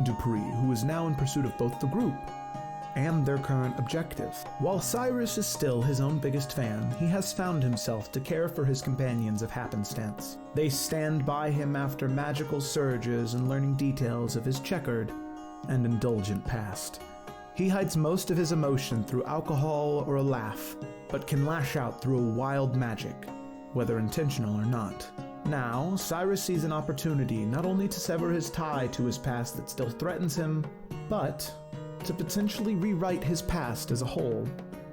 Dupree, who is now in pursuit of both the group and their current objective. While Cyrus is still his own biggest fan, he has found himself to care for his companions of happenstance. They stand by him after magical surges and learning details of his checkered and indulgent past. He hides most of his emotion through alcohol or a laugh, but can lash out through a wild magic, whether intentional or not. Now, Cyrus sees an opportunity not only to sever his tie to his past that still threatens him, but to potentially rewrite his past as a whole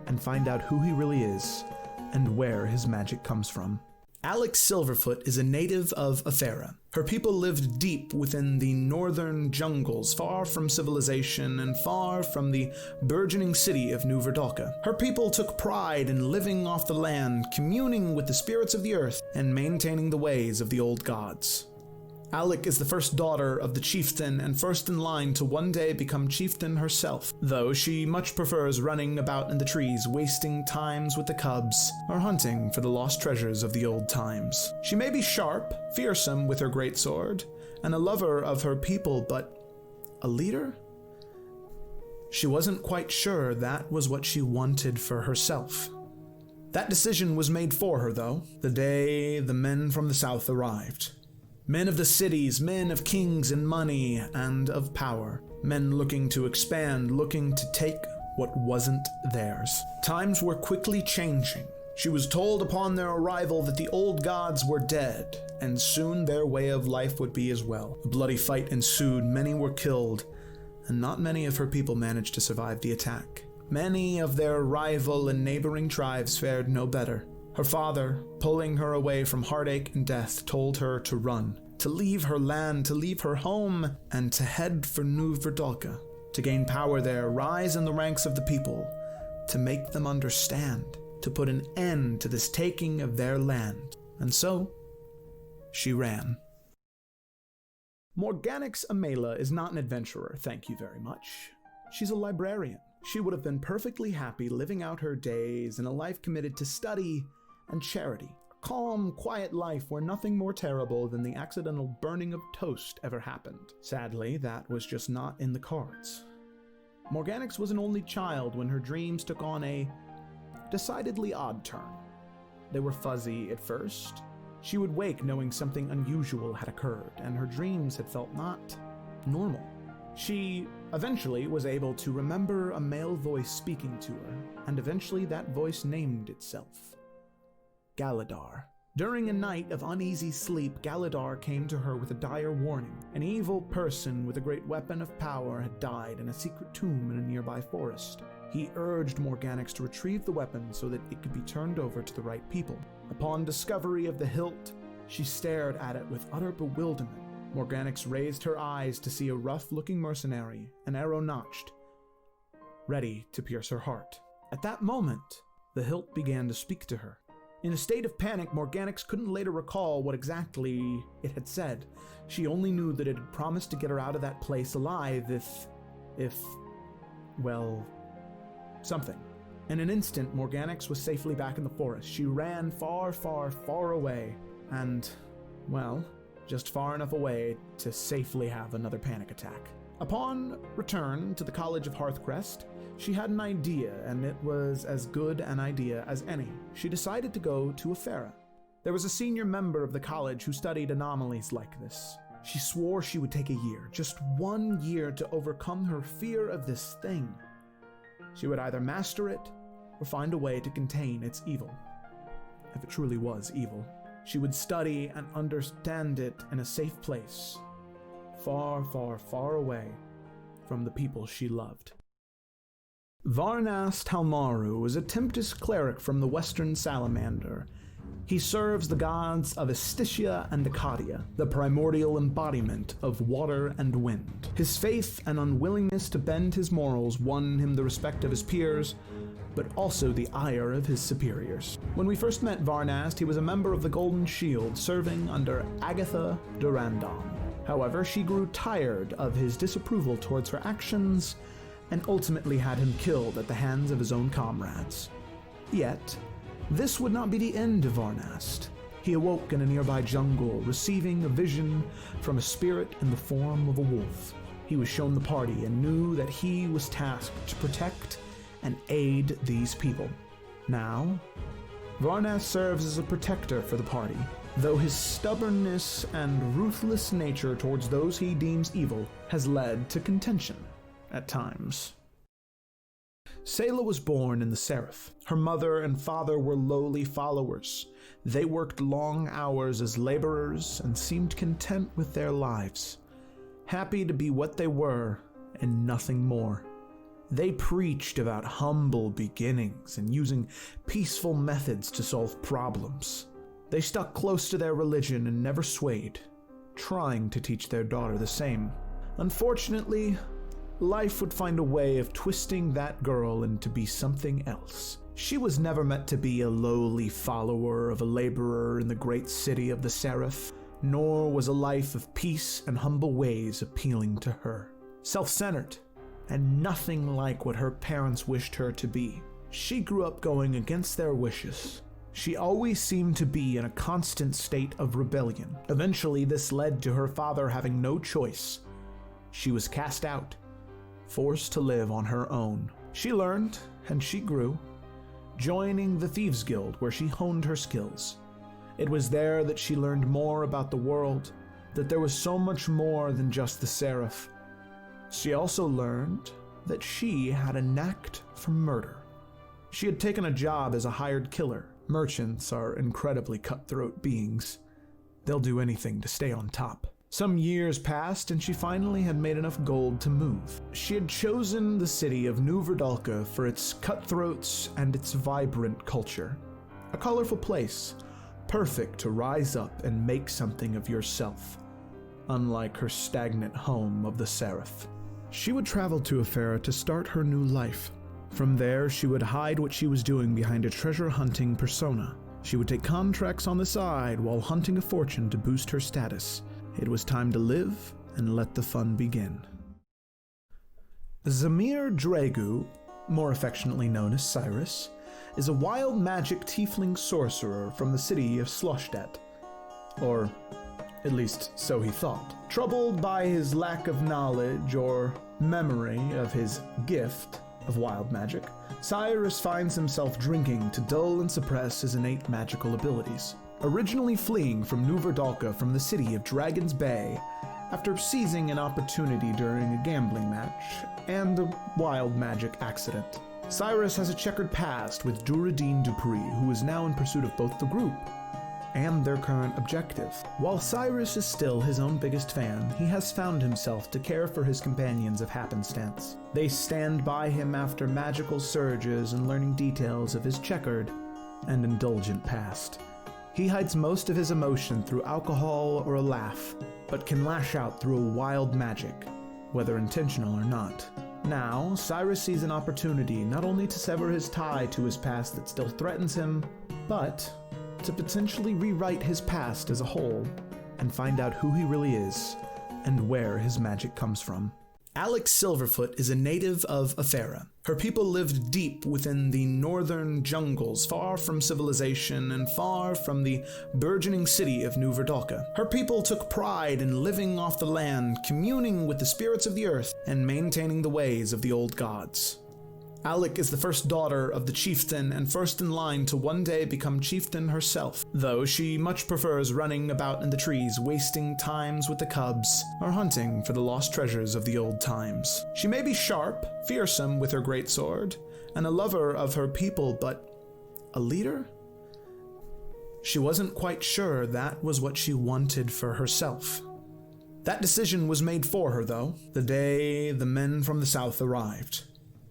and find out who he really is and where his magic comes from. Alex Silverfoot is a native of Efera. Her people lived deep within the northern jungles, far from civilization and far from the burgeoning city of New Verdalca. Her people took pride in living off the land, communing with the spirits of the earth, and maintaining the ways of the old gods. Alec is the first daughter of the chieftain and first in line to one day become chieftain herself, though she much prefers running about in the trees, wasting times with the cubs, or hunting for the lost treasures of the old times. She may be sharp, fearsome with her greatsword, and a lover of her people, but a leader? She wasn't quite sure that was what she wanted for herself. That decision was made for her, though, the day the men from the south arrived. Men of the cities, men of kings and money and of power. Men looking to expand, looking to take what wasn't theirs. Times were quickly changing. She was told upon their arrival that the old gods were dead, and soon their way of life would be as well. A bloody fight ensued, many were killed, and not many of her people managed to survive the attack. Many of their rival and neighboring tribes fared no better. Her father, pulling her away from heartache and death, told her to run, to leave her land, to leave her home, and to head for New Verdalca, to gain power there, rise in the ranks of the people, to make them understand, to put an end to this taking of their land. And so, she ran. Morganix Amela is not an adventurer, thank you very much. She's a librarian. She would have been perfectly happy living out her days in a life committed to study and charity. A calm, quiet life where nothing more terrible than the accidental burning of toast ever happened. Sadly, that was just not in the cards. Morganix was an only child when her dreams took on a decidedly odd turn. They were fuzzy at first. She would wake knowing something unusual had occurred, and her dreams had felt not normal. She eventually was able to remember a male voice speaking to her, and eventually that voice named itself Galadar. During a night of uneasy sleep, Galadar came to her with a dire warning. An evil person with a great weapon of power had died in a secret tomb in a nearby forest. He urged Morganix to retrieve the weapon so that it could be turned over to the right people. Upon discovery of the hilt, she stared at it with utter bewilderment. Morganix raised her eyes to see a rough-looking mercenary, an arrow notched, ready to pierce her heart. At that moment, the hilt began to speak to her. In a state of panic, Morganix couldn't later recall what exactly it had said. She only knew that it had promised to get her out of that place alive well, something. In an instant, Morganix was safely back in the forest. She ran far, far, far away, and, well, just far enough away to safely have another panic attack. Upon return to the College of Hearthcrest, she had an idea, and it was as good an idea as any. She decided to go to Efera. There was a senior member of the college who studied anomalies like this. She swore she would take a year, just 1 year, to overcome her fear of this thing. She would either master it or find a way to contain its evil, if it truly was evil. She would study and understand it in a safe place, far, far, far away from the people she loved. Varnast Halmaru is a Tempest cleric from the Western Salamander. He serves the gods of Estitia and Acadia, the primordial embodiment of water and wind. His faith and unwillingness to bend his morals won him the respect of his peers, but also the ire of his superiors. When we first met Varnast, he was a member of the Golden Shield, serving under Agatha Durandon. However, she grew tired of his disapproval towards her actions and ultimately had him killed at the hands of his own comrades. Yet, this would not be the end of Varnast. He awoke in a nearby jungle, receiving a vision from a spirit in the form of a wolf. He was shown the party and knew that he was tasked to protect and aid these people. Now, Varnas serves as a protector for the party, though his stubbornness and ruthless nature towards those he deems evil has led to contention at times. Sayla was born in the Seraph. Her mother and father were lowly followers. They worked long hours as laborers and seemed content with their lives, happy to be what they were and nothing more. They preached about humble beginnings and using peaceful methods to solve problems. They stuck close to their religion and never swayed, trying to teach their daughter the same. Unfortunately, life would find a way of twisting that girl into be something else. She was never meant to be a lowly follower of a laborer in the great city of the Seraph, nor was a life of peace and humble ways appealing to her. Self-centered, and nothing like what her parents wished her to be. She grew up going against their wishes. She always seemed to be in a constant state of rebellion. Eventually, this led to her father having no choice. She was cast out, forced to live on her own. She learned, and she grew, joining the Thieves Guild where she honed her skills. It was there that she learned more about the world, that there was so much more than just the Seraph. She also learned that she had a knack for murder. She had taken a job as a hired killer. Merchants are incredibly cutthroat beings. They'll do anything to stay on top. Some years passed and she finally had made enough gold to move. She had chosen the city of New Verdalka for its cutthroats and its vibrant culture. A colorful place, perfect to rise up and make something of yourself, unlike her stagnant home of the Seraph. She would travel to Efera to start her new life. From there, she would hide what she was doing behind a treasure-hunting persona. She would take contracts on the side while hunting a fortune to boost her status. It was time to live and let the fun begin. Zamir Dragu, more affectionately known as Cyrus, is a wild magic tiefling sorcerer from the city of Sloshtedt. Or, at least so he thought. Troubled by his lack of knowledge or memory of his gift of wild magic, Cyrus finds himself drinking to dull and suppress his innate magical abilities. Originally fleeing from New Verdalka from the city of Dragon's Bay after seizing an opportunity during a gambling match and a wild magic accident. Cyrus has a checkered past with Duradine Dupree, who is now in pursuit of both the group and their current objective. While Cyrus is still his own biggest fan, he has found himself to care for his companions of happenstance. They stand by him after magical surges and learning details of his checkered and indulgent past. He hides most of his emotion through alcohol or a laugh, but can lash out through a wild magic, whether intentional or not. Now, Cyrus sees an opportunity not only to sever his tie to his past that still threatens him, but to potentially rewrite his past as a whole and find out who he really is and where his magic comes from. Alex Silverfoot is a native of Efera. Her people lived deep within the northern jungles, far from civilization and far from the burgeoning city of New Verdalka. Her people took pride in living off the land, communing with the spirits of the earth, and maintaining the ways of the old gods. Alec is the first daughter of the chieftain and first in line to one day become chieftain herself, though she much prefers running about in the trees, wasting times with the cubs, or hunting for the lost treasures of the old times. She may be sharp, fearsome with her greatsword, and a lover of her people, but a leader? She wasn't quite sure that was what she wanted for herself. That decision was made for her, though, the day the men from the south arrived.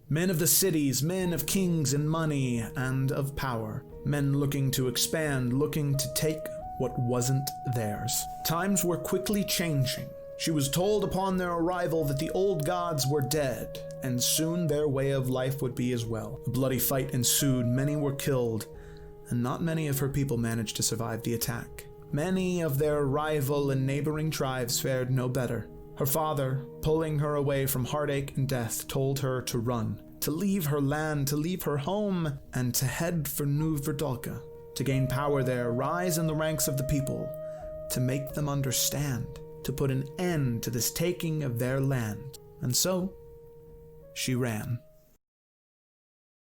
Men of the cities, men of kings and money and of power. Men looking to expand, looking to take what wasn't theirs. Times were quickly changing. She was told upon their arrival that the old gods were dead, and soon their way of life would be as well. A bloody fight ensued, many were killed, and not many of her people managed to survive the attack. Many of their rival and neighboring tribes fared no better. Her father, pulling her away from heartache and death, told her to run, to leave her land, to leave her home, and to head for New Verdalka, to gain power there, rise in the ranks of the people, to make them understand, to put an end to this taking of their land, and so she ran.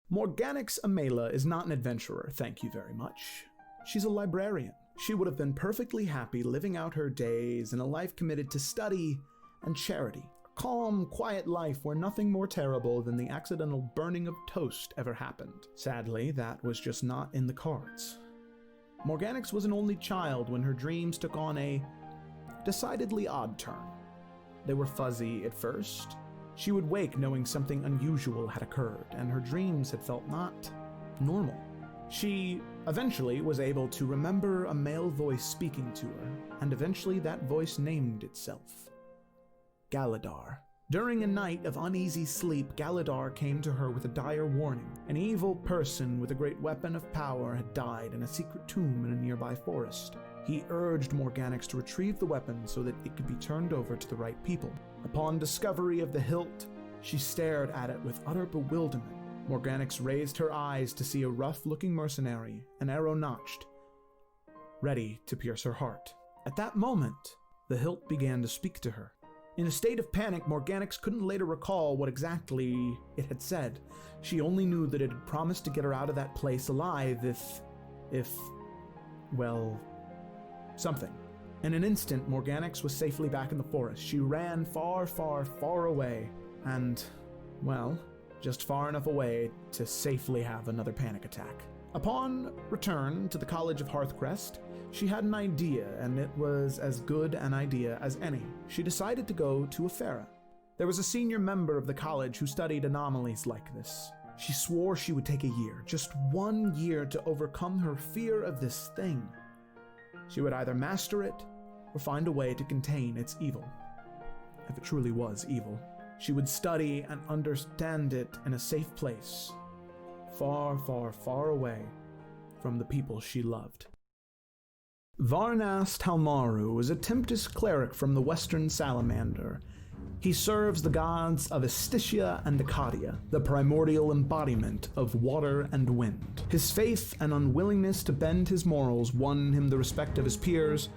Morganix Amela is not an adventurer, thank you very much. She's a librarian. She would have been perfectly happy living out her days in a life committed to study and charity. A calm, quiet life where nothing more terrible than the accidental burning of toast ever happened. Sadly, that was just not in the cards. Morganix was an only child when her dreams took on a decidedly odd turn. They were fuzzy at first. She would wake knowing something unusual had occurred, and her dreams had felt not normal. She eventually was able to remember a male voice speaking to her, and eventually that voice named itself Galadar. During a night of uneasy sleep, Galadar came to her with a dire warning. An evil person with a great weapon of power had died in a secret tomb in a nearby forest. He urged Morganix to retrieve the weapon so that it could be turned over to the right people. Upon discovery of the hilt, she stared at it with utter bewilderment. Morganix raised her eyes to see a rough-looking mercenary, an arrow notched, ready to pierce her heart. At that moment, the hilt began to speak to her. In a state of panic, Morganix couldn't later recall what exactly it had said. She only knew that it had promised to get her out of that place alive if, something. In an instant, Morganix was safely back in the forest. She ran far, far, far away, and, just far enough away to safely have another panic attack. Upon return to the College of Hearthcrest, she had an idea, and it was as good an idea as any. She decided to go to Efera. There was a senior member of the college who studied anomalies like this. She swore she would take a year, just 1 year, to overcome her fear of this thing. She would either master it or find a way to contain its evil, if it truly was evil. She would study and understand it in a safe place, far, far, far away from the people she loved. Varnast Halmaru is a Tempest cleric from the Western Salamander. He serves the gods of Estitia and Acadia, the primordial embodiment of water and wind. His faith and unwillingness to bend his morals won him the respect of his peers,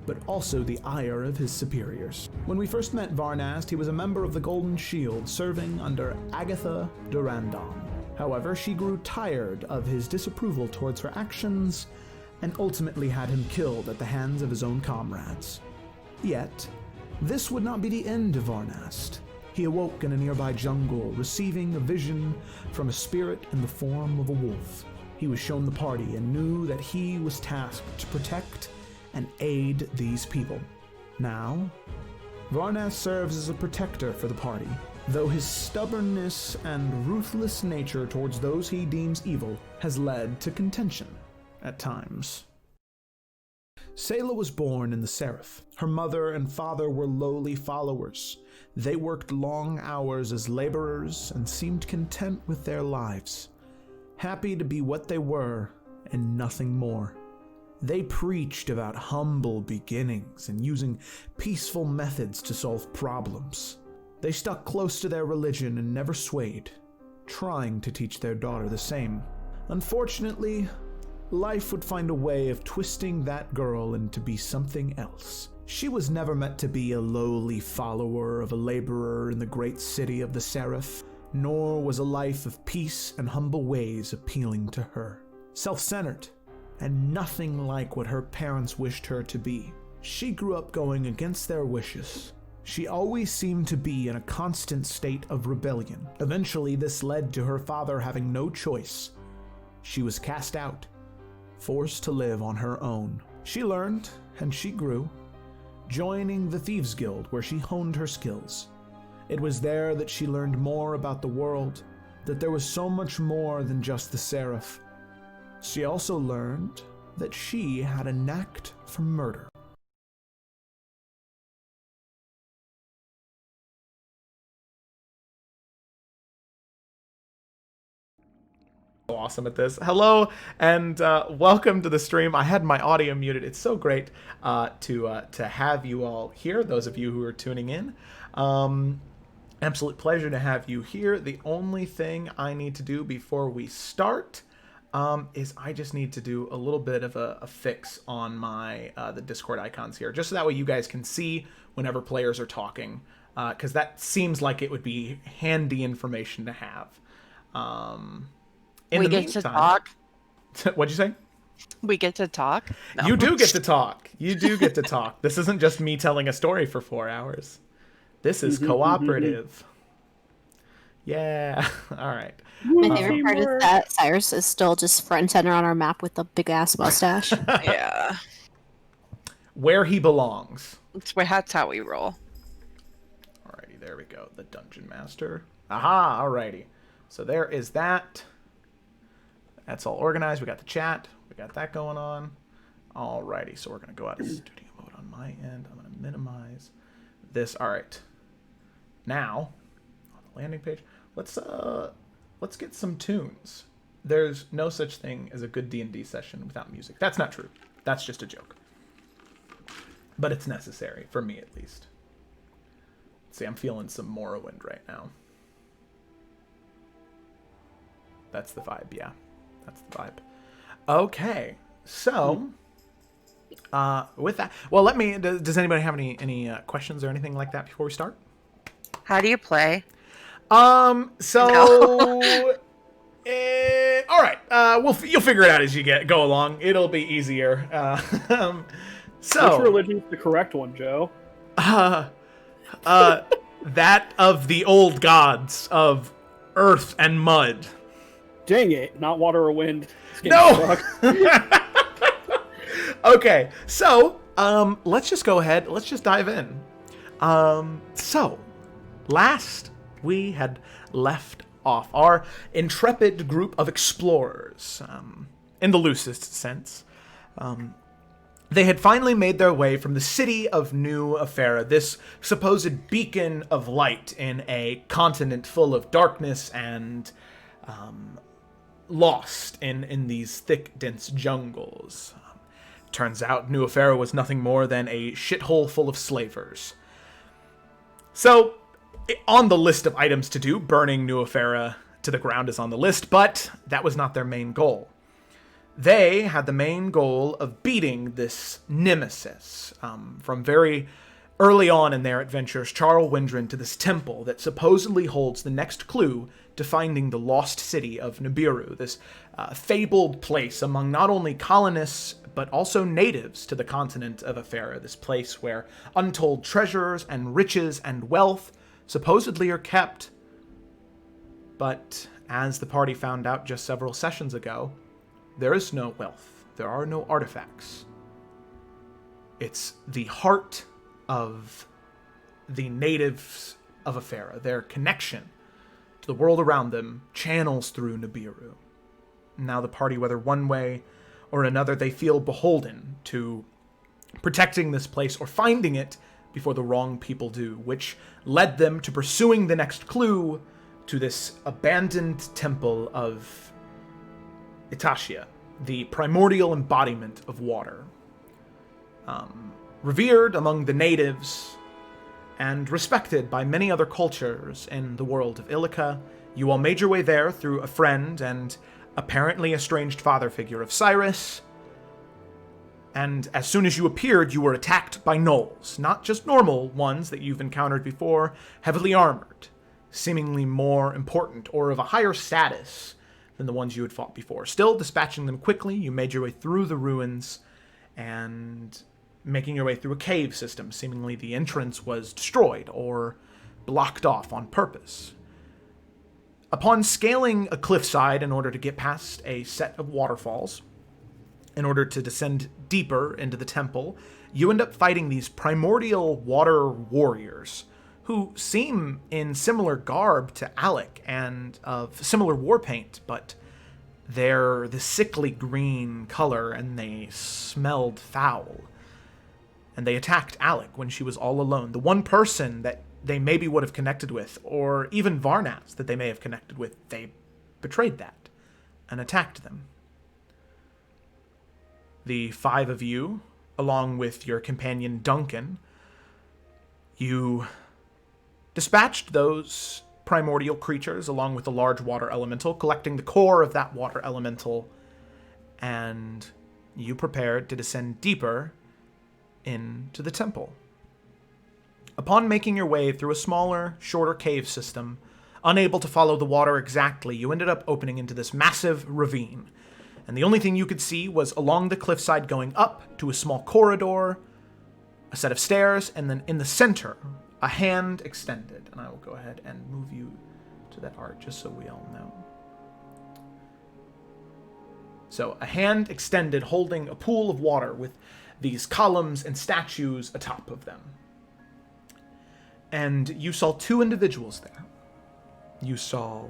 but also the ire of his superiors. When we first met Varnast, he was a member of the Golden Shield, serving under Agatha Durandon. However, she grew tired of his disapproval towards her actions, and ultimately had him killed at the hands of his own comrades. Yet, this would not be the end of Varnast. He awoke in a nearby jungle, receiving a vision from a spirit in the form of a wolf. He was shown the party and knew that he was tasked to protect and aid these people. Now, Varnast serves as a protector for the party, though his stubbornness and ruthless nature towards those he deems evil has led to contention at times. Sayla was born in the Seraph. Her mother and father were lowly followers. They worked long hours as laborers and seemed content with their lives, happy to be what they were and nothing more. They preached about humble beginnings and using peaceful methods to solve problems. They stuck close to their religion and never swayed, trying to teach their daughter the same. Unfortunately, life would find a way of twisting that girl into be something else. She was never meant to be a lowly follower of a laborer in the great city of the Seraph, nor was a life of peace and humble ways appealing to her. Self-centered, and nothing like what her parents wished her to be. She grew up going against their wishes. She always seemed to be in a constant state of rebellion. Eventually, this led to her father having no choice. She was cast out, forced to live on her own. She learned, and she grew, joining the Thieves Guild, where she honed her skills. It was there that she learned more about the world, that there was so much more than just the Seraph. She also learned that she had a knack for murder. Awesome at this. Hello and welcome to the stream. I had my audio muted. It's so great to have you all here, those of you who are tuning in. Absolute pleasure to have you here. The only thing I need to do before we start is I just need to do a little bit of a fix on my the Discord icons here, just so that way you guys can see whenever players are talking, because that seems like it would be handy information to have. In We the get to meantime, talk. what'd you say? We get to talk. No. You do get to talk. You do get to talk. This isn't just me telling a story for 4 hours. This is cooperative. Yeah. All right. My favorite part is that Cyrus is still just front and center on our map with a big ass mustache. Yeah. Where he belongs. That's how we roll. Alrighty, there we go. The Dungeon Master. Aha, alrighty. So there is that. That's all organized. We got the chat. We got that going on. Alrighty, so we're going to go out of studio mode on my end. I'm going to minimize this. Alright. Now, on the landing page, let's get some tunes. There's no such thing as a good D&D session without music. That's not true. That's just a joke. But it's necessary, for me at least. See, I'm feeling some Morrowind right now. That's the vibe, yeah. That's the vibe. Okay, so with that, well, let me. Does anybody have any questions or anything like that before we start? How do you play? So, No. all right. You'll figure it out as you go along. It'll be easier. So, which religion's the correct one, Joe? that of the old gods of earth and mud. Dang it! Not water or wind. No. Okay, so let's just go ahead. Let's just dive in. So last we had left off our intrepid group of explorers, in the loosest sense. They had finally made their way from the city of New Efera, this supposed beacon of light in a continent full of darkness and lost in these thick, dense jungles. Turns out New Efera was nothing more than a shithole full of slavers. So, on the list of items to do, burning New Efera to the ground is on the list, but that was not their main goal. They had the main goal of beating this nemesis. From very early on in their adventures, Charles Windren to this temple that supposedly holds the next clue to finding the lost city of Nibiru, this fabled place among not only colonists, but also natives to the continent of Efera, this place where untold treasures and riches and wealth supposedly are kept. But as the party found out just several sessions ago, there is no wealth. There are no artifacts. It's the heart of the natives of Efera. Their connection to the world around them channels through Nibiru. Now the party, whether one way or another, they feel beholden to protecting this place or finding it before the wrong people do, which led them to pursuing the next clue to this abandoned temple of Itacia, the primordial embodiment of water. Revered among the natives and respected by many other cultures in the world of Illica, you all made your way there through a friend and apparently estranged father figure of Cyrus. And as soon as you appeared, you were attacked by gnolls. Not just normal ones that you've encountered before, heavily armored, seemingly more important or of a higher status than the ones you had fought before. Still dispatching them quickly, you made your way through the ruins and making your way through a cave system. Seemingly the entrance was destroyed or blocked off on purpose. Upon scaling a cliffside in order to get past a set of waterfalls, in order to descend deeper into the temple, you end up fighting these primordial water warriors who seem in similar garb to Alec and of similar war paint, but they're the sickly green color and they smelled foul. And they attacked Alec when she was all alone. The one person that they maybe would have connected with, or even Varnaz that they may have connected with, they betrayed that and attacked them. The 5 of you, along with your companion Duncan, you dispatched those primordial creatures along with the large water elemental, collecting the core of that water elemental, and you prepare to descend deeper into the temple. Upon making your way through a smaller, shorter cave system, unable to follow the water exactly, you ended up opening into this massive ravine. And the only thing you could see was along the cliffside going up to a small corridor, a set of stairs, and then in the center, a hand extended. And I will go ahead and move you to that art just so we all know. So, a hand extended holding a pool of water with these columns and statues atop of them. And you saw two individuals there. You saw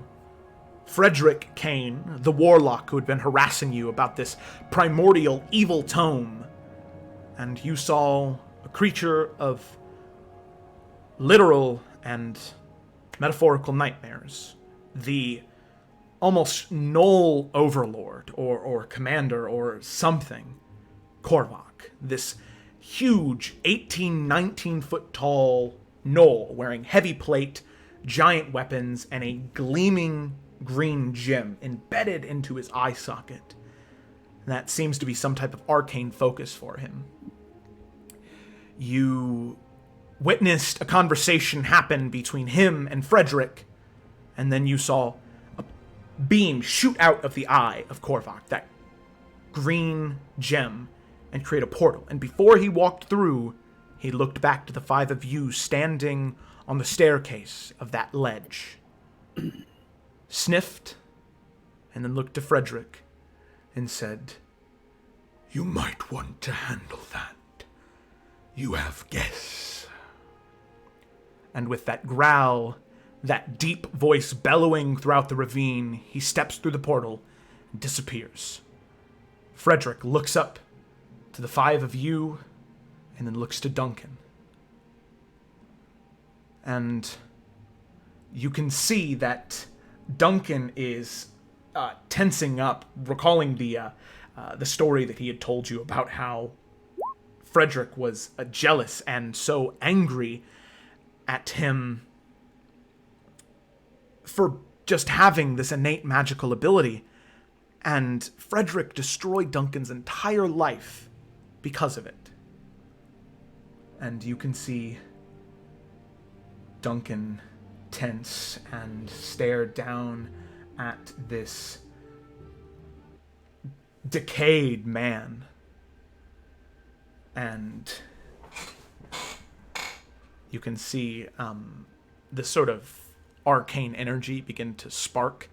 Frederick Kane, the warlock who had been harassing you about this primordial evil tome. And you saw a creature of literal and metaphorical nightmares. The almost Knoll overlord, or commander, or something. Korvac, this huge 18, 19-foot tall Knoll wearing heavy plate, giant weapons, and a gleaming green gem embedded into his eye socket. That seems to be some type of arcane focus for him. You witnessed a conversation happen between him and Frederick, and then you saw a beam shoot out of the eye of Korvac, that green gem, and create a portal. And before he walked through, he looked back to the five of you standing on the staircase of that ledge, sniffed, and then looked to Frederick and said, "You might want to handle that. You have guests." And with that growl, that deep voice bellowing throughout the ravine, he steps through the portal and disappears. Frederick looks up to the five of you and then looks to Duncan. And you can see that Duncan is tensing up, recalling the story that he had told you about how Frederick was jealous and so angry at him for just having this innate magical ability. And Frederick destroyed Duncan's entire life because of it. And you can see Duncan tense and stare down at this decayed man. And you can see this sort of arcane energy begin to spark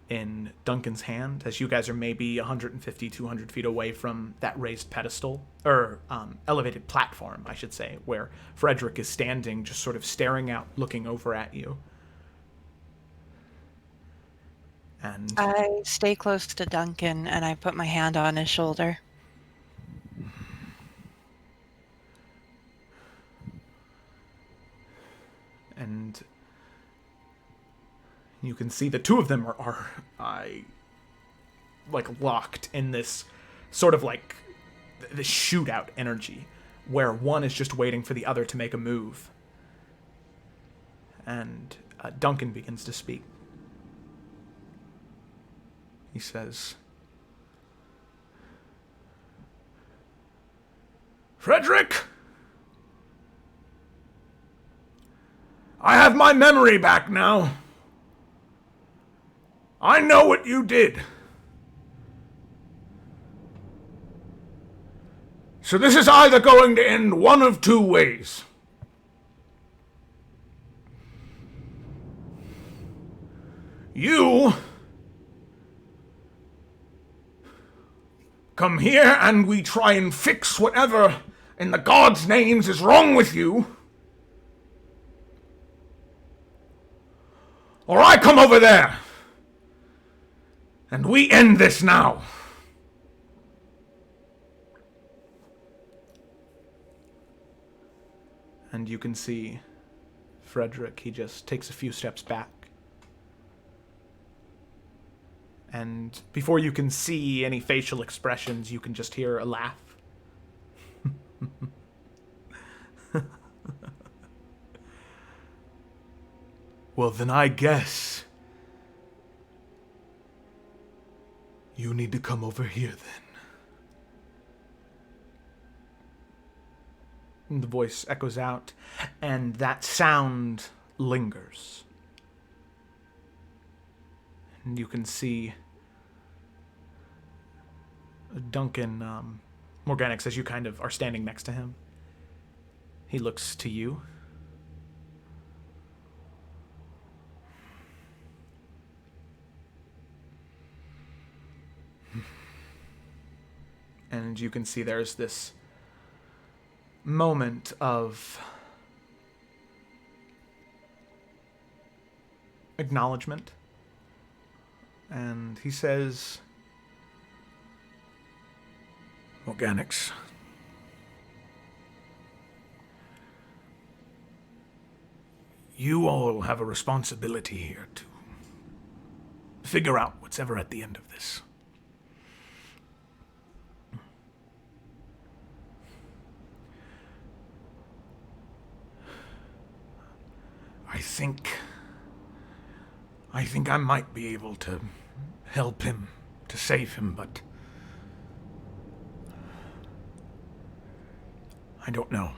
in Duncan's hand as you guys are maybe 150, 200 feet away from that raised pedestal, or elevated platform, I should say, where Frederick is standing, just sort of staring out, looking over at you. And I stay close to Duncan and I put my hand on his shoulder. And you can see the two of them are like locked in this sort of like this shootout energy where one is just waiting for the other to make a move. And Duncan begins to speak. He says, "Frederick, I have my memory back now. I know what you did. So this is either going to end one of two ways. You come here and we try and fix whatever in the gods' names is wrong with you. Or I come over there and we end this now." And you can see Frederick, he just takes a few steps back. And before you can see any facial expressions, you can just hear a laugh. Well, then I guess you need to come over here then. And the voice echoes out, and that sound lingers. And you can see Duncan Morganix as you kind of are standing next to him. He looks to you. And you can see there's this moment of acknowledgement. And he says, Organics, you all have a responsibility here to figure out what's ever at the end of this. I think I might be able to help him, to save him, but I don't know.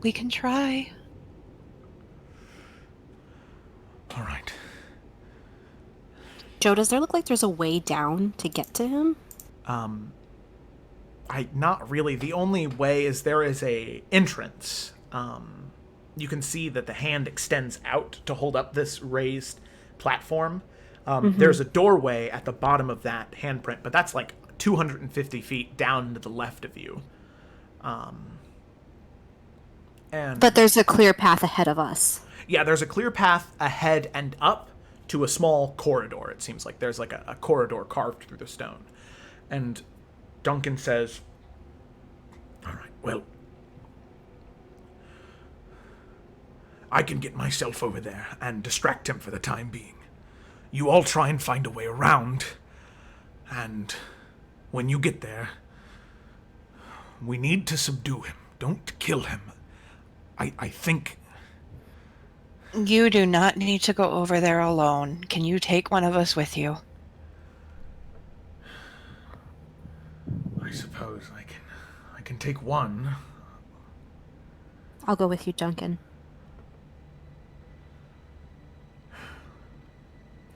We can try. All right. Joe, does there look like there's a way down to get to him? Not really. The only way is there is a entrance. You can see that the hand extends out to hold up this raised platform. There's a doorway at the bottom of that handprint, but that's like 250 feet down to the left of you. But there's a clear path ahead of us. Yeah, there's a clear path ahead and up to a small corridor. It seems like there's like a corridor carved through the stone. And Duncan says, all right, well, I can get myself over there and distract him for the time being. You all try and find a way around, and when you get there, we need to subdue him. Don't kill him. I think... You do not need to go over there alone. Can you take one of us with you? I suppose I can take one. I'll go with you, Duncan.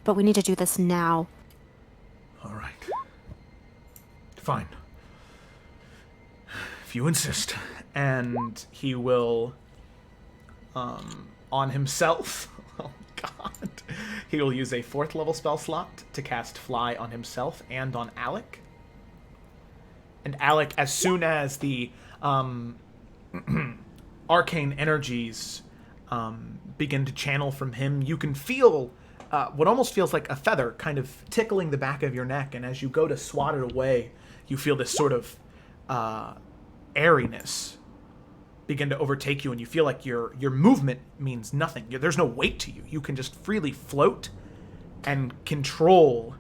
But we need to do this now. All right. Fine. If you insist. And he will, on himself, oh god, he will use a 4th level spell slot to cast Fly on himself and on Alec. And Alec, as soon as the arcane energies begin to channel from him, you can feel what almost feels like a feather kind of tickling the back of your neck, and as you go to swat it away, you feel this sort of airiness begin to overtake you, and you feel like your movement means nothing. There's no weight to you. You can just freely float and control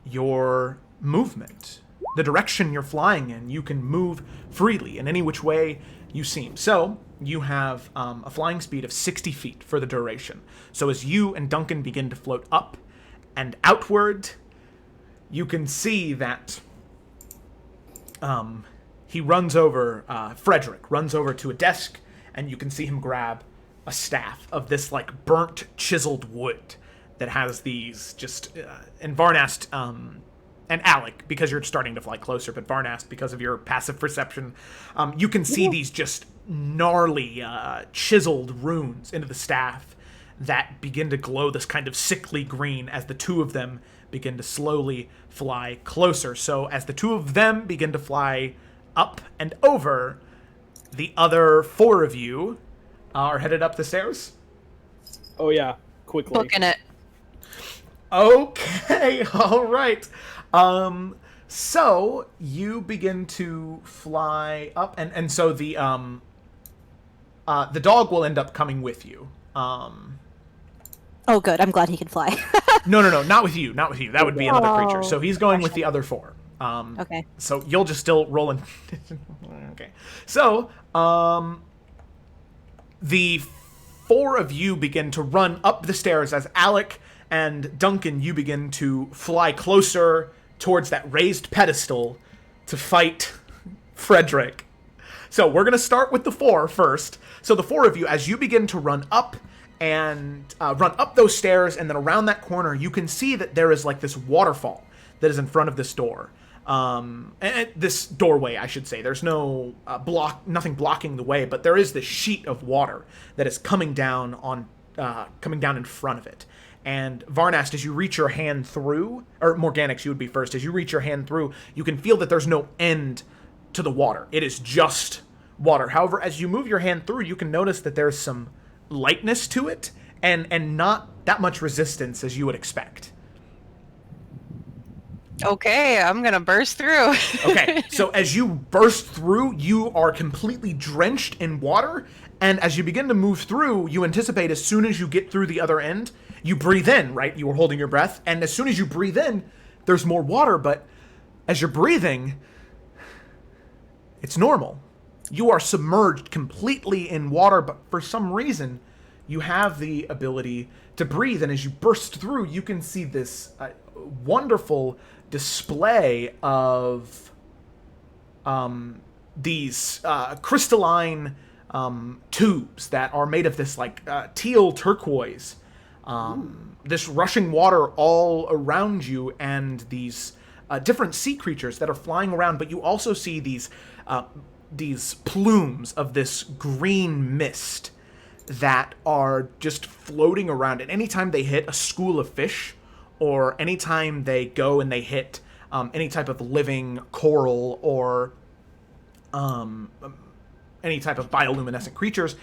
your movement. The direction you're flying in, you can move freely in any which way you seem. So you have a flying speed of 60 feet for the duration. So as you and Duncan begin to float up and outward, you can see that he runs over, Frederick runs over to a desk, and you can see him grab a staff of this like burnt chiseled wood that has these just, and Varnast, and Alec, because you're starting to fly closer, but Varnast, because of your passive perception, you can see these just gnarly, chiseled runes into the staff that begin to glow this kind of sickly green as the two of them begin to slowly fly closer. So as the two of them begin to fly up and over, the other 4 of you are headed up the stairs. Oh yeah, quickly. Booking it. Okay, all right. So you begin to fly up, and so the dog will end up coming with you. Oh, good. I'm glad he can fly. No, not with you, not with you. That would be another creature. So he's going with the other 4. Okay. So you'll just still roll in. Okay. So, the four of you begin to run up the stairs as Alec and Duncan, you begin to fly closer towards that raised pedestal to fight Frederick. So we're going to start with the four first. So the four of you, as you begin to run up and run up those stairs and then around that corner, you can see that there is like this waterfall that is in front of this door. And this doorway, I should say. There's no nothing blocking the way, but there is this sheet of water that is coming down in front of it. And Varnast, as you reach your hand through, or Morganix, you would be first. As you reach your hand through, you can feel that there's no end to the water. It is just water. However, as you move your hand through, you can notice that there's some lightness to it, and not that much resistance as you would expect. Okay, I'm gonna burst through. Okay, so as you burst through, you are completely drenched in water, and as you begin to move through, you anticipate as soon as you get through the other end, you breathe in, right? You were holding your breath, and as soon as you breathe in, there's more water, but as you're breathing, it's normal. You are submerged completely in water, but for some reason, you have the ability to breathe, and as you burst through, you can see this wonderful display of these crystalline tubes that are made of this like teal turquoise, this rushing water all around you, and these different sea creatures that are flying around. But you also see these plumes of this green mist that are just floating around. And anytime they hit a school of fish, or anytime they go and they hit any type of living coral or any type of bioluminescent creatures,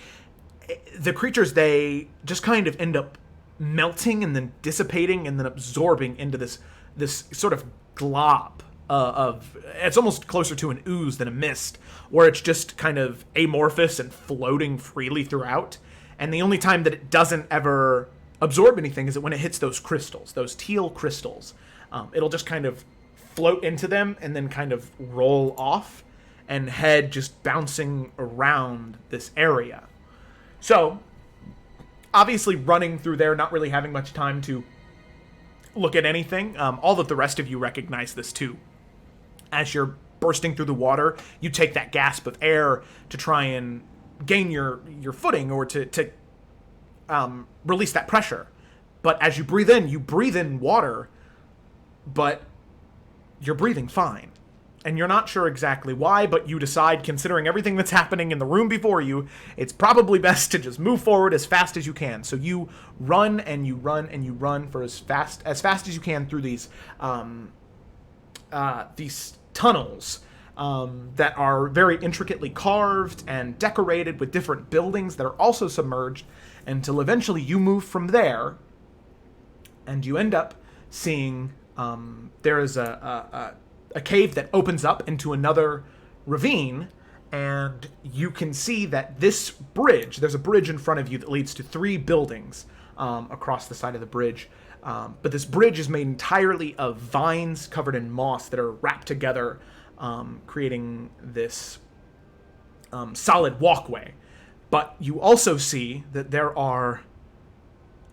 the creatures, they just kind of end up melting and then dissipating and then absorbing into this sort of glob of, it's almost closer to an ooze than a mist, where it's just kind of amorphous and floating freely throughout. And the only time that it doesn't ever absorb anything is that when it hits those crystals, those teal crystals, it'll just kind of float into them and then kind of roll off and head just bouncing around this area. So, obviously running through there, not really having much time to look at anything. All of the rest of you recognize this too. As you're bursting through the water, you take that gasp of air to try and gain your footing, or to release that pressure. But as you breathe in water, but you're breathing fine. And you're not sure exactly why, but you decide, considering everything that's happening in the room before you, it's probably best to just move forward as fast as you can. So you run and you run and you run for as fast as you can through these tunnels that are very intricately carved and decorated with different buildings that are also submerged, until eventually you move from there and you end up seeing there is a cave that opens up into another ravine, and you can see that this bridge, there's a bridge in front of you that leads to 3 buildings across the side of the bridge. But this bridge is made entirely of vines covered in moss that are wrapped together, creating this solid walkway. But you also see that there are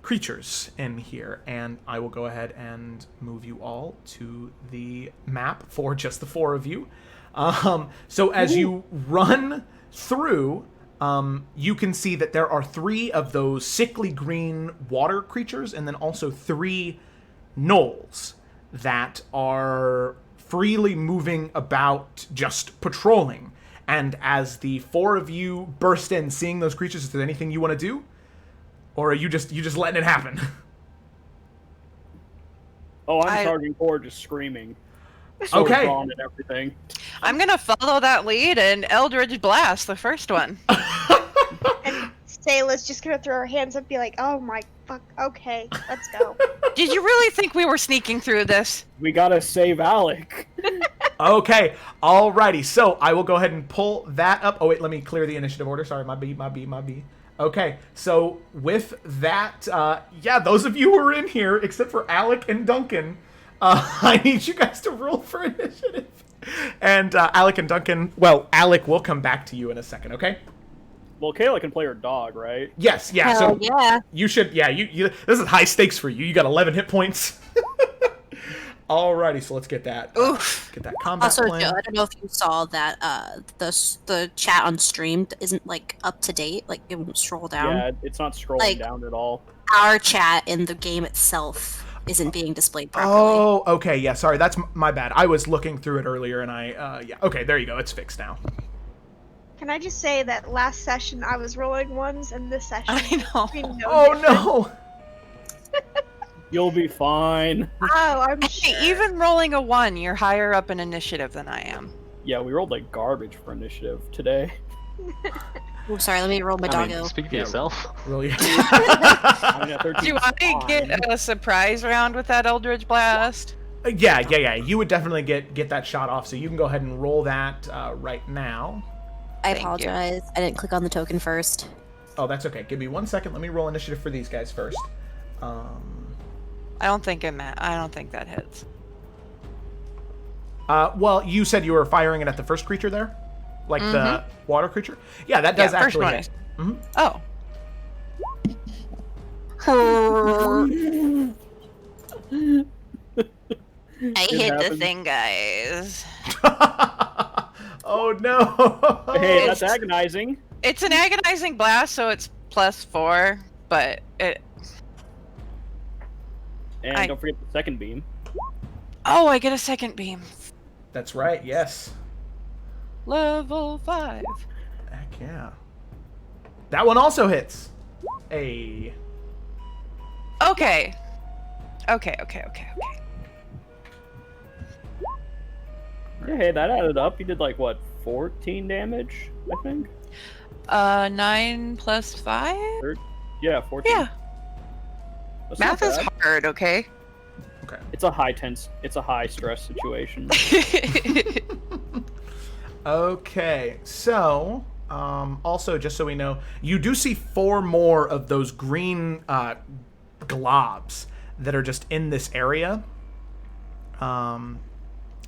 creatures in here, and I will go ahead and move you all to the map for just the 4 of you. So as you run through, you can see that there are 3 of those sickly green water creatures, and then also 3 gnolls that are freely moving about, just patrolling. And as the 4 of you burst in, seeing those creatures, is there anything you want to do? Or are you just letting it happen? Oh, I'm charging forward, just screaming. So Okay. drawn and everything. I'm gonna follow that lead and Eldritch Blast the first one. And Sayla's just gonna throw her hands up and be like, oh my fuck, okay, let's go. Did you really think we were sneaking through this? We gotta save Alec. Okay, alrighty. So I will go ahead and pull that up. Oh wait, let me clear the initiative order. Sorry, my B. Okay, so with that, yeah, those of you who are in here, except for Alec and Duncan, I need you guys to roll for initiative. And Alec and Duncan, well, Alec, we'll come back to you in a second, okay? Well, Kayla can play her dog, right? Yes, yeah. Hell So yeah. you should, yeah. You. This is high stakes for you. You got 11 hit points. Alrighty, so let's get that. Oof. Get that combat Also, plan. Joe, I don't know if you saw that the chat on stream isn't like up to date. Like it won't scroll down. Yeah, it's not scrolling Like- down at all. Our chat in the game itself isn't being displayed properly. Oh, okay, yeah. Sorry, that's my bad. I was looking through it earlier, and yeah. Okay, there you go. It's fixed now. Can I just say that last session I was rolling ones, and this session I know. there's been no Oh difference. no. You'll be fine. Oh, I'm Hey, sure. even rolling a 1, you're higher up in initiative than I am. Yeah, we rolled like garbage for initiative today. Oh, sorry, let me roll my I mean, doggo. speak for yourself. Really? I mean, at 13 Do is I fine. get a surprise round with that Eldritch Blast? Yeah. You would definitely get that shot off, so you can go ahead and roll that right now. I Thank you. apologize. I didn't click on the token first. Oh, that's okay. Give me 1 second. Let me roll initiative for these guys first. I don't think I don't think that hits. Well, you said you were firing it at the first creature there, like the water creature. Yeah, that does Yeah, first actually one hit. is- Oh, I hit the happens. thing, guys. Oh no! Hey, that's agonizing. It's an agonizing blast, so it's +4, but it. And I- don't forget the second beam. Oh, I get a second beam. That's right. Yes. Level 5. Heck yeah. That one also hits. A. Okay. Okay. Yeah, hey, that added up. You did like what, 14 damage, I think. 9 plus 5? Yeah, 14. Yeah. That's not Math is bad. hard, okay? Okay. It's a high stress situation. Okay. So, also, just so we know, you do see 4 more of those green globs that are just in this area.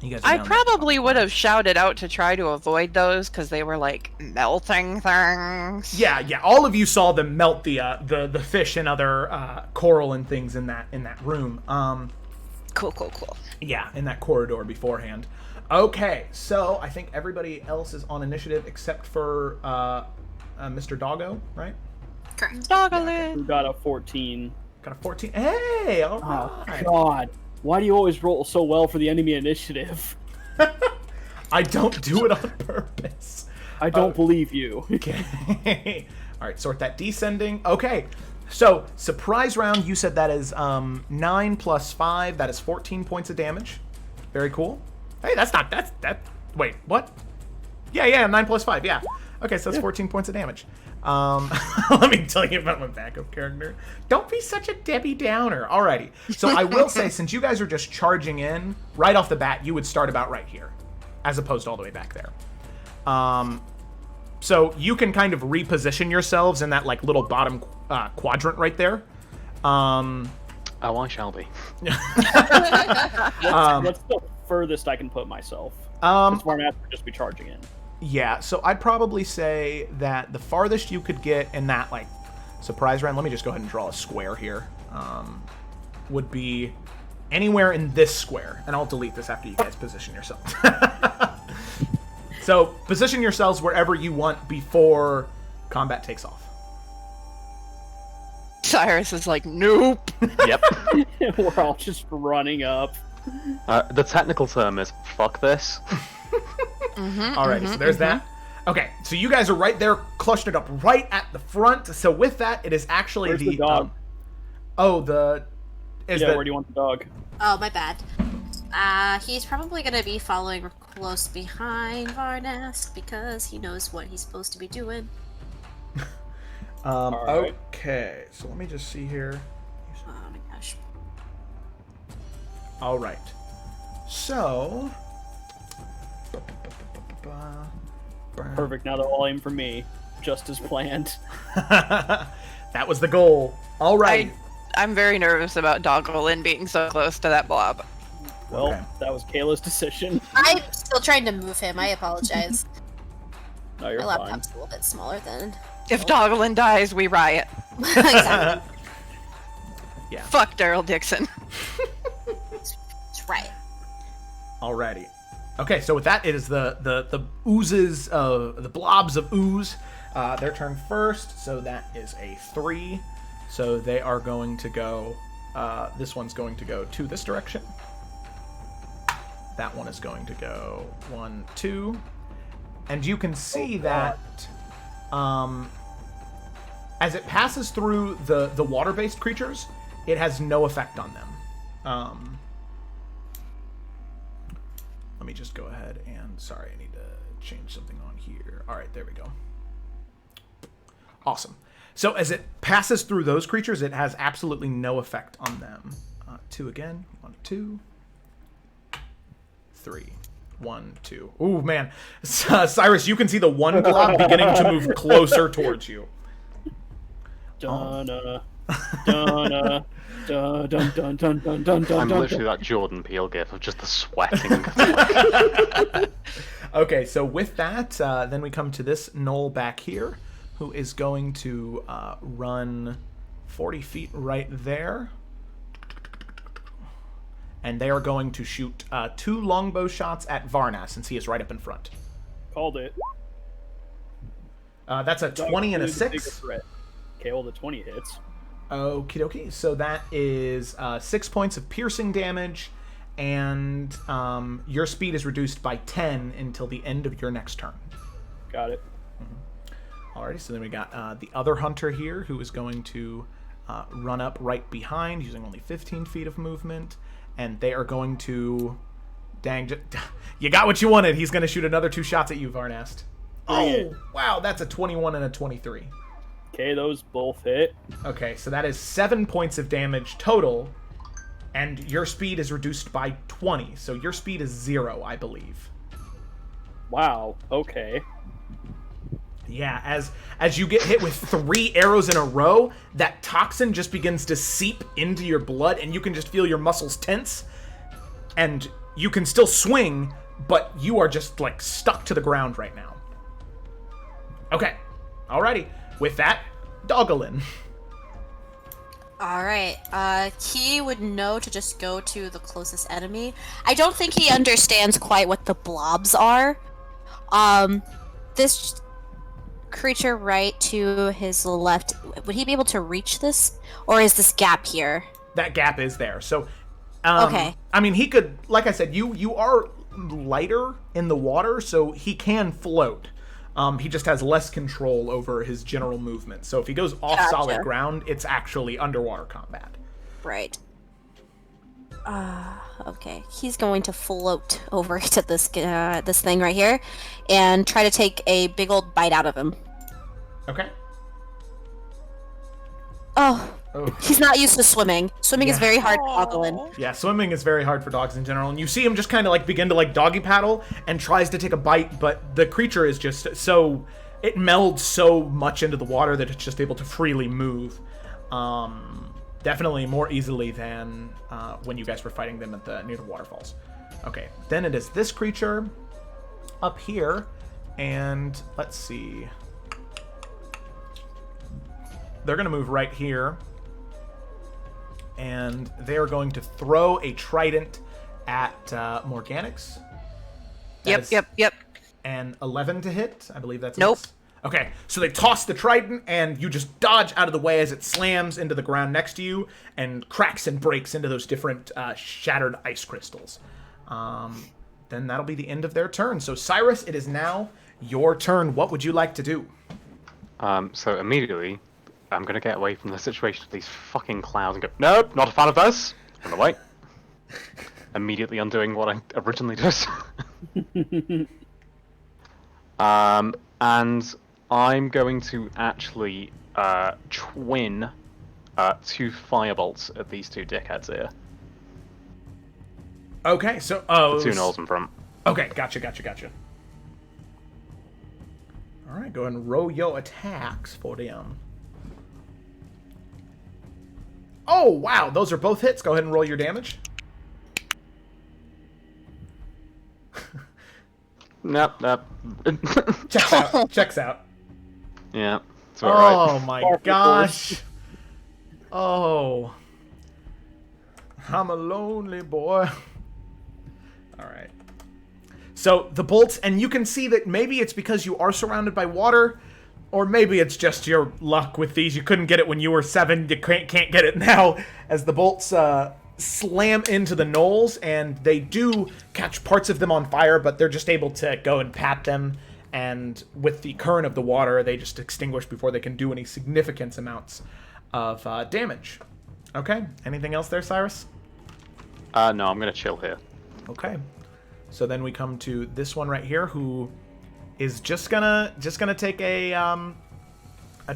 You guys. Are I down there. probably would have shouted out to try to avoid those because they were like melting things. Yeah. All of you saw them melt the fish and other coral and things in that room. Cool. Yeah, in that corridor beforehand. Okay, so I think everybody else is on initiative except for Mr. Doggo, right? Correct. We Doggling. got a 14. Got a 14. Hey, all Oh, right. God. Why do you always roll so well for the enemy initiative? I don't do it on purpose. I don't believe you. Okay. All right, sort that descending. Okay. So, surprise round, you said that is 9 plus 5. That is 14 points of damage. Very cool. Hey, that's not... Wait, what? Yeah, 9 plus 5, yeah. Okay, so that's 14 points of damage. Let me tell you about my backup character. Don't be such a Debbie Downer. Alrighty. So I will say, since you guys are just charging in, right off the bat, you would start about right here, as opposed to all the way back there. So you can kind of reposition yourselves in that like little bottom quadrant right there. Oh, I shall be. What's the furthest I can put myself? That's where I'm at to just be charging in. Yeah, so I'd probably say that the farthest you could get in that like surprise round, let me just go ahead and draw a square here, would be anywhere in this square. And I'll delete this after you guys position yourself. So position yourselves wherever you want before combat takes off. Cyrus is like, nope. Yep. We're all just running up. The technical term is fuck this. Alrighty, so there's that. Okay, so you guys are right there, clustered up right at the front. So with that, it is actually Where's the dog? Where do you want the dog? Oh, my bad. He's probably gonna be following close behind Varnas because he knows what he's supposed to be doing. Alright. Okay, so let me just see here. Oh my gosh. All right. So. Perfect. Now they're all aim for me, just as planned. That was the goal. All right. I'm very nervous about Doggolin being so close to that blob. Well, Okay. that was Kayla's decision. I'm still trying to move him. I apologize. No, My you're fine. laptop's a little bit smaller than. If Doggelin dies, we riot. Exactly. Yeah. Fuck Daryl Dixon. That's right. Alrighty. Okay, so with that, it is the oozes of the blobs of ooze. Their turn first, so that is a 3. So they are going to go. This one's going to go to this direction. That one is going to go 1, 2, and you can see that as it passes through the water-based creatures, it has no effect on them. Let me just go ahead and, sorry, I need to change something on here. All right, there we go. Awesome. So as it passes through those creatures, it has absolutely no effect on them. 2 again. 1, 2, 3. 1, 2. Ooh, man. Cyrus, you can see the one blob beginning to move closer towards you. Dun-na, dun-na, dun, dun, dun, dun, dun, dun, dun, I'm dun, literally that Jordan Peele gif of just the sweating. Okay, so with that, then we come to this knoll back here, who is going to run 40 feet right there. And they are going to shoot 2 longbow shots at Varnas, since he is right up in front. Called it. That's a 20 and a 6. Okay, well, the 20 hits. Okie dokie. So that is 6 points of piercing damage, and your speed is reduced by 10 until the end of your next turn. Got it. Alrighty, so then we got the other hunter here, who is going to run up right behind, using only 15 feet of movement, and they are going to... Dang, you got what you wanted. He's going to shoot another 2 shots at you, Varnast. Oh, wow, that's a 21 and a 23. Okay, those both hit. Okay, so that is 7 points of damage total, and your speed is reduced by 20, so your speed is 0, I believe. Wow, okay. Yeah, as you get hit with 3 arrows in a row, that toxin just begins to seep into your blood, and you can just feel your muscles tense, and you can still swing, but you are just, like, stuck to the ground right now. Okay, alrighty. With that, Doggelin. Alright, he would know to just go to the closest enemy. I don't think he understands quite what the blobs are. This creature right to his left, would he be able to reach this? Or is this gap here? That gap is there, so... Okay. I mean, he could, like I said, you are lighter in the water, so he can float. He just has less control over his general movement. So if he goes off solid ground, it's actually underwater combat. Right. Okay. He's going to float over to this this thing right here and try to take a big old bite out of him. Okay. Oh. He's not used to swimming. Swimming is very hard for Doggelin. Yeah, swimming is very hard for dogs in general, and you see him just kind of like begin to like doggy paddle and tries to take a bite, but the creature is just so... It melds so much into the water that it's just able to freely move. Definitely more easily than when you guys were fighting them at near the waterfalls. Okay, then it is this creature up here, and let's see. They're going to move right here. And they are going to throw a trident at Morganix. Yep. And 11 to hit. I believe that's a Nope. miss. Okay, so they toss the trident, and you just dodge out of the way as it slams into the ground next to you and cracks and breaks into those different shattered ice crystals. Then that'll be the end of their turn. So Cyrus, it is now your turn. What would you like to do? So immediately, I'm going to get away from the situation of these fucking clouds and go, nope, not a fan of this. On the way. Immediately undoing what I originally did. And I'm going to actually twin 2 firebolts at these 2 dickheads here. Okay, so... The 2 gnolls in front. Okay, gotcha. Alright, go ahead and roll your attacks for them. Oh, wow, those are both hits. Go ahead and roll your damage. Nope. Checks out. Checks out. Yeah. It's alright. Oh my Sparkle gosh. Oh. I'm a lonely boy. Alright. So the bolts, and you can see that maybe it's because you are surrounded by water, or maybe it's just your luck with these. You couldn't get it when you were 7, you can't get it now, as the bolts slam into the knolls, and they do catch parts of them on fire, but they're just able to go and pat them, and with the current of the water, they just extinguish before they can do any significant amounts of damage. Okay, anything else there, Cyrus? No, I'm gonna chill here. Okay. So then we come to this one right here, who is just gonna take a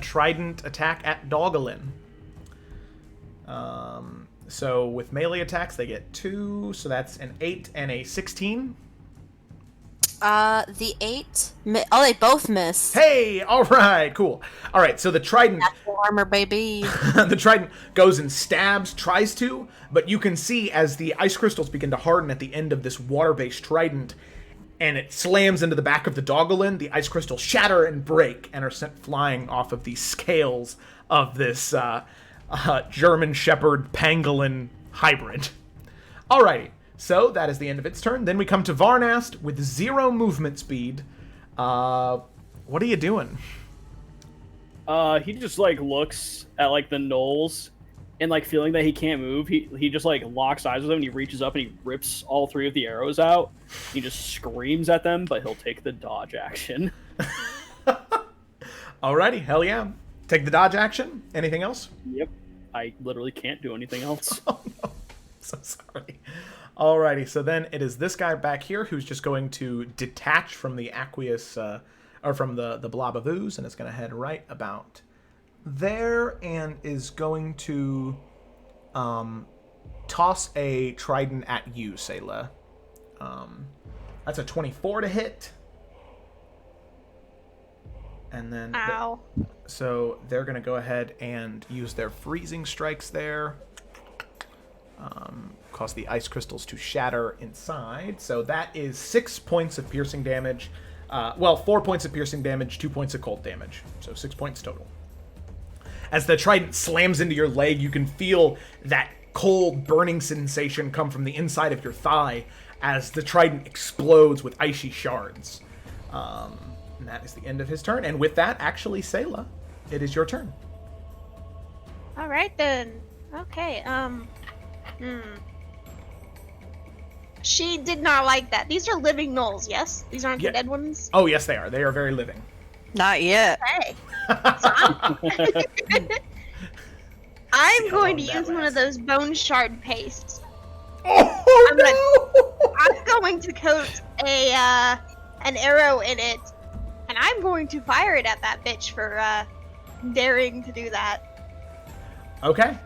trident attack at Dogolin. So with melee attacks, they get 2, so that's an 8 and a 16. The 8. Oh, they both miss. Hey, all right, cool. All right, so the trident, Natural armor, baby. the trident goes and tries to, but you can see as the ice crystals begin to harden at the end of this water-based trident, and it slams into the back of the Dogolin, the ice crystals shatter and break and are sent flying off of the scales of this German Shepherd Pangolin hybrid. Alrighty, so that is the end of its turn. Then we come to Varnast with 0 movement speed. What are you doing? He just like looks at like the knolls and like feeling that he can't move. He just like locks eyes with them and he reaches up and he rips all 3 of the arrows out. He just screams at them, but he'll take the dodge action. Alrighty, hell yeah. Take the dodge action. Anything else? Yep. I literally can't do anything else. Oh no, so sorry. Alrighty, so then it is this guy back here who's just going to detach from the aqueous, or from the blob of ooze, and it's going to head right about there, and is going to toss a trident at you, Sayla. That's a 24 to hit. And then... Ow. So they're going to go ahead and use their freezing strikes there. Cause the ice crystals to shatter inside. So that is 6 points of piercing damage. 4 points of piercing damage, 2 points of cold damage. So 6 points total. As the trident slams into your leg, you can feel that cold, burning sensation come from the inside of your thigh as the trident explodes with icy shards. And that is the end of his turn. And with that, actually, Sayla, it is your turn. All right then. Okay. She did not like that. These are living gnolls, yes? These aren't Yeah. the dead ones? Oh, yes, they are. They are very living. Not yet. Okay. So I'm going to that use one of last. those bone shard pastes. Oh, I'm going to coat an arrow in it, and I'm going to fire it at that bitch for daring to do that. Okay.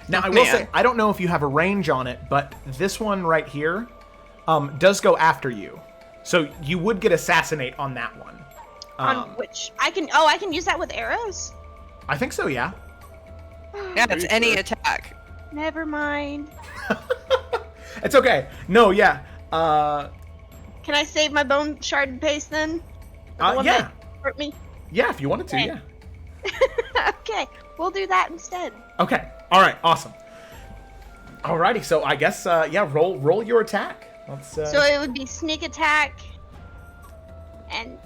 Now, I will say, I don't know if you have a range on it, but this one right here does go after you. So you would get assassinate on that one. On which I can use that with arrows? I think so, yeah. Yeah, it's any attack. Never mind. It's okay. No, yeah. Can I save my bone shard paste then? The one Yeah. that hurt me? Yeah, if you wanted to, Okay. yeah. Okay, we'll do that instead. Okay. All right. Awesome. Alrighty. So I guess, roll your attack. Let's. So it would be sneak attack, and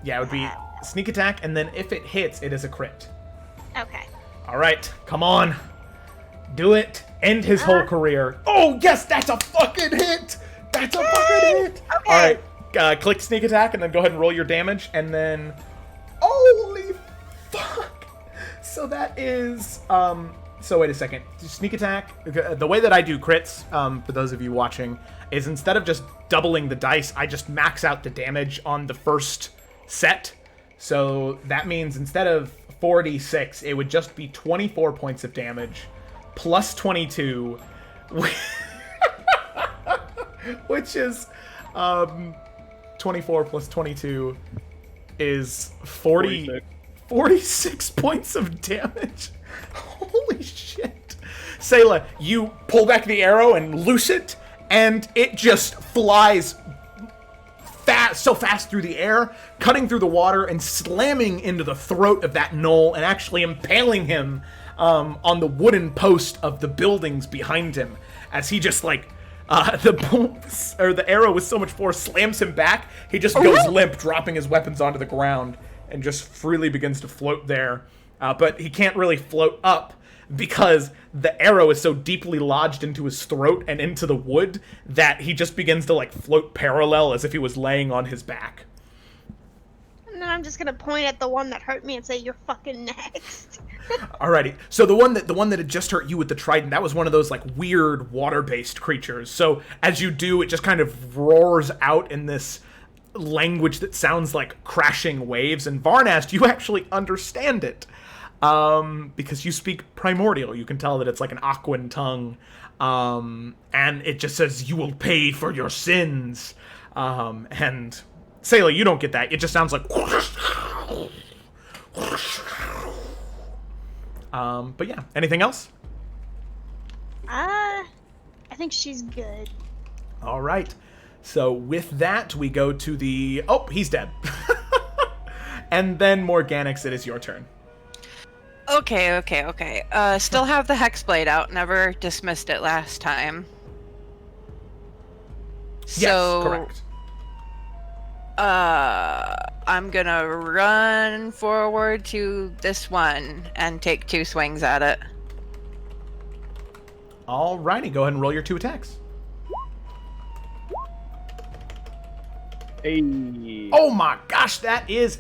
Yeah, it would be sneak attack, and then if it hits, it is a crit. okay. All right, come on, do it. End his whole career. Oh yes, that's a fucking hit. That's a fucking hit. Okay. All right, click sneak attack, and then go ahead and roll your damage, and then, holy fuck. So that is So wait a second. Sneak attack. The way that I do crits, for those of you watching, is instead of just doubling the dice, I just max out the damage on the first set. So that means instead of 4d6, it would just be 24 points of damage plus 22, which is 24 plus 22 is 46 points of damage. Holy shit. Sayla, you pull back the arrow and loose it, and it just flies so fast through the air, cutting through the water and slamming into the throat of that gnoll and actually impaling him on the wooden post of the buildings behind him as he just like the arrow with so much force slams him back. He just goes limp, dropping his weapons onto the ground and just freely begins to float there. But he can't really float up because the arrow is so deeply lodged into his throat and into the wood that he just begins to like float parallel as if he was laying on his back. And then I'm just gonna point at the one that hurt me and say, "You're fucking next." Alrighty. So the one that had just hurt you with the trident, that was one of those like weird water-based creatures. So as you do, it just kind of roars out in this language that sounds like crashing waves. And Varnast, you actually understand it. Because you speak Primordial. You can tell that it's like an Aquan tongue. And it just says, "You will pay for your sins." And Sayla, you don't get that. It just sounds like... but yeah, anything else? I think she's good. All right. So with that, we go to the... Oh, he's dead. And then Morganix, it is your turn. Okay. Still have the Hexblade out. Never dismissed it last time. Yes, correct. I'm gonna run forward to this one and take 2 swings at it. Alrighty, go ahead and roll your 2 attacks. Hey. Oh my gosh, that is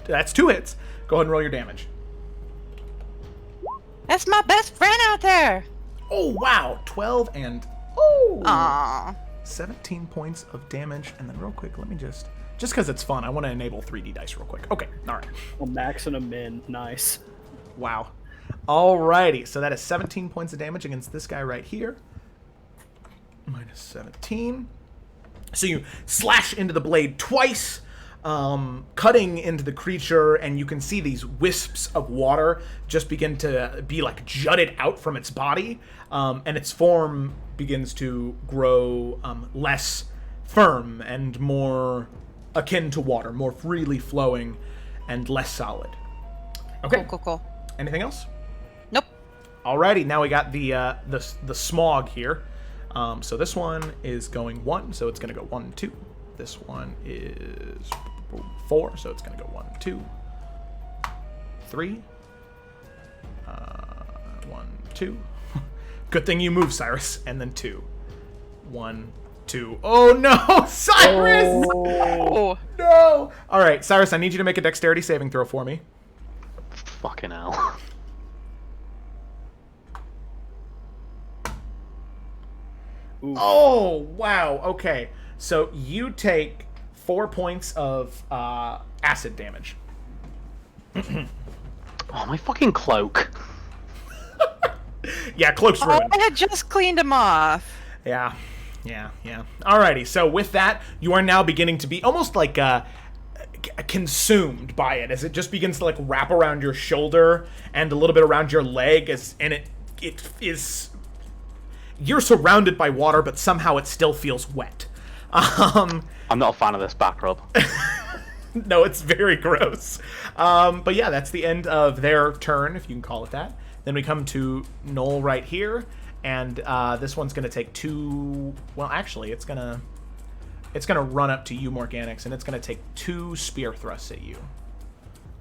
that's 2 hits. Go ahead and roll your damage. That's my best friend out there! Oh wow, 12 and... Aww. 17 points of damage, and then real quick, let me just because it's fun, I want to enable 3D dice real quick. Okay, all right. A max and a min. Nice. Wow. Alrighty, so that is 17 points of damage against this guy right here. Minus 17. So you slash into the blade twice, cutting into the creature, and you can see these wisps of water just begin to be like jutted out from its body, and its form begins to grow less firm and more akin to water, more freely flowing and less solid. Okay. Cool. Anything else? Nope. Alrighty, now we got the smog here. So this one is going 1, so it's going to go 1, 2. This one is 4, so it's going to go 1, 2, 3. 1, 2. Good thing you moved, Cyrus. And then 2. 1, 2. Oh no, Cyrus! Oh. No! Alright, Cyrus, I need you to make a dexterity saving throw for me. Fucking hell. Oof. Oh, wow. Okay. So you take 4 points of acid damage. Oh, my fucking cloak. Yeah, cloak's Oh, ruined. I had just cleaned him off. Yeah. Alrighty, so with that, you are now beginning to be almost like consumed by it as it just begins to like wrap around your shoulder and a little bit around your leg, and it is... You're surrounded by water, but somehow it still feels wet. I'm not a fan of this back rub. No, it's very gross. But yeah, that's the end of their turn, if you can call it that. Then we come to Noel right here, and this one's going to take 2... Well, actually, it's gonna run up to you, Morganix, and it's going to take 2 spear thrusts at you.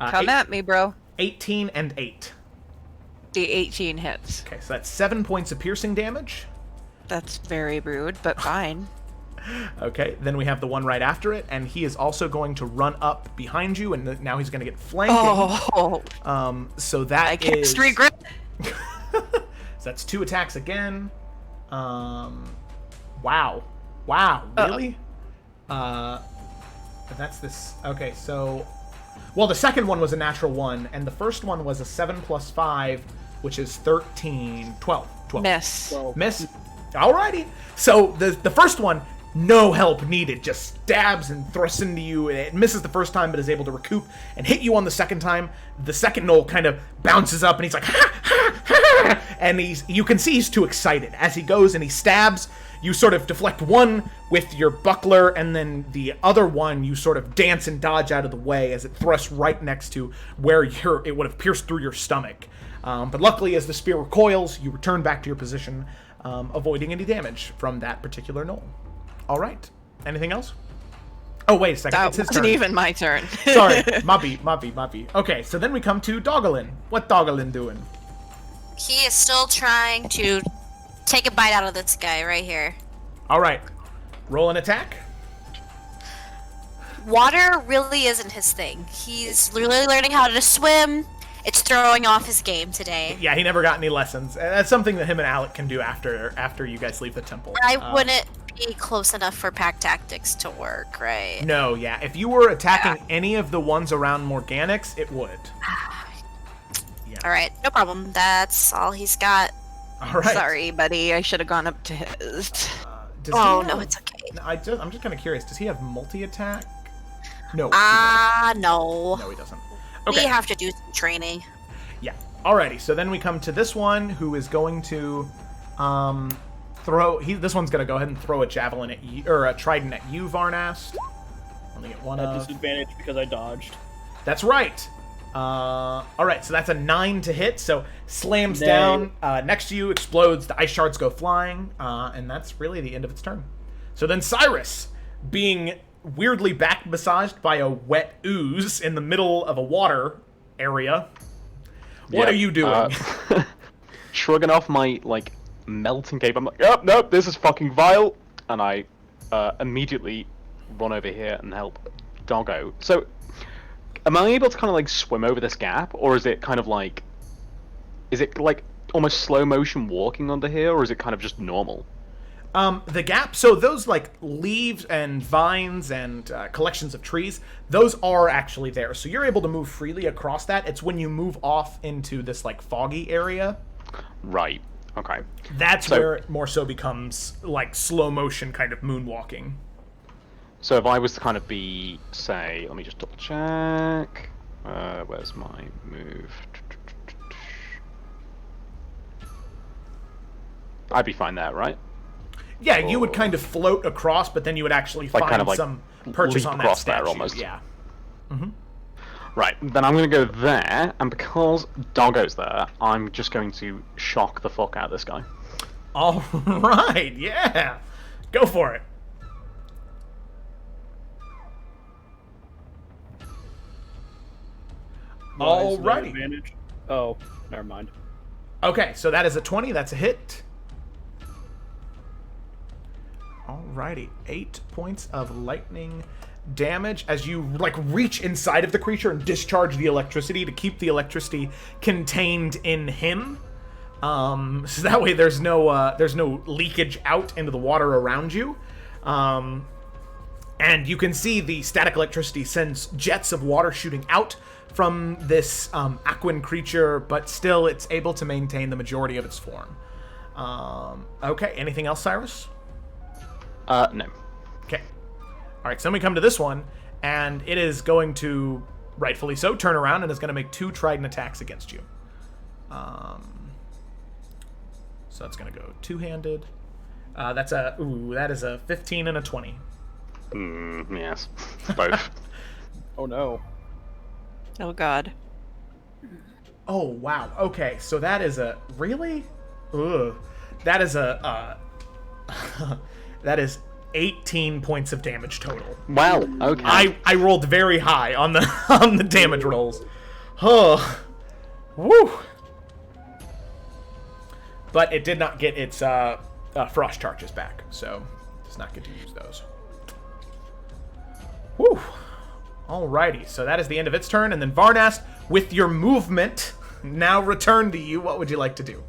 Come at me, bro. 18 and 8. The 18 hits. Okay, so that's 7 points of piercing damage. That's very rude, but fine. Okay, then we have the one right after it, and he is also going to run up behind you, and now he's going to get flanking. Oh, So that I can't is... regret. So that's 2 attacks again. Wow, really? That's this... Okay, so... Well, the second one was a natural 1, and the first one was a 7 plus 5, which is 13... 12. Miss. Well, Miss. Alrighty. So the first one, no help needed. Just stabs and thrusts into you. It misses the first time, but is able to recoup and hit you on the second time. The second Knoll kind of bounces up, and he's like, ha, ha, ha, And you can see he's too excited. As he goes and he stabs, you sort of deflect one with your buckler, and then the other one you sort of dance and dodge out of the way as it thrusts right next to where it would have pierced through your stomach. But luckily, as the spear recoils, you return back to your position, avoiding any damage from that particular knoll. All right. Anything else? Oh, wait a second. That it's his wasn't turn. even my turn. Sorry. Mubby. Okay, so then we come to Dogalin. What Dogalin doing? He is still trying to take a bite out of this guy right here. All right. Roll an attack. Water really isn't his thing. He's really learning how to swim. It's throwing off his game today. Yeah, he never got any lessons. That's something that him and Alec can do after you guys leave the temple. I wouldn't be close enough for pack tactics to work, right? No, yeah. If you were attacking any of the ones around Morganix, it would. Yeah. Alright, no problem. That's all he's got. All right. Sorry, buddy. I should have gone up to his. Does he Oh, have- no, it's okay. I'm just kind of curious. Does he have multi-attack? No. No. No, he doesn't. We Okay. have to do some training. Yeah. Alrighty. So then we come to this one, who is going to throw. This one's going to go ahead and throw a javelin at you, or a trident at you, Varnast. Only get one At of. disadvantage because I dodged. That's right. All right, so that's a 9 to hit. So slams Nay. down next to you, explodes. The ice shards go flying, and that's really the end of its turn. So then Cyrus, being weirdly back massaged by a wet ooze in the middle of a water area. What are you doing? Shrugging off my melting cape, I'm like, oh, nope, this is fucking vile, and I immediately run over here and help Doggo. So, am I able to kind of swim over this gap, or is it kind of is it almost slow motion walking under here, or is it kind of just normal? The gap, so those leaves and vines and collections of trees, those are actually there. So you're able to move freely across that. It's when you move off into this foggy area. Right. Okay. That's where it more so becomes slow motion kind of moonwalking. So if I was to kind of be, say, let me just double check. Where's my move? I'd be fine there, right? Yeah, you would kind of float across, but then you would actually find kind of some purchase leap on that across there statue. almost. Yeah. Right, then I'm going to go there, and because Doggo's there, I'm just going to shock the fuck out of this guy. All right. Yeah. Go for it. Why is no Alrighty. advantage? Oh, never mind. Okay, so that is a 20. That's a hit. Alrighty. 8 points of lightning damage as you reach inside of the creature and discharge the electricity to keep the electricity contained in him. So that way there's no leakage out into the water around you. And you can see the static electricity sends jets of water shooting out from this aquan creature, but still it's able to maintain the majority of its form. Okay, anything else, Cyrus? No. Okay. Alright, so then we come to this one, and it is going to, rightfully so, turn around and is going to make 2 trident attacks against you. So that's going to go two-handed. That is a 15 and a 20. Yes. Both. Oh no. Oh god. Oh, wow. Okay, so that is a... Really? Ugh. That is a... that is 18 points of damage total. Wow, okay. I rolled very high on the on the damage rolls. Oh. Woo! But it did not get its frost charges back, so does not get to use those. Woo! Alrighty, so that is the end of its turn, and then Varnast, with your movement now returned to you, what would you like to do?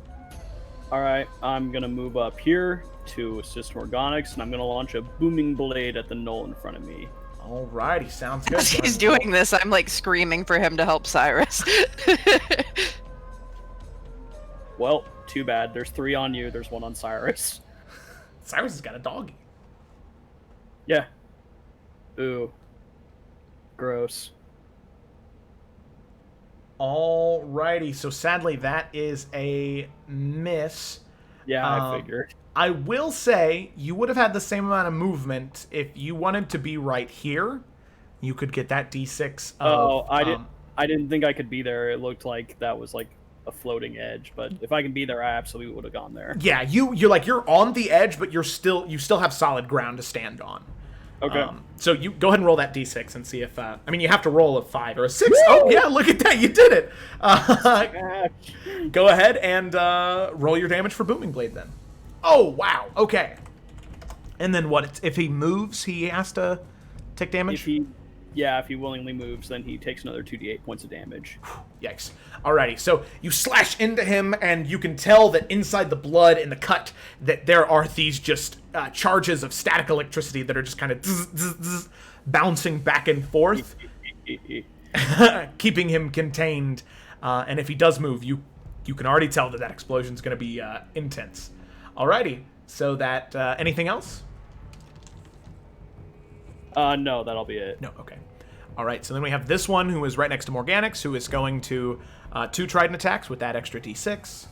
Alright, I'm gonna move up here to assist Morganix, and I'm gonna launch a booming blade at the knoll in front of me. Alrighty, sounds good. As he's doing this, I'm screaming for him to help Cyrus. Well, too bad. There's 3 on you, there's 1 on Cyrus. Cyrus has got a doggy. Yeah. Ooh. Gross. Alrighty, so sadly that is a miss. Yeah, I figured. I will say you would have had the same amount of movement if you wanted to be right here. You could get that D6. I didn't think I could be there. It looked like that was like a floating edge, but if I can be there, I absolutely would have gone there. Yeah, you're on the edge, but you still have solid ground to stand on. Okay. So you go ahead and roll that D6 and see if you have to roll a 5 or a 6. Woo! Oh yeah, look at that, you did it. Go ahead and roll your damage for Booming Blade then. Oh wow, okay. And then what? If he moves, he has to take damage. If he willingly moves, then he takes another 2d8 points of damage. Yikes. Alrighty, so you slash into him, and you can tell that inside the blood and the cut that there are these just charges of static electricity that are just kind of bouncing back and forth, keeping him contained. And if he does move, you can already tell that explosion is going to be intense. Alrighty, so that anything else? No, that'll be it. No, okay. All right, so then we have this one who is right next to Morganix, who is going to 2 trident attacks with that extra D6.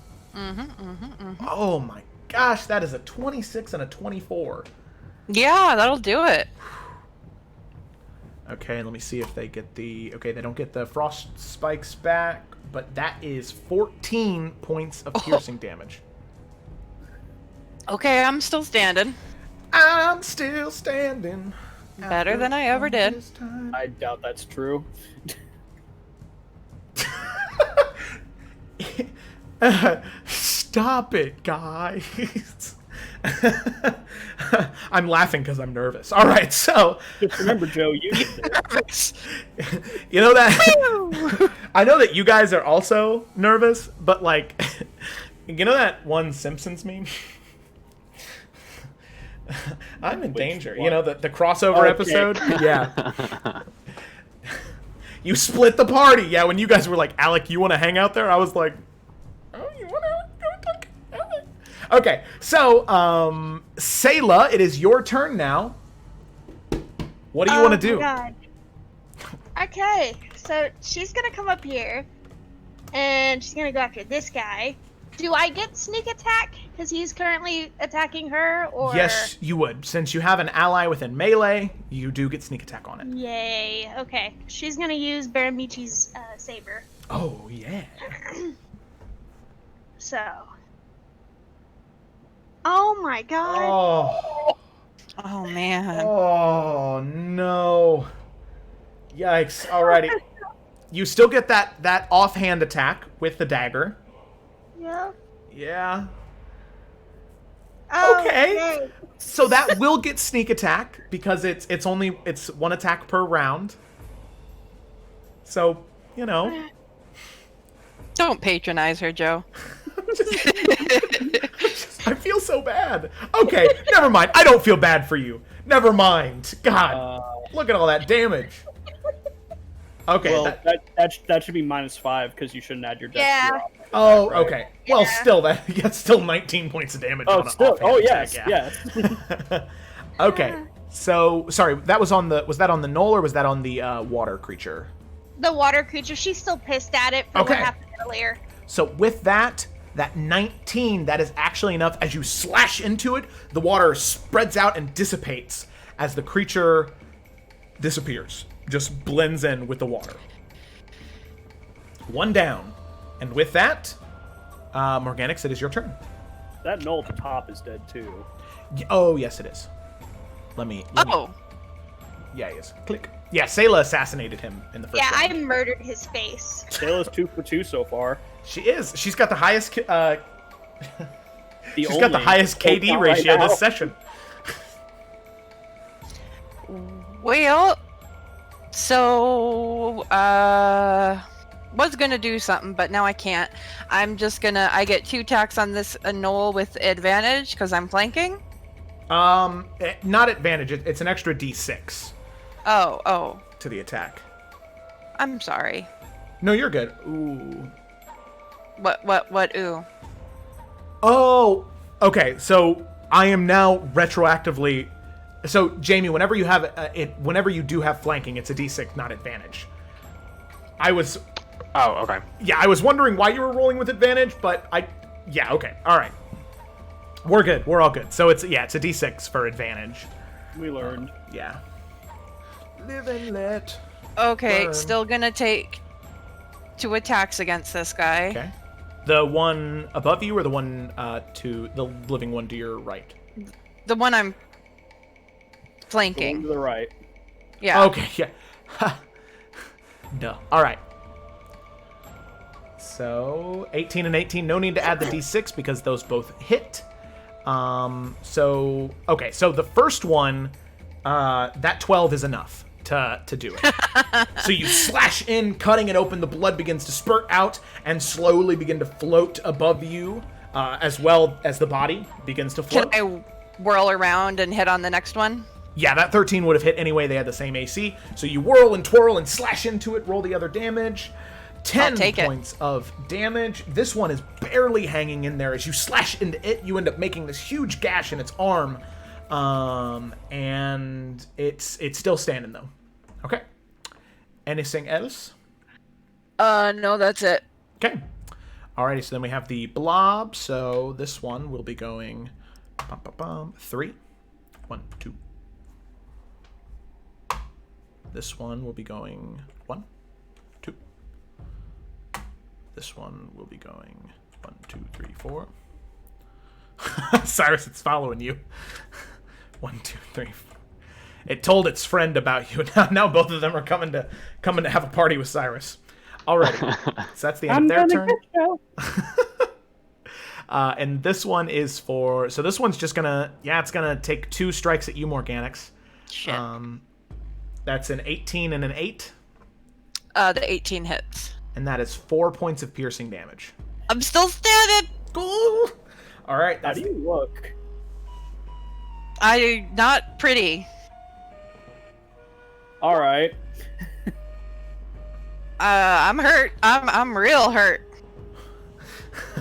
Oh my gosh, that is a 26 and a 24. Yeah, that'll do it. Okay, let me see if they get the... Okay, they don't get the frost spikes back, but that is 14 points of piercing damage. Okay, I'm still standing. I'm still standing. Better than I ever did. I doubt that's true. Stop it, guys. I'm laughing because I'm nervous. All right, so Just remember, Joe, you did this. you know that I know that you guys are also nervous, but like, you know that one Simpsons meme? I'm in danger. one? You know, the crossover episode? Yeah. You split the party. Yeah, when you guys were like, Alec, you want to hang out there? I was like, oh, you want to go talk? Okay, so, Sayla, it is your turn now. What do you want to do? God. Okay, so she's gonna come up here, and she's gonna go after this guy. Do I get sneak attack because he's currently attacking her, or? Yes, you would. Since you have an ally within melee, you do get sneak attack on it. Yay. Okay. She's gonna use Baramichi's saber. Oh, yeah. So. Oh my god. Oh. Oh, man. Oh, no. Yikes. Alrighty. You still get that offhand attack with the dagger. Yeah. Yeah. Oh, Okay. So that will get sneak attack because it's one attack per round. So, you know. Don't patronize her, Joe. I feel so bad. Okay, never mind. I don't feel bad for you. Never mind. God, look at all that damage. Okay. Well, that should be -5 because you shouldn't add your dex. Yeah. to your offense, Oh, right? okay. Well, still that's still 19 points of damage. Oh, on still. offhand Oh, attack, yes, yeah. yes. Okay. So, sorry, was that on the knoll or was that on the water creature? The water creature, she's still pissed at it for Okay. what happened earlier. So with that 19, that is actually enough. As you slash into it, the water spreads out and dissipates as the creature disappears. Just blends in with the water. One down. And with that, Morganix, it is your turn. That knoll at the top is dead too. Oh, yes, it is. Let me. Oh. Yeah, he is. Click. Yeah, Sayla assassinated him in the first Yeah, I round. murdered his face. Sayla's 2 for 2 so far. She is. She's got the highest. She's got the only highest KD right ratio now. this session. Well, so, was gonna do something, but now I can't. I get 2 attacks on this knoll with advantage because I'm flanking. Not advantage. It's an extra D6 Oh, to the attack. I'm sorry. No, you're good. Ooh. What, ooh. Oh, okay. So I am now retroactively. So Jamie, whenever you have whenever you do have flanking, it's a D6, not advantage. I was Oh, okay. Yeah, I was wondering why you were rolling with advantage, but yeah, okay, all right. We're good. We're all good. So it's a D6 for advantage. We learned. Yeah. Live and let. Okay, Burn. still gonna take 2 attacks against this guy. Okay. The one above you, or the one to the living one to your right? The one I'm Going to flanking. the right. Yeah. Okay. Yeah. Ha. Duh. All right. So 18 and 18. No need to add the D6 because those both hit. So the first one, that 12 is enough to do it. So you slash in, cutting it open. The blood begins to spurt out and slowly begin to float above you, as well as the body begins to float. Can I whirl around and hit on the next one? Yeah, that 13 would have hit anyway. They had the same AC. So you whirl and twirl and slash into it. Roll the other damage. 10 points of damage. This one is barely hanging in there. As you slash into it, you end up making this huge gash in its arm. And it's still standing, though. Okay. Anything else? No, that's it. Okay. Alrighty, so then we have the blob. So this one will be going 3. 1, 2. This one will be going 1, 2. This one will be going 1, 2, 3, 4. Cyrus, it's following you. 1, 2, 3, 4. It told its friend about you. Now both of them are coming to have a party with Cyrus. Alrighty. So that's the end of their turn. And this one is for. So this one's just gonna. Yeah, it's gonna take 2 strikes at you, Morganix. Shit. That's an 18 and an 8. The 18 hits. And that is 4 points of piercing damage. I'm still standing. Cool. All right. How do you look? Not pretty. All right. I'm hurt. I'm real hurt.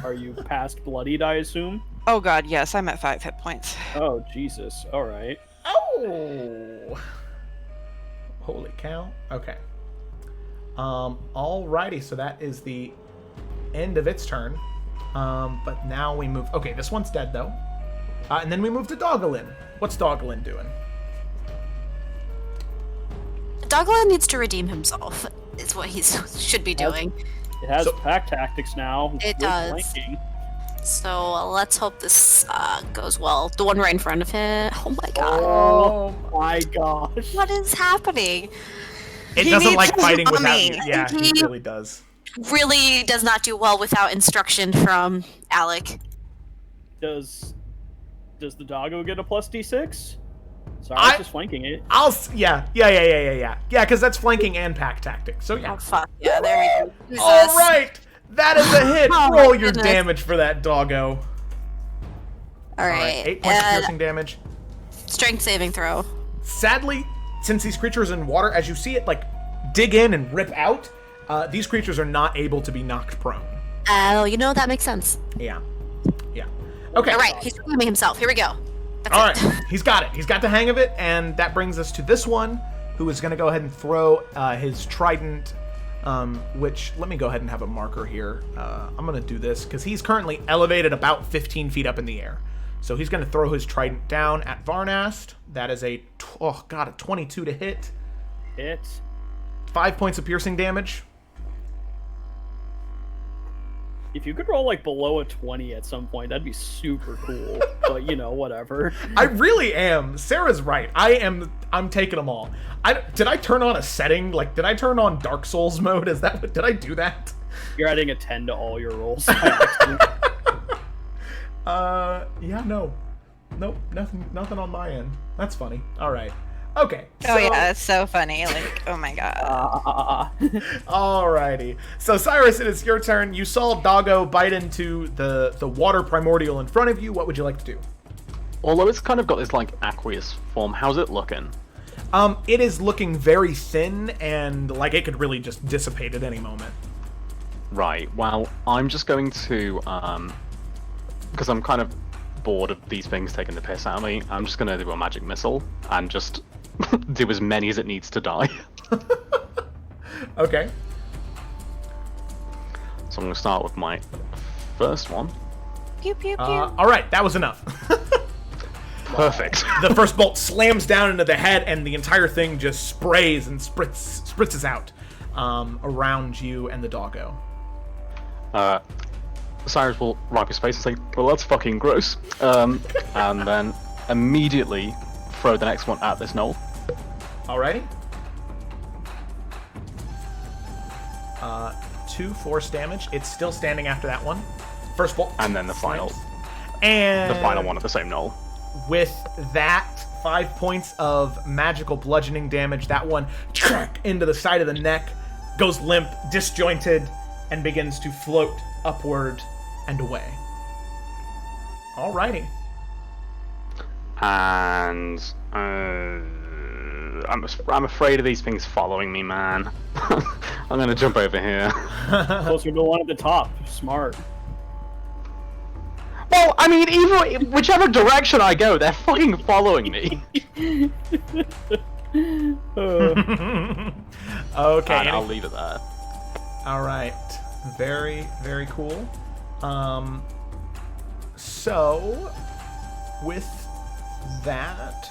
Are you past bloodied, I assume? Oh god, yes, I'm at 5 hit points. Oh, Jesus. All right. Oh. Holy cow. Okay. Alrighty, so that is the end of its turn. But now we move. Okay, this one's dead though. And then we move to Dogglin. What's Dogglin doing? Dogla needs to redeem himself, is what he should be doing. It has pack tactics now. It with does. flanking. So let's hope this goes well. The one right in front of him. Oh my god. Oh my gosh. What is happening? It He doesn't needs like his fighting without mommy. you. Yeah, he He- really does. Really does not do well without instruction from Alec. Does the doggo get a plus D6? Sorry, I- I'm just flanking it. Yeah, because that's flanking and pack tactics. So yeah. Oh fuck. Yeah, there we go. Jesus. All right, that is a hit. Oh, Roll my your goodness. damage for that doggo. All right. 8 points of And piercing damage. strength saving throw. Sadly, since these creatures are in water, as you see it like dig in and rip out, these creatures are not able to be knocked prone. Oh, that makes sense. Yeah. Okay. All right, he's redeeming himself. Here we go. That's All it. right. He's got it. He's got the hang of it, and that brings us to this one, who is going to go ahead and throw his trident. Which let me go ahead and have a marker here. I'm going to do this because he's currently elevated about 15 feet up in the air. So he's going to throw his trident down at Varnast. That is a 22 to hit. Hit. 5 points of piercing damage. If you could roll like below a 20 at some point, that'd be super cool. But whatever. I really am. Sarah's right. I'm taking them all. Did I turn on a setting? Like, did I turn on Dark Souls mode? Did I do that? You're adding a 10 to all your rolls. Yeah, no. Nope, nothing on my end. That's funny. All right. Okay. Oh yeah, it's so funny. Like, oh my god. Alrighty. So Cyrus, it is your turn. You saw Doggo bite into the water primordial in front of you. What would you like to do? Although it's kind of got this like aqueous form, how's it looking? It is looking very thin and like it could really just dissipate at any moment. Right. Well, I'm just going to because I'm kind of bored of these things taking the piss out of me. I'm just going to do a magic missile and just do as many as it needs to die. Okay. I'm going to start with my first one. Pew pew pew. All right, that was enough. Perfect. The first bolt slams down into the head, and the entire thing just sprays and spritzes out around you and the doggo. Cyrus will wipe his face and say, well, that's fucking gross. And then immediately throw the next one at this knoll. Alrighty. 2 force damage. It's still standing after that one. First bolt. And then the final. And The final one at the same knoll. with that 5 points of magical bludgeoning damage, that one into the side of the neck, goes limp, disjointed, and begins to float upward and away. Alrighty. And I'm afraid of these things following me, man. I'm gonna jump over here. Closer to the one at the top. Smart. Well, I mean, whichever direction I go, they're fucking following me. Okay. And I'll leave it there. Alright. Very, very cool. So, with that...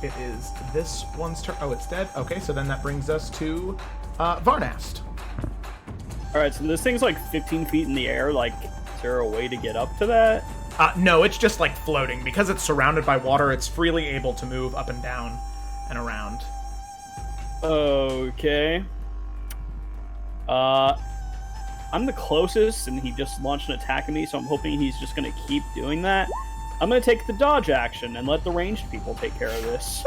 it is this one's turn. Oh, it's dead. Okay, so then that brings us to Varnast. Alright, so this thing's like 15 feet in the air. Like, is there a way to get up to that? No, it's just like floating. Because it's surrounded by water, it's freely able to move up and down and around. Okay. I'm the closest, and he just launched an attack at me, so I'm hoping he's just gonna keep doing that. I'm gonna take the dodge action and let the ranged people take care of this.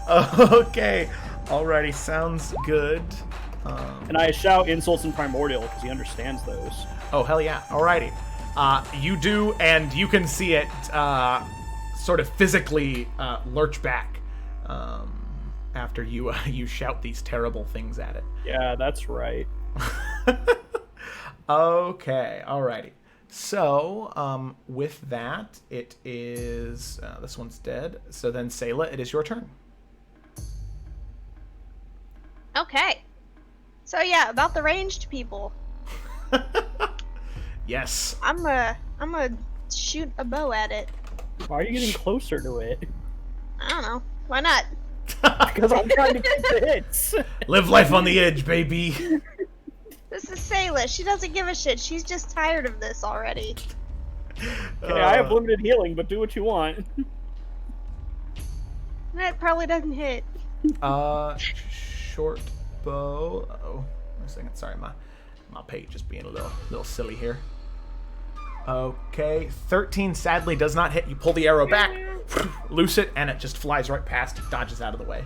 Okay. Alrighty, sounds good. And I shout insults in Primordial, because he understands those. Oh, hell yeah. Alrighty. You do, and you can see it sort of physically lurch back after you you shout these terrible things at it. Yeah, that's right. Okay, alrighty. So, with that, it is... this one's dead. So then, Sayla, it is your turn. Okay. So yeah, about the ranged people. Yes. I'm gonna shoot a bow at it. Why are you getting closer to it? I don't know. Why not? Because I'm trying to get the hits. Live life on the edge, baby. This is Sayla. She doesn't give a shit. She's just tired of this already. Okay, I have limited healing, but do what you want. That probably doesn't hit. Short bow. Uh-oh. Wait a second. Sorry, my page is being a little silly here. Okay, 13 sadly does not hit. You pull the arrow back, loose it, and it just flies right past, dodges out of the way.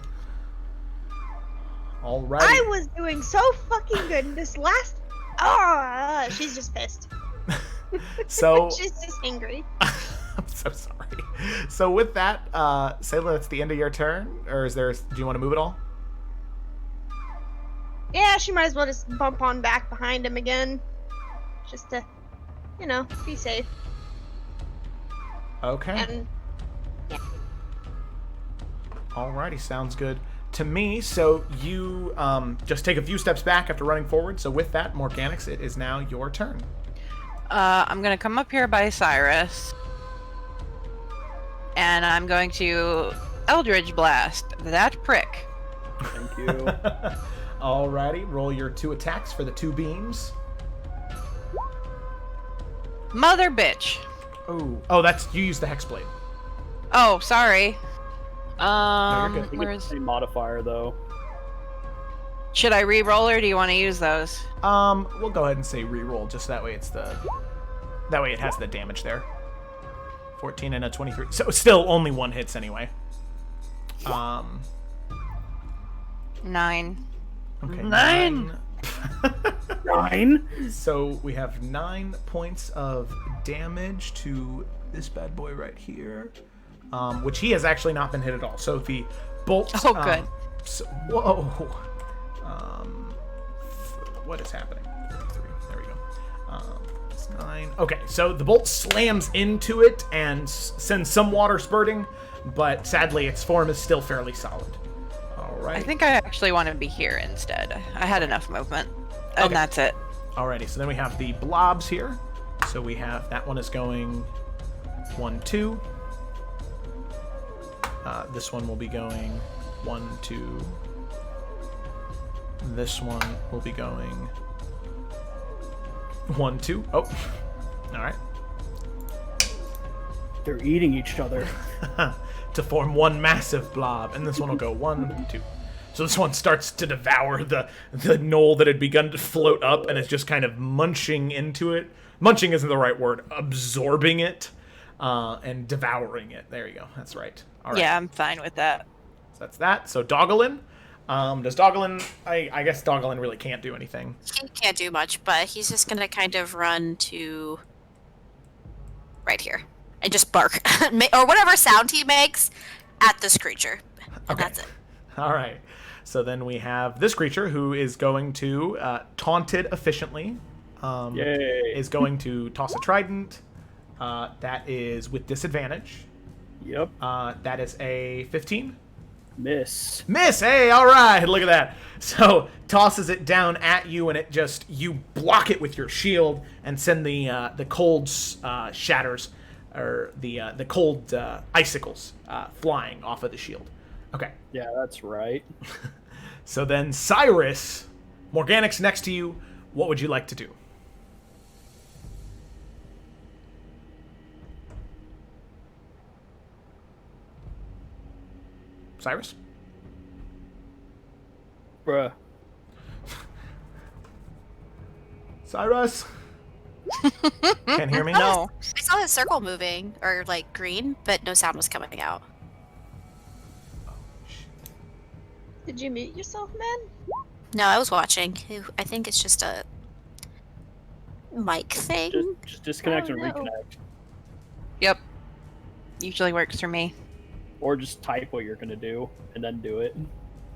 All right. I was doing so fucking good in this last. Oh, she's just pissed. So She's just angry. I'm so sorry. So with that, Sayla, that's the end of your turn, or do you want to move at all? Yeah, she might as well just bump on back behind him again, just to, be safe. Okay. And Alrighty, sounds good to me. So you just take a few steps back after running forward. So with that, Morganix, it is now your turn. I'm gonna come up here by Cyrus, and I'm going to Eldritch Blast that prick. Thank you. Alrighty, roll your 2 attacks for the 2 beams. Mother bitch. Oh, that's you use the hexblade. Oh, sorry. you're good. You get Where's... the same modifier, though. Should I re-roll, or do you want to use those? We'll go ahead and say re-roll, just that way that way it has the damage there. 14 and a 23. So still only 1 hits anyway. 9. Okay. 9. 9? So we have 9 points of damage to this bad boy right here, which he has actually not been hit at all. So the bolt. Oh, good. Whoa. What is happening? 3. There we go. It's 9. Okay, so the bolt slams into it and sends some water spurting, but sadly its form is still fairly solid. All right. I think I actually want to be here instead. I had enough movement. And Okay. that's it. Alrighty, so then we have the blobs here. So we have, that one is going 1, 2. This one will be going 1, 2. This one will be going 1, 2. Oh, alright. They're eating each other. To form one massive blob, and this one will go 1, 2. So this one starts to devour the knoll that had begun to float up, and is just kind of munching into it. Munching isn't the right word. Absorbing it, and devouring it. There you go. That's right. All right. Yeah, I'm fine with that. So that's that. So Dogglin. Does Dogglin... I guess Dogglin really can't do anything. He can't do much, but he's just gonna kind of run to right here and just bark or whatever sound he makes at this creature, and Okay. that's it. All right. So then we have this creature who is going to taunt it efficiently. Yay. Is going to toss a trident. That is with disadvantage. Yep. That is a 15. Miss. Miss! Hey, all right, look at that. So tosses it down at you, and it just, you block it with your shield and send the cold shatters, or the cold icicles flying off of the shield. Okay. Yeah, that's right. So then Cyrus, Morganic's next to you. What would you like to do? Cyrus? Bruh. Cyrus? Can't hear me? No. I saw his circle moving, or like green, but no sound was coming out. Did you mute yourself, man? No, I was watching. I think it's just a mic thing. Just disconnect Oh, and no. reconnect. Yep. Usually works for me. Or just type what you're gonna do and then do it.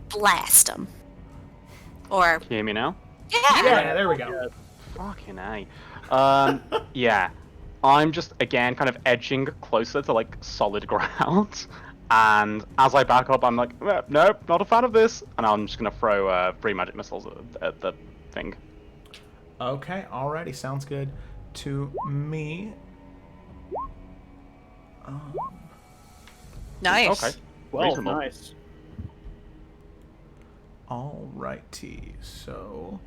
Blast him. Or Can you hear me now? yeah. Yeah, there we go. Yeah. Fucking A. Yeah. I'm just, again, kind of edging closer to, like, solid ground. And as I back up, I'm like, nope, not a fan of this. And I'm just going to throw 3 magic missiles at the thing. Okay, alrighty, sounds good to me. Nice. Okay. Well, Reasonable. nice. Alrighty, so...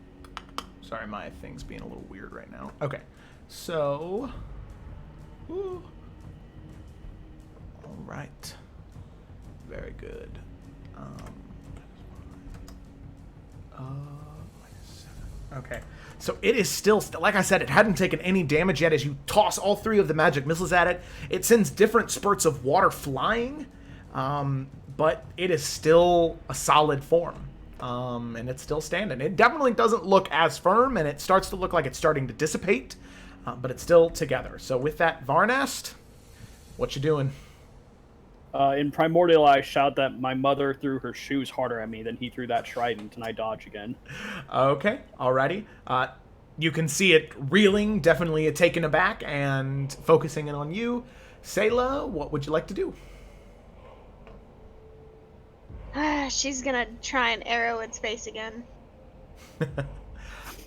Sorry, my thing's being a little weird right now. Okay, so... Ooh. Alright. Very good. Okay, so it is still, like I said, it hadn't taken any damage yet as you toss all 3 of the magic missiles at it. It sends different spurts of water flying, but it is still a solid form. And it's still standing. It definitely doesn't look as firm, and it starts to look like it's starting to dissipate, but it's still together. So with that, Varnast, what you doing? In Primordial, I shout that my mother threw her shoes harder at me than he threw that trident, and I dodge again. Okay, alrighty. You can see it reeling, definitely taken aback, and focusing in on you. Sayla, what would you like to do? She's gonna try and arrow its face again.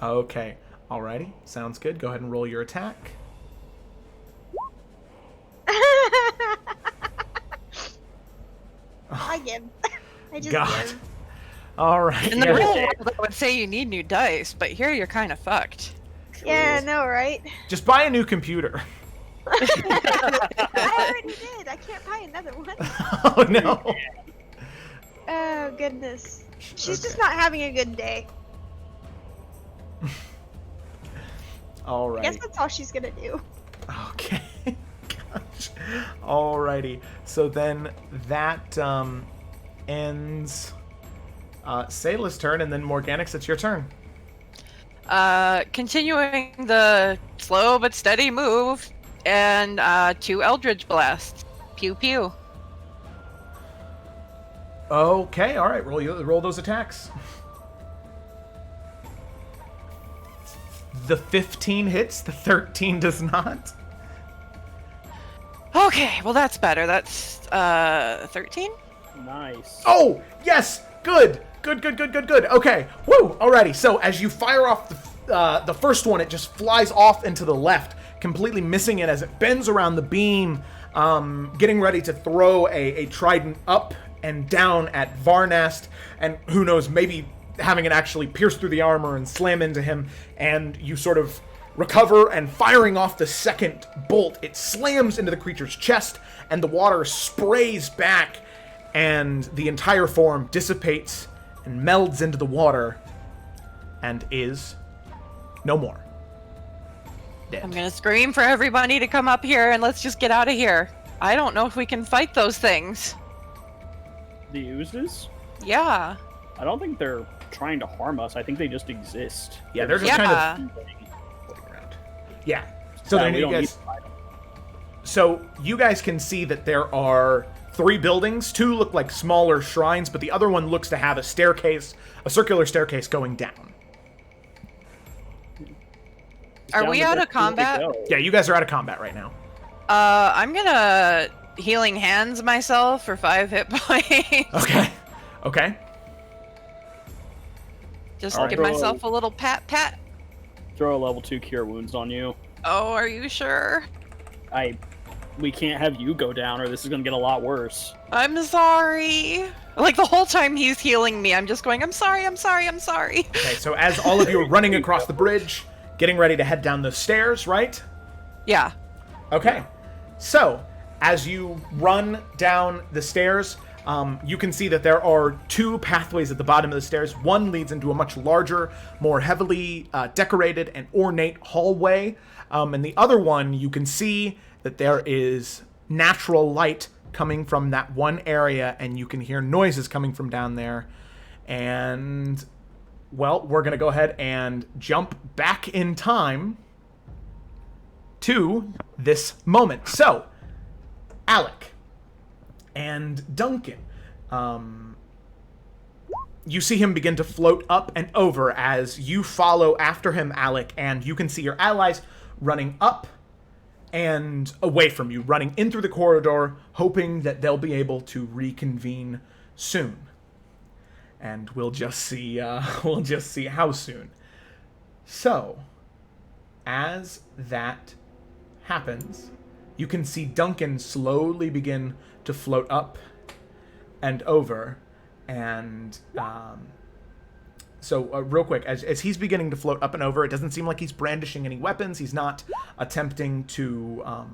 Okay, alrighty. Sounds good. Go ahead and roll your attack. I give. I just God. give. Alright. In the yeah. real world, I would say you need new dice, but here you're kind of fucked. Yeah, I know, right? Just buy a new computer. I already did. I can't buy another one. Oh no. Oh goodness. She's just Okay. not having a good day. I guess Alright. that's all she's gonna do. Okay. Gosh. Alrighty. So then that ends Sayla's turn, and then Morganix, it's your turn. Continuing the slow but steady move, and 2 Eldritch Blasts. Pew pew. Okay, alright, roll those attacks. The 15 hits, the 13 does not. Okay, well that's better. That's 13? Nice. Oh, yes! Good! Good. Okay, woo! Alrighty, so as you fire off the first one, it just flies off into the left, completely missing it as it bends around the beam, getting ready to throw a trident up and down at Varnast, and who knows, maybe having it actually pierce through the armor and slam into him, and you sort of recover, and firing off the second bolt, it slams into the creature's chest, and the water sprays back, and the entire form dissipates and melds into the water, and is no more. Dead. I'm gonna scream for everybody to come up here and let's just get out of here. I don't know if we can fight those things. The oozes? Yeah. I don't think they're trying to harm us. I think they just exist. Yeah, they're just kind of floating around. Yeah. So Yeah, then we you don't guys. need to fight them. So you guys can see that there are 3 buildings. 2 look like smaller shrines, but the other one looks to have a staircase, a circular staircase going down. Are Down we the out of direction we combat? go. Yeah, you guys are out of combat right now. I'm gonna healing hands myself for 5 hit points. Okay. Just I'll give throw- myself a little pat. Throw a level 2 cure wounds on you. Oh, are you sure? We can't have you go down, or this is gonna get a lot worse. I'm sorry. Like the whole time he's healing me, I'm just going, I'm sorry. Okay, so as all of you are running across the bridge, getting ready to head down the stairs, right? Yeah. Okay. So, as you run down the stairs, you can see that there are 2 pathways at the bottom of the stairs. One leads into a much larger, more heavily decorated and ornate hallway. And the other one, you can see that there is natural light coming from that one area, and you can hear noises coming from down there. And, well, we're going to go ahead and jump back in time to this moment. So, Alec and Duncan, you see him begin to float up and over as you follow after him, Alec, and you can see your allies running up and away from you, running in through the corridor, hoping that they'll be able to reconvene soon. And we'll just see how soon. So, as that happens, you can see Duncan slowly begin to float up and over, and so real quick, as he's beginning to float up and over, it doesn't seem like he's brandishing any weapons. He's not attempting to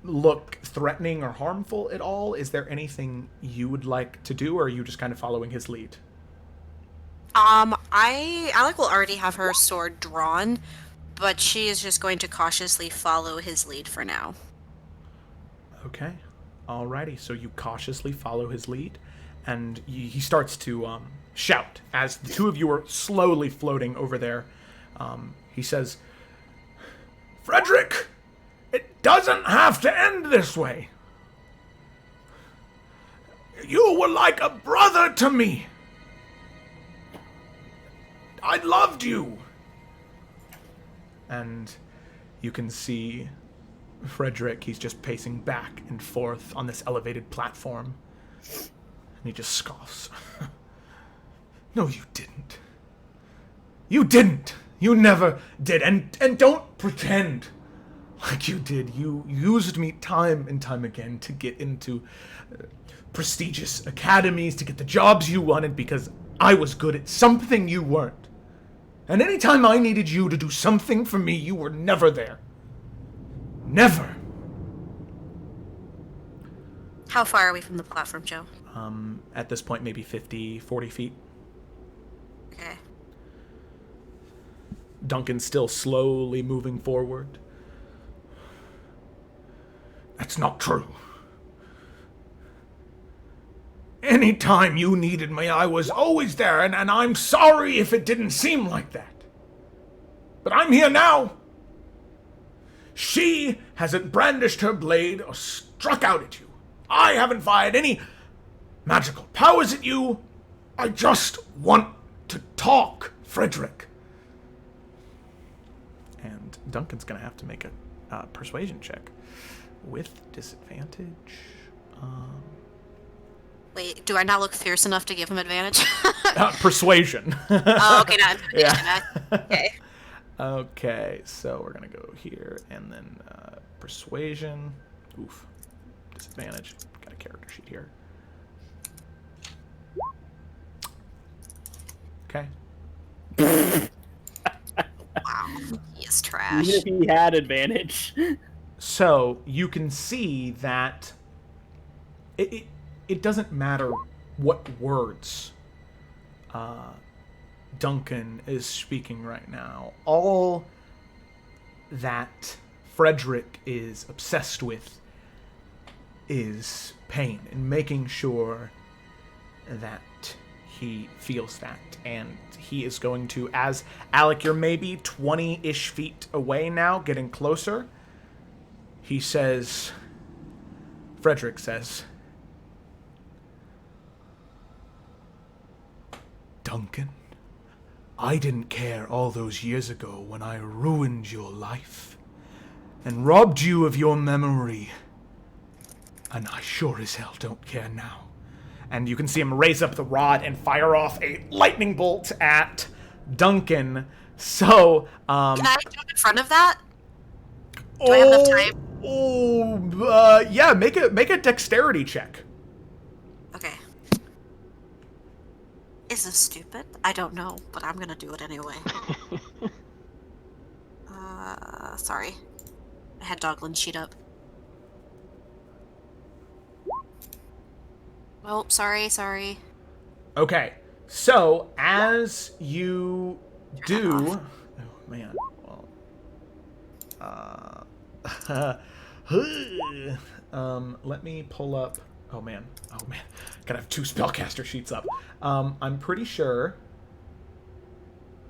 look threatening or harmful at all. Is there anything you would like to do, or are you just kind of following his lead? Alec will already have her sword drawn, but she is just going to cautiously follow his lead for now. Okay. Alrighty, so you cautiously follow his lead, and he starts to shout as the 2 of you are slowly floating over there. He says, "Frederick, it doesn't have to end this way. You were like a brother to me. I loved you." And you can see Frederick, he's just pacing back and forth on this elevated platform. And he just scoffs. "No, you didn't. You didn't. You never did. And don't pretend like you did. You used me time and time again to get into prestigious academies, to get the jobs you wanted because I was good at something you weren't. And anytime I needed you to do something for me, you were never there. Never." How far are we from the platform, Joe? At this point, maybe 50, 40 feet. Okay. Duncan's still slowly moving forward. "That's not true. Anytime you needed me, I was always there, and I'm sorry if it didn't seem like that. But I'm here now. She hasn't brandished her blade or struck out at you. I haven't fired any magical powers at you. I just want to talk, Frederick." And Duncan's going to have to make a persuasion check with disadvantage. Wait, do I not look fierce enough to give him advantage? Persuasion. Oh, okay, not intimidation. Yeah. Okay. Okay, so we're gonna go here and then persuasion. Oof. Disadvantage. Got a character sheet here. Okay. Wow, he is trash. Even if he had advantage. So you can see that it doesn't matter what words Duncan is speaking right now. All that Frederick is obsessed with is pain and making sure that he feels that. And he is going to, as Alec, you're maybe 20-ish feet away now, getting closer. He says, Frederick says, Duncan, I didn't care all those years ago when I ruined your life and robbed you of your memory. And I sure as hell don't care now. And you can see him raise up the rod and fire off a lightning bolt at Duncan. So, Can I jump in front of that? Do I have enough time? Yeah, make a dexterity check. Okay. Is this stupid? I don't know, but I'm gonna do it anyway. Sorry. I had Doglin's sheet up. Oh, sorry. Okay, so as you do, oh man, well, let me pull up. Oh man, gotta have 2 spellcaster sheets up. I'm pretty sure.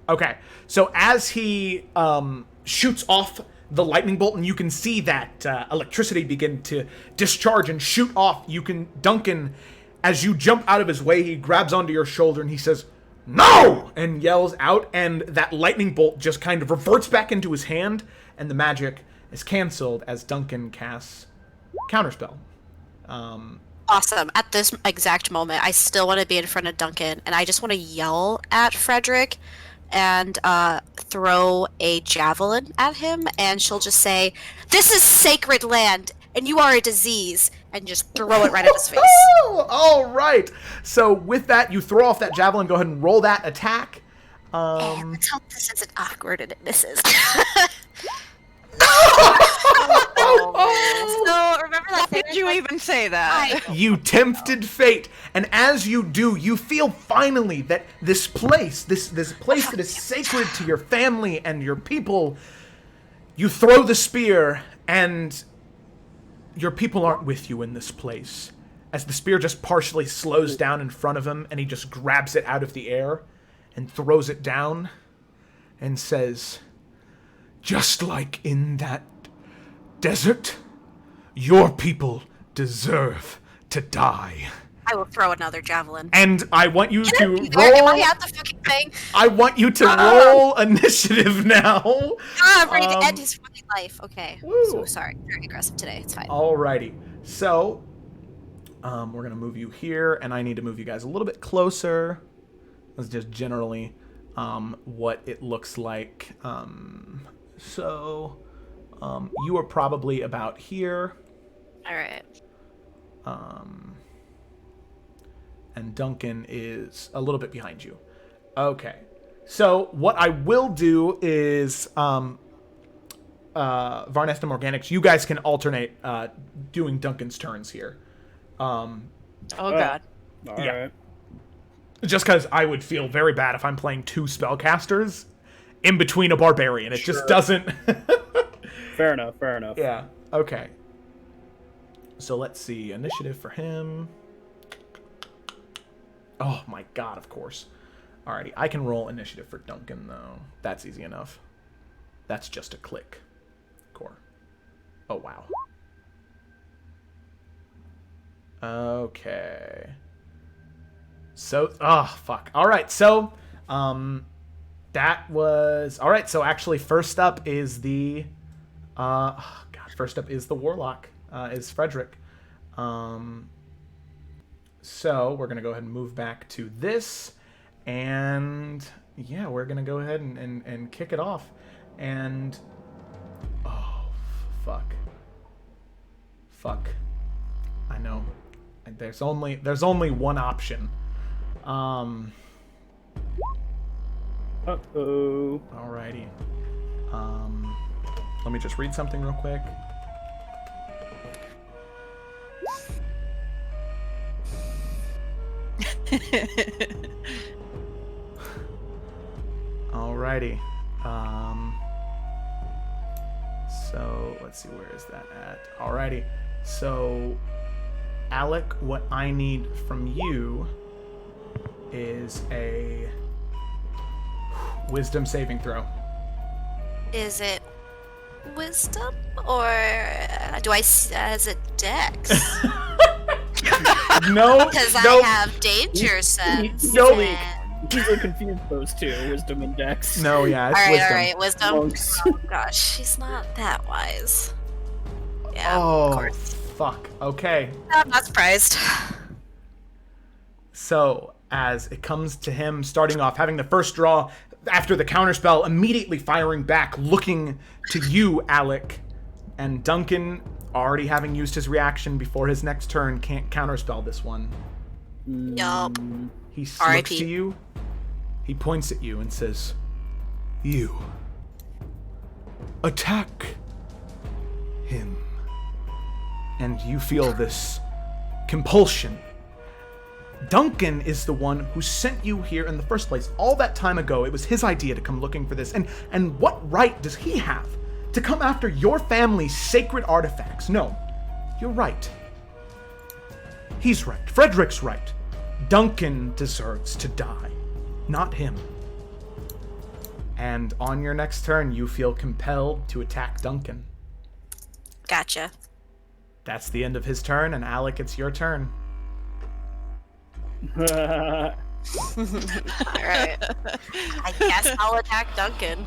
Okay, so as he shoots off the lightning bolt, and you can see that electricity begin to discharge and shoot off. Duncan, as you jump out of his way, he grabs onto your shoulder and he says, "No!" and yells out, and that lightning bolt just kind of reverts back into his hand, and the magic is canceled as Duncan casts Counterspell. Awesome. At this exact moment, I still want to be in front of Duncan, and I just want to yell at Frederick and throw a javelin at him, and she'll just say, "This is sacred land, and you are a disease," and just throw it right at his face. All right. So with that, you throw off that javelin. Go ahead and roll that attack. Let's hope this isn't awkward, and it misses. So remember that? Why did you even say that? You tempted fate, and as you do, you feel finally that this place, this place that is sacred to your family and your people, you throw the spear, and your people aren't with you in this place. As the spear just partially slows down in front of him, and he just grabs it out of the air and throws it down and says, "Just like in that desert, your people deserve to die." I will throw another javelin. And I want you to Am roll. I at the fucking thing? I want you to roll initiative now. I'm ready to end his fucking life. Okay. Woo. So sorry. Very aggressive today. It's fine. Alrighty. So, we're gonna move you here, and I need to move you guys a little bit closer. That's just generally what it looks like. You are probably about here. All right. And Duncan is a little bit behind you. Okay. So what I will do is, Varnest and Organics, you guys can alternate doing Duncan's turns here. Oh god. All Yeah. right. Just because I would feel very bad if I'm playing 2 spellcasters in between a barbarian. It just doesn't... Fair enough. Yeah. Okay. So let's see. Initiative for him. Oh my god, of course. Alrighty, I can roll initiative for Duncan, though. That's easy enough. That's just a click. Core. Oh, wow. Okay. So, fuck. Alright, so, that was... Alright, so actually first up is the... first up is the Warlock, is Frederick. So we're going to go ahead and move back to this. And yeah, we're going to go ahead and kick it off. And... oh, fuck. Fuck. I know. There's only one option. Uh-oh. Alrighty. Let me just read something real quick. Alrighty. So let's see, where is that at? Alrighty. So, Alec, what I need from you is a wisdom saving throw. Is it wisdom or is it dex? No, Because no. I have danger sense. No. and- Easily confused those two, wisdom and dex. No, yeah, it's wisdom. Alright, wisdom. Oh gosh, she's not that wise. Yeah, Oh, of course. fuck. Okay. I'm not surprised. So, as it comes to him starting off, having the first draw after the counterspell, immediately firing back, looking to you, Alec. And Duncan, already having used his reaction before his next turn, can't counterspell this one. Yup. He looks R.I.P. to you, he points at you and says, "You attack him." And you feel this compulsion. Duncan is the one who sent you here in the first place. All that time ago, it was his idea to come looking for this. And what right does he have to come after your family's sacred artifacts? No, you're right. He's right. Frederick's right. Duncan deserves to die, not him. And on your next turn, you feel compelled to attack Duncan. Gotcha. That's the end of his turn, and Alec, it's your turn. Alright. I guess I'll attack Duncan.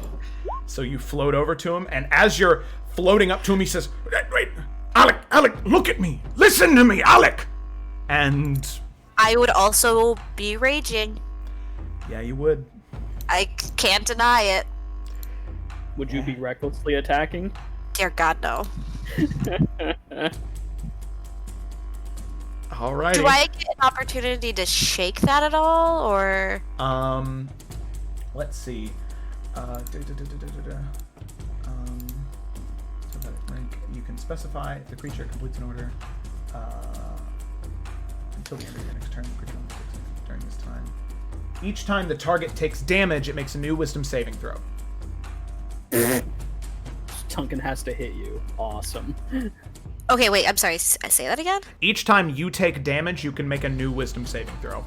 So you float over to him, and as you're floating up to him, he says, "Wait, Alec, look at me. Listen to me, Alec." And I would also be raging. yeah, you would. I can't deny it. Would you be recklessly attacking? Dear God, no. Alrighty. Do I get an opportunity to shake that at all, or? Let's see. Synthetic rank. You can specify if the creature completes an order until the end of your next turn. The creature only takes damage during this time. Each time the target takes damage, it makes a new wisdom saving throw. Duncan has to hit you. Awesome. Okay, wait. I'm sorry. Say that again. Each time you take damage, you can make a new wisdom saving throw.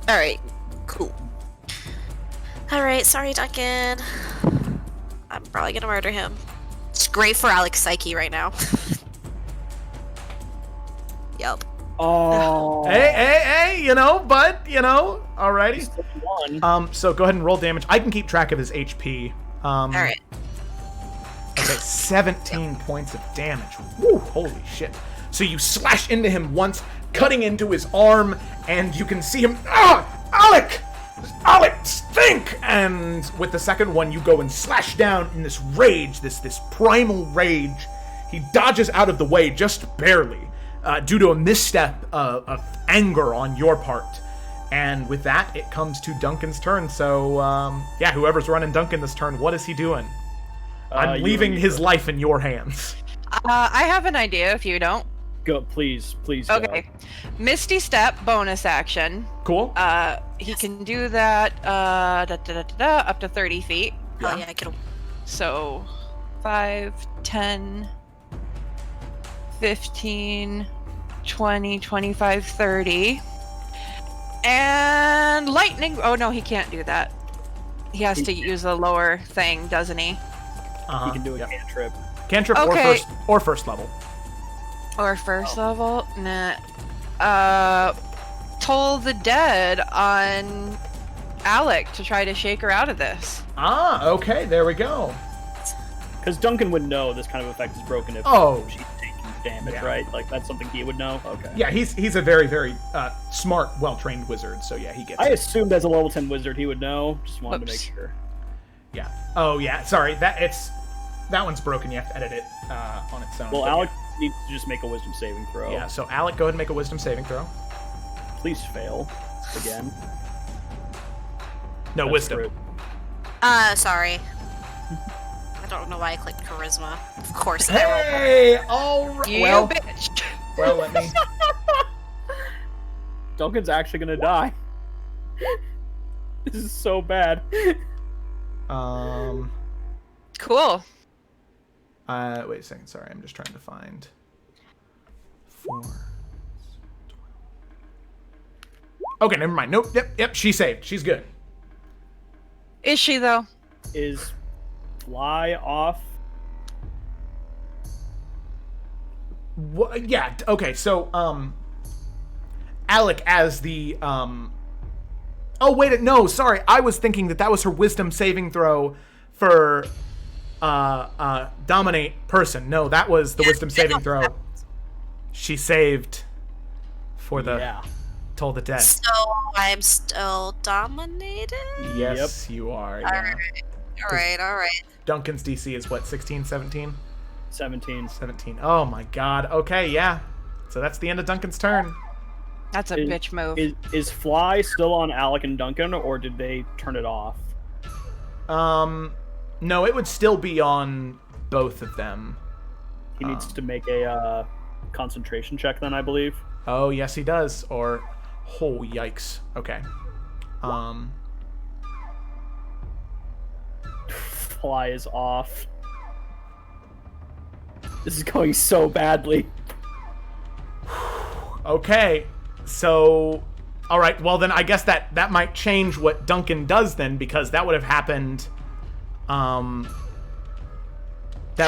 All right. Cool. All right. Sorry, Duncan. I'm probably gonna murder him. It's great for Alec's psyche right now. Yup. Oh. Hey, bud, alrighty. One. So go ahead and roll damage. I can keep track of his HP. All right. Okay, 17 points of damage. Woo, holy shit. So you slash into him once, cutting into his arm, and you can see him. Alec, think! And with the second one, you go and slash down in this rage, this primal rage. He dodges out of the way just barely, due to a misstep of anger on your part. And with that, it comes to Duncan's turn. So, whoever's running Duncan this turn, what is he doing? I'm leaving his life in your hands. I have an idea if you don't. Go, please. Okay. Misty Step, bonus action. Cool. He can do that up to 30 feet. Oh yeah, I can. So 5, 10, 15, 20, 25, 30. And lightning. Oh no, he can't do that. He has to use a lower thing, doesn't he? He can do a cantrip. Cantrip Okay. or first level. Or first level? Nah. Toll the Dead on Alec to try to shake her out of this. Okay, there we go. Because Duncan would know this kind of effect is broken if Oh. she's taking damage, Yeah. right? Like that's something he would know. Okay. Yeah, he's a very, very smart, well-trained wizard, so yeah, he gets I it. assumed as a level 10 wizard he would know. Just wanted to Whoops. make sure. Yeah. Oh, yeah, sorry, that one's broken, you have to edit it on its own. Well, but Alec needs to just make a wisdom saving throw. Yeah, so Alec, go ahead and make a wisdom saving throw. Please fail. Again. No, That's wisdom. rude. Sorry. I don't know why I clicked charisma. Of course I rolled. Hey, all right. You Well, bitch. well, let me. Duncan's actually gonna die. This is so bad. Cool. Wait a second. Sorry, I'm just trying to find. 4. Okay, never mind. Nope. Yep. She saved. She's good. Is she though? Is fly off? What, yeah. Okay. So, Alec as the Oh wait, no. Sorry, I was thinking that was her wisdom saving throw for dominate person. No, that was the wisdom saving throw. She saved for the Yeah. Toll the Dead. So I'm still dominated? Yes, you are. Yeah. Alright. Duncan's DC is what, 16, 17? 17. 17. Oh my god. Okay, yeah. So that's the end of Duncan's turn. That's a bitch move. Is fly still on Alec and Duncan, or did they turn it off? No, it would still be on both of them. He needs to make a concentration check then, I believe. Oh, yes he does. Or, oh, yikes. Okay. Fly is off. This is going so badly. Okay. So, all right. Well, then I guess that might change what Duncan does then, because that would have happened. That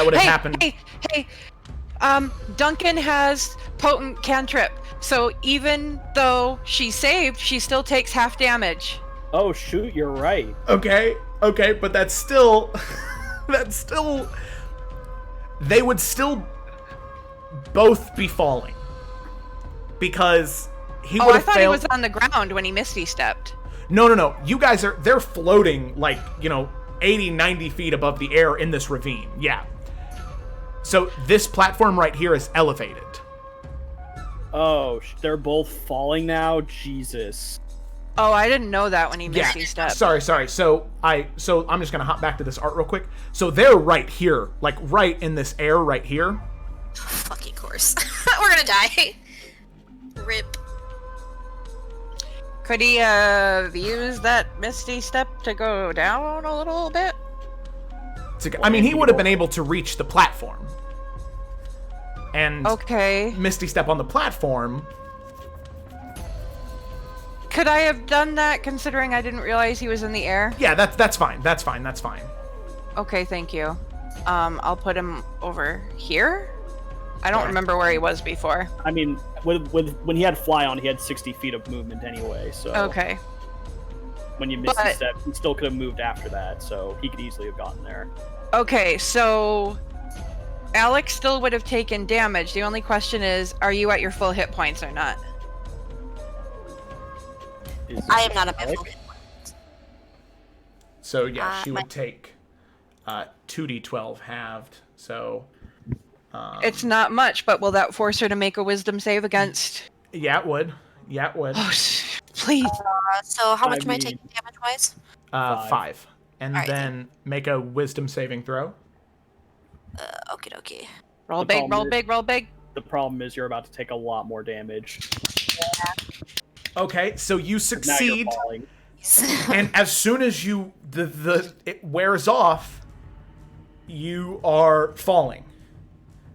would have happened. Hey. Duncan has potent cantrip, so even though she's saved, she still takes half damage. Oh shoot, you're right. Okay, but that's still, they would still both be falling, because he would I have thought failed. he was on the ground when he misty stepped. No. You guys they're floating like, 80, 90 feet above the air in this ravine. Yeah. So this platform right here is elevated. Oh, they're both falling now? Jesus. Oh, I didn't know that when he misty stepped. Sorry. So I'm just gonna hop back to this art real quick. So they're right here, like right in this air right here. Fucking course. We're gonna die. Rip. Could he have used that misty step to go down a little bit? I mean, he would have been able to reach the platform. And Okay. Misty Step on the platform. Could I have done that considering I didn't realize he was in the air? Yeah, that's fine. That's fine. Okay, thank you. I'll put him over here. I don't remember where he was before. I mean, with when he had fly on, he had 60 feet of movement anyway, so... Okay. When you missed the But- step, he still could have moved after that, so he could easily have gotten there. Okay, so Alex still would have taken damage. The only question is, are you at your full hit points or not? I am not a Alec? full. So yeah, she my- would take 2d12 halved. So It's not much, but will that force her to make a wisdom save against? yeah, it would. Oh, Please. So how I much am I mean- taking damage-wise? 5. And Alright, then make a wisdom saving throw. Okie dokie. Roll The big, problem roll is- big, roll big. The problem is you're about to take a lot more damage. Okay, so you Now you're succeed. falling. And as soon as it wears off, you are falling.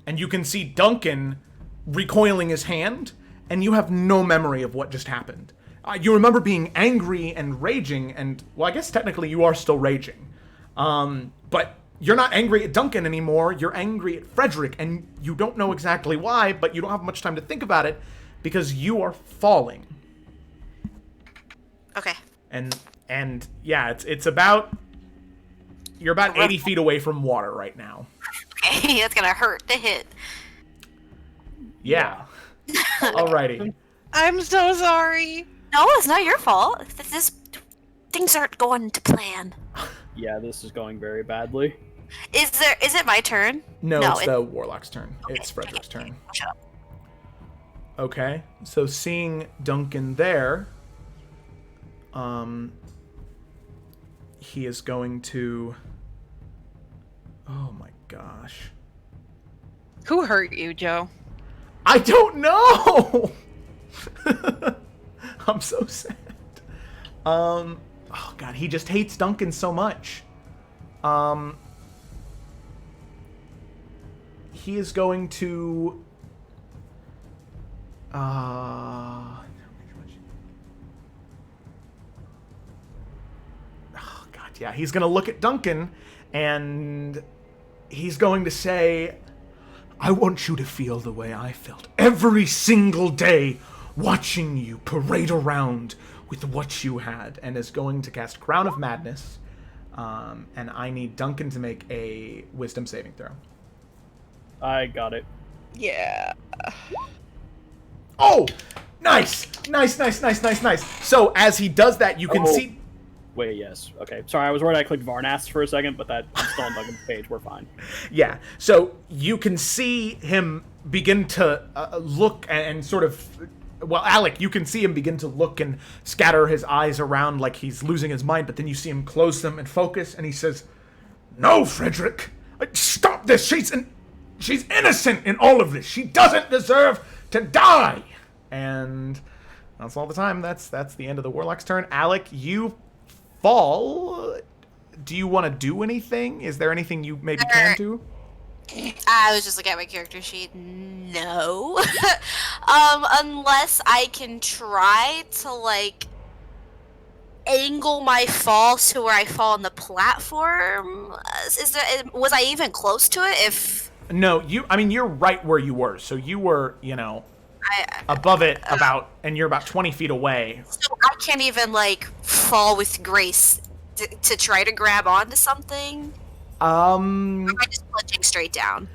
And you can see Duncan recoiling his hand, and you have no memory of what just happened. You remember being angry and raging, and, well, I guess technically you are still raging. But you're not angry at Duncan anymore, you're angry at Frederick, and you don't know exactly why, but you don't have much time to think about it, because you are falling. Okay. And yeah, it's about, you're about 80 feet away from water right now. Okay, that's gonna hurt to hit. Yeah. Alrighty. I'm so sorry. No, it's not your fault. Things aren't going to plan. Yeah, this is going very badly. Is it my turn? No, it's the Warlock's turn. It's Frederick's turn. Shut up. Okay, so seeing Duncan there, he is going to... Oh my gosh. Who hurt you, Joe? I don't know! I'm so sad. Oh god, he just hates Duncan so much. He is going to... Oh god, yeah, he's gonna look at Duncan, and he's going to say, I want you to feel the way I felt every single day watching you parade around with what you had, and is going to cast Crown of Madness, and I need Duncan to make a Wisdom saving throw. I got it. Yeah. Oh! Nice! Nice. So, as he does that, you can see... Wait, yes. Okay. Sorry, I was worried I clicked Varnas for a second, but I'm still on Duncan's page. We're fine. Yeah, so you can see him begin to look and sort of... Well, Alec, you can see him begin to look and scatter his eyes around like he's losing his mind, but then you see him close them and focus, and he says, No, Frederick! Stop this! She's innocent in all of this! She doesn't deserve to die! And that's all the time. That's the end of the Warlock's turn. Alec, you fall. Do you want to do anything? Is there anything you maybe can do? I was just looking at my character sheet. No. Unless I can try to, like, angle my fall to where I fall on the platform. Was I even close to it? No, you're right where you were. So you were, above it and you're about 20 feet away. So I can't even, like, fall with grace to try to grab onto something? Or am I just plunging straight down?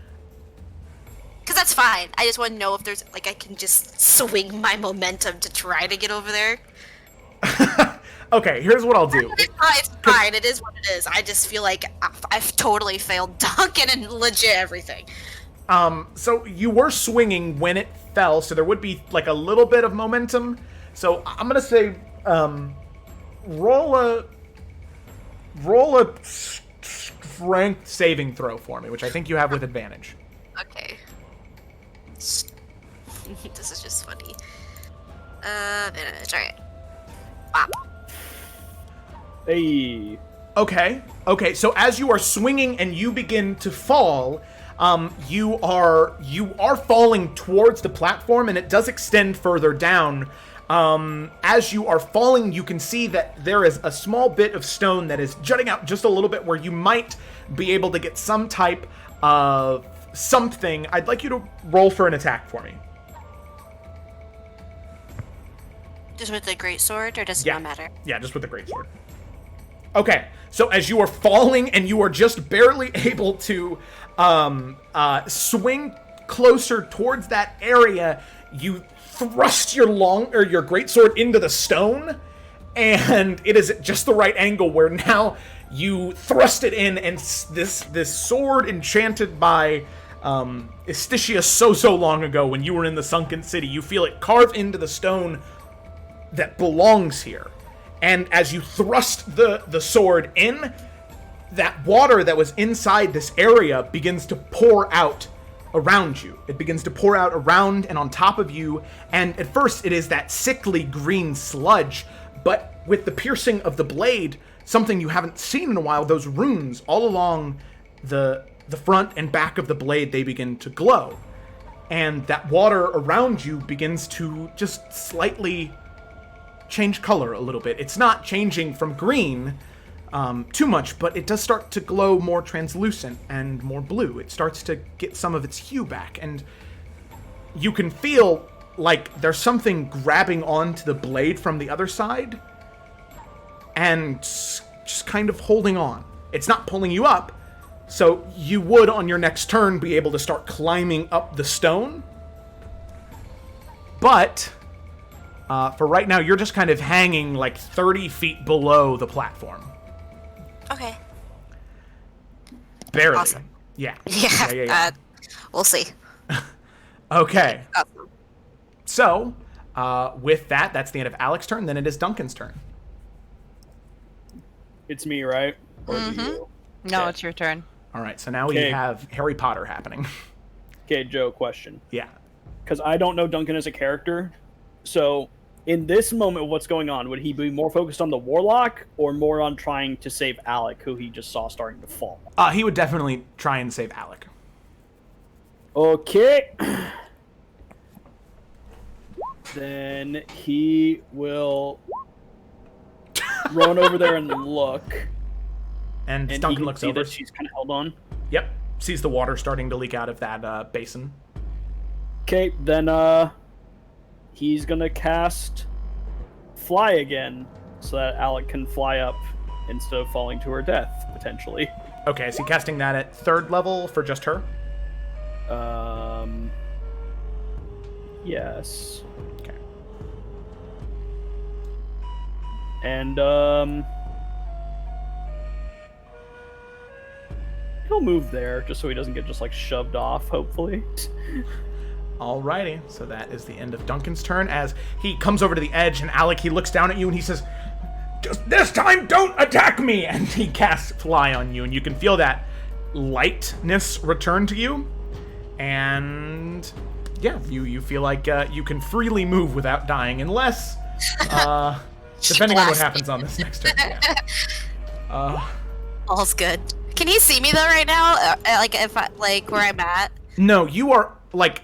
Because that's fine. I just want to know if there's, like, I can just swing my momentum to try to get over there. Okay, here's what I'll do. It's fine. It is what it is. I just feel like I've totally failed Duncan and legit everything. So you were swinging when it fell, so there would be, like, a little bit of momentum. So I'm gonna say, roll a strength saving throw for me, which I think you have with advantage. Okay. This is just funny. Advantage. Alright. Wow. Hey. Okay, so as you are swinging and you begin to fall, you are falling towards the platform, and it does extend further down. As you are falling, you can see that there is a small bit of stone that is jutting out just a little bit where you might be able to get some type of something. I'd like you to roll for an attack for me. Just with the greatsword, or does it not matter? Yeah, just with the greatsword. Okay, so as you are falling and you are just barely able to swing closer towards that area, you thrust your greatsword into the stone, and it is at just the right angle where now you thrust it in, and this sword enchanted by Istishia so long ago when you were in the Sunken City, you feel it carve into the stone that belongs here. And as you thrust the sword in, that water that was inside this area begins to pour out around you. It begins to pour out around and on top of you, and at first it is that sickly green sludge, but with the piercing of the blade, something you haven't seen in a while, those runes all along the front and back of the blade, they begin to glow. And that water around you begins to just slightly change color a little bit. It's not changing from green too much, but it does start to glow more translucent and more blue. It starts to get some of its hue back, and you can feel like there's something grabbing onto the blade from the other side and just kind of holding on. It's not pulling you up, so you would on your next turn be able to start climbing up the stone, But for right now, you're just kind of hanging like 30 feet below the platform. Okay. Barely. Awesome. Yeah. Yeah. We'll see. Okay. Awesome. So, with that, that's the end of Alec's turn. Then it is Duncan's turn. It's me, right? Or Mm-hmm. you? No, Okay. it's your turn. All right. So now Okay. we have Harry Potter happening. Okay, Joe, question. Yeah. Because I don't know Duncan as a character. So, in this moment, what's going on? Would he be more focused on the warlock or more on trying to save Alec, who he just saw starting to fall? He would definitely try and save Alec. Okay. Then he will run over there and look. And And he Duncan can looks see over. that she's kind of held on. Yep. Sees the water starting to leak out of that basin. Okay, then he's gonna cast Fly again, so that Alec can fly up instead of falling to her death, potentially. Okay, is he casting that at 3rd level for just her? Yes. Okay. And he'll move there just so he doesn't get just like shoved off, hopefully. Alrighty, so that is the end of Duncan's turn. As he comes over to the edge, and Alec, he looks down at you and he says, "Just this time, don't attack me!" And he casts Fly on you, and you can feel that lightness return to you. And yeah, you feel like you can freely move without dying, unless, depending on what happens on this next turn. Yeah. All's good. Can he see me though right now? Like if I, like where I'm at? No, you are like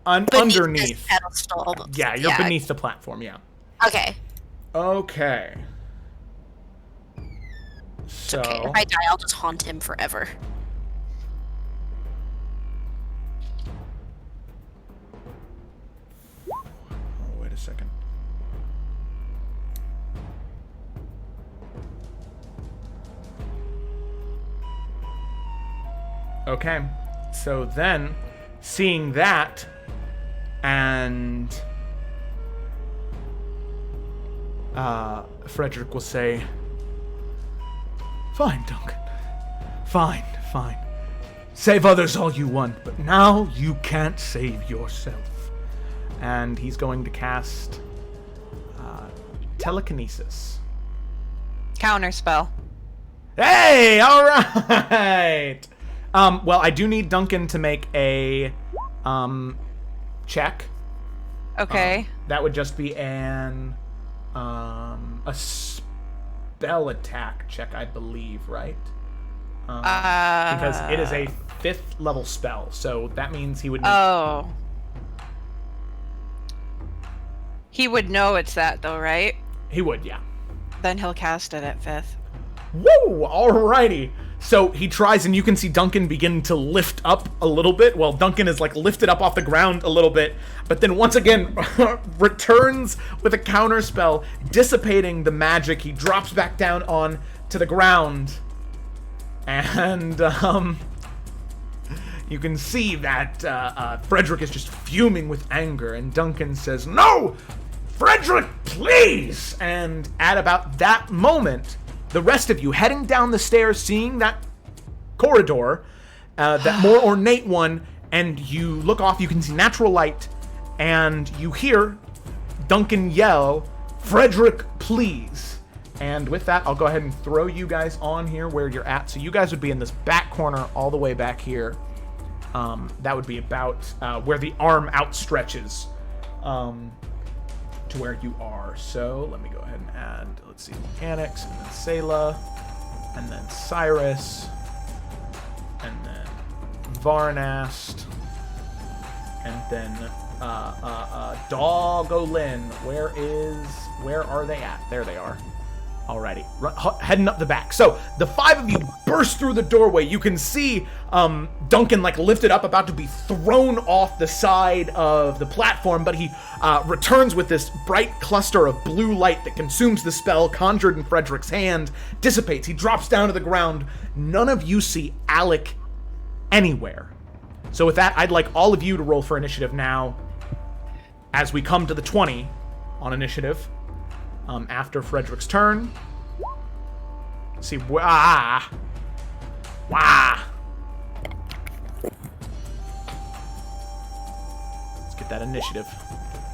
Beneath underneath. this pedestal. Yeah, you're beneath the platform. Yeah. Okay. Okay. So. Okay. If I die, I'll just haunt him forever. Oh, wait a second. Okay. So then, seeing that, and Frederick will say, "Fine, Duncan. Fine. Save others all you want, but now you can't save yourself." And he's going to cast telekinesis. Counter spell. Hey, all right. Well, I do need Duncan to make a check. Okay. That would just be a spell attack check, I believe, right? Because it is a 5th level spell, so that means he would need... Oh. He would know it's that though, right? He would, yeah. Then he'll cast it at 5th. Woo! Alrighty. So he tries, and you can see Duncan begin to lift up a little bit. Well, Duncan is like lifted up off the ground a little bit, but then once again returns with a counter spell, dissipating the magic. He drops back down on to the ground, and you can see that Frederick is just fuming with anger, and Duncan says, "No! Frederick, please!" And at about that moment, the rest of you heading down the stairs, seeing that corridor, that more ornate one, and you look off, you can see natural light, and you hear Duncan yell, "Frederick, please!" And with that, I'll go ahead and throw you guys on here where you're at. So you guys would be in this back corner all the way back here. That would be about where the arm outstretches to where you are. So let me go ahead and add, let's see, mechanics, and then Selah, and then Cyrus, and then Varnast, and then Doggolin. Where are they at? There they are. Alrighty, heading up the back. So the 5 of you burst through the doorway. You can see Duncan like lifted up, about to be thrown off the side of the platform, but he returns with this bright cluster of blue light that consumes the spell conjured in Frederick's hand, dissipates. He drops down to the ground. None of you see Alec anywhere. So with that, I'd like all of you to roll for initiative now. as we come to the 20 on initiative, after Frederick's turn. Let's see, wah! Let's get that initiative.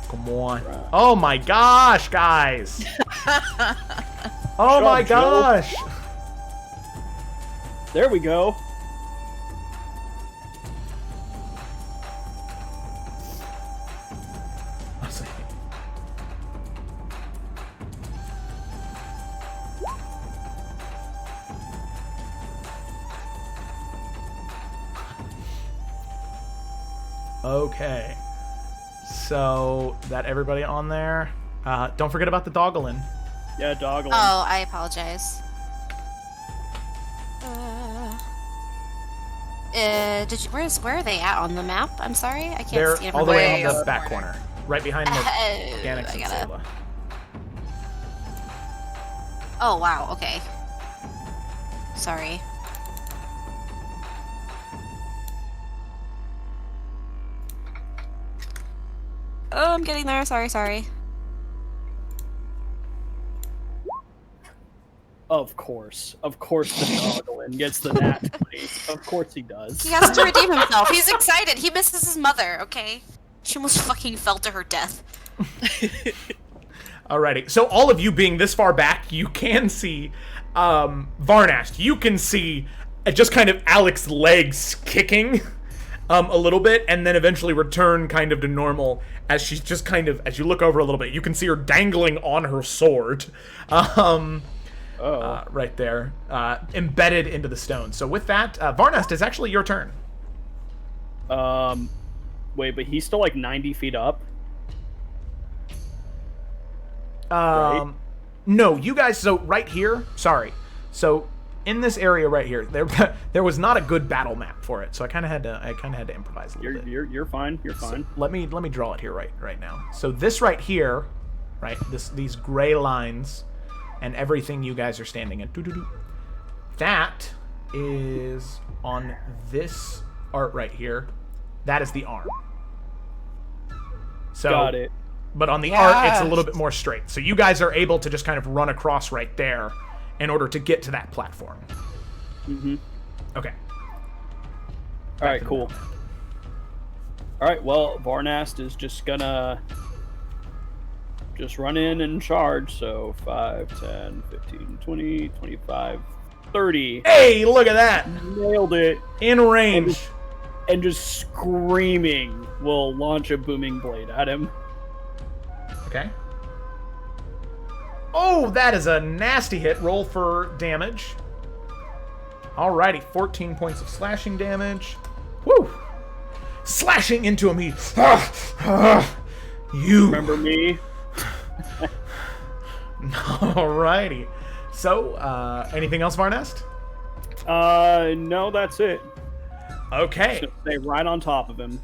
Come on. Oh my gosh, guys! Oh my gosh! There we go. Okay. So, that everybody on there? Don't forget about the Dogglin. Yeah, Dogglin. Oh, I apologize. Where are they at on the map? I'm sorry, I can't They're see all the way Way on the up back corner. Right behind the Ganix and Sayla. Oh wow, okay. Sorry. Oh, I'm getting there. Sorry. Of course the Dogglin gets the nat 20. Of course he does. He has to redeem himself. He's excited. He misses his mother, okay? She almost fucking fell to her death. Alrighty, so all of you being this far back, you can see Varnast. You can see just kind of Alex's legs kicking a little bit, and then eventually return kind of to normal as she's just kind of, as you look over a little bit, you can see her dangling on her sword. Right there, embedded into the stone. So with that, Varnast, is actually your turn. Wait, but he's still like 90 feet up? Right? No, you guys, so right here, sorry. So in this area right here, there was not a good battle map for it, so I kind of had to improvise a little bit. You're fine. You're fine. So let me draw it here right now. So this right here, right, these gray lines and everything you guys are standing in. That is on this art right here. That is the arm. So, got it. But on the art, it's a little bit more straight. So you guys are able to just kind of run across right there in order to get to that platform. Mm-hmm. Okay. All right, cool. All right, well, Varnast is just gonna just run in and charge. So 5, 10, 15, 20, 25, 30. Hey, look at that! Nailed it. In range. And just screaming will launch a booming blade at him. Okay. Oh, that is a nasty hit. Roll for damage. Alrighty, 14 points of slashing damage. Woo! Slashing into him, he... You... Remember me? Alrighty. So, anything else, Varnest? No, that's it. Okay. Just stay right on top of him.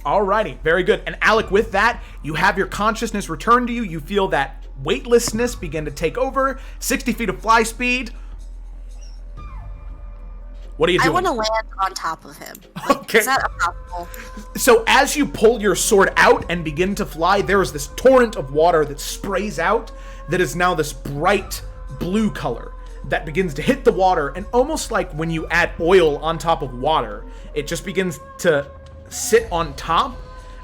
Alrighty, very good. And Alec, with that, you have your consciousness return to you. You feel that weightlessness begin to take over. 60 feet of fly speed. What are you doing? I want to land on top of him. Like, Okay. Is that possible? So as you pull your sword out and begin to fly, there is this torrent of water that sprays out that is now this bright blue color that begins to hit the water, and almost like when you add oil on top of water, it just begins to sit on top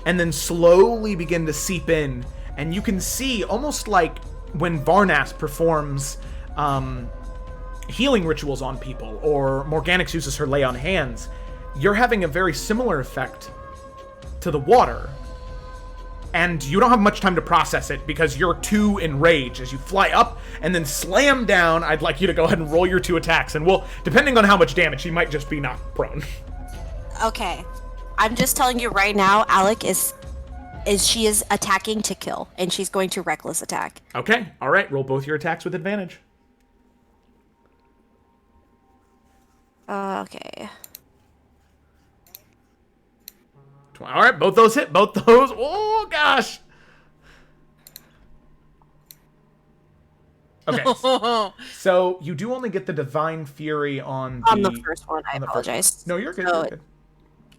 and then slowly begin to seep in. And you can see, almost like when Varnast performs healing rituals on people, or Morganix uses her lay on hands, you're having a very similar effect to the water. And you don't have much time to process it because you're too enraged as you fly up and then slam down. I'd like you to go ahead and roll your 2 attacks, and we'll, depending on how much damage, she might just be knocked prone. Okay. I'm just telling you right now, Alec is she is attacking to kill, and she's going to reckless attack. Okay, all right, roll both your attacks with advantage. Okay. All right, both those hit, both those. Oh gosh. Okay, so you do only get the Divine Fury on the first one. I apologize. No, you're good. So You're good.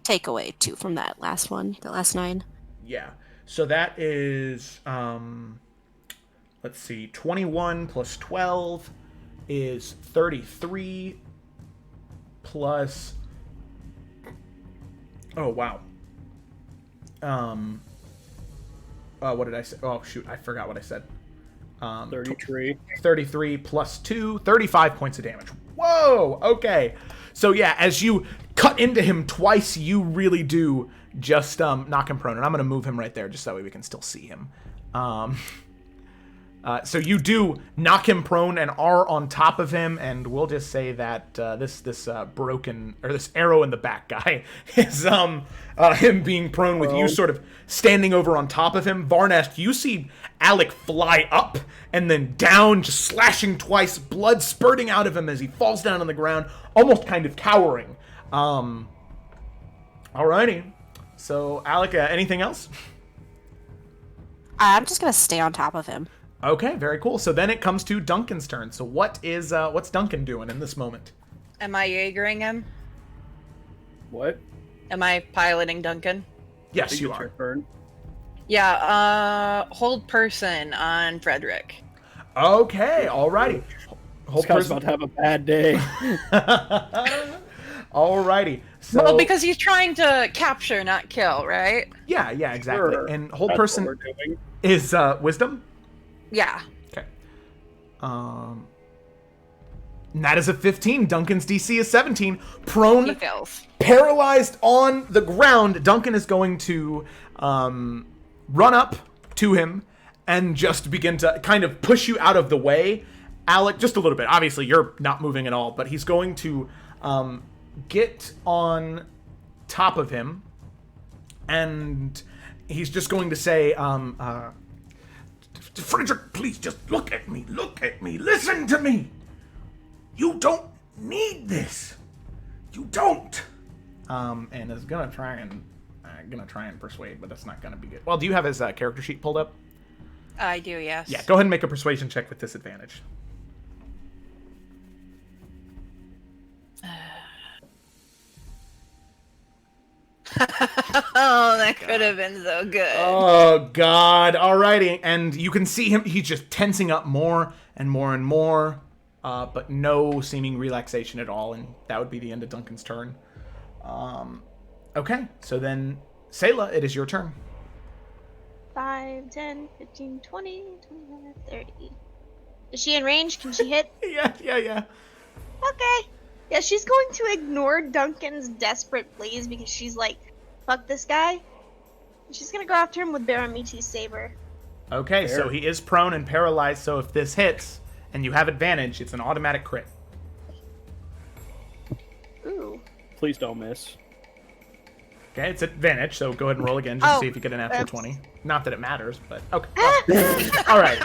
take away 2 from that last one, the last 9. Yeah. So that is, let's see, 21 plus 12 is 33 plus... Oh, wow. What did I say? Oh, shoot, I forgot what I said. 33. 33 plus 2, 35 points of damage. Whoa, okay. So yeah, as you cut into him twice, you really do just knock him prone. And I'm going to move him right there just that way we can still see him. So you do knock him prone and are on top of him, and we'll just say that this broken, or this arrow in the back guy is him being prone with you sort of standing over on top of him. Varnest, you see Alec fly up and then down, just slashing twice, blood spurting out of him as he falls down on the ground, almost kind of cowering. Alrighty. So Alec, anything else? I'm just gonna stay on top of him. Okay, very cool. So then it comes to Duncan's turn. So what's Duncan doing in this moment? Am I Jaegering him? What? Am I piloting Duncan? Yes, you It's your are. turn. Yeah, hold person on Frederick. Okay, alrighty. This guy's about to have a bad day. Alrighty. So, Well, because he's trying to capture, not kill, right? yeah, exactly. Sure. And hold That's person what we're doing. is wisdom. Yeah. Okay. And that is a 15. Duncan's DC is 17. He Prone, fails. paralyzed on the ground. Duncan is going to run up to him and just begin to kind of push you out of the way. Alec, just a little bit. Obviously, you're not moving at all, but he's going to get on top of him, and he's just going to say, Frederick, please just look at me, listen to me. You don't need this. You don't. And is gonna try and persuade, but that's not gonna be good. Well, do you have his character sheet pulled up? I do, yes. Yeah, go ahead and make a persuasion check with disadvantage. Oh, that could have been so good. Oh, God. Alrighty. And you can see him. He's just tensing up more and more and more, but no seeming relaxation at all. And that would be the end of Duncan's turn. Okay. So then, Sayla, it is your turn. 5, 10, 15, 20, 25, 30. Is she in range? Can she hit? Yeah. Okay. Yeah, she's going to ignore Duncan's desperate pleas because she's like, fuck this guy. She's gonna go after him with Baramiti's saber. Okay, Fair. so he is prone and paralyzed, so if this hits and you have advantage, it's an automatic crit. Ooh. Please don't miss. Okay, it's advantage, so go ahead and roll again just to Oh, see if you get a natural oops. 20. Not that it matters, but okay. All right.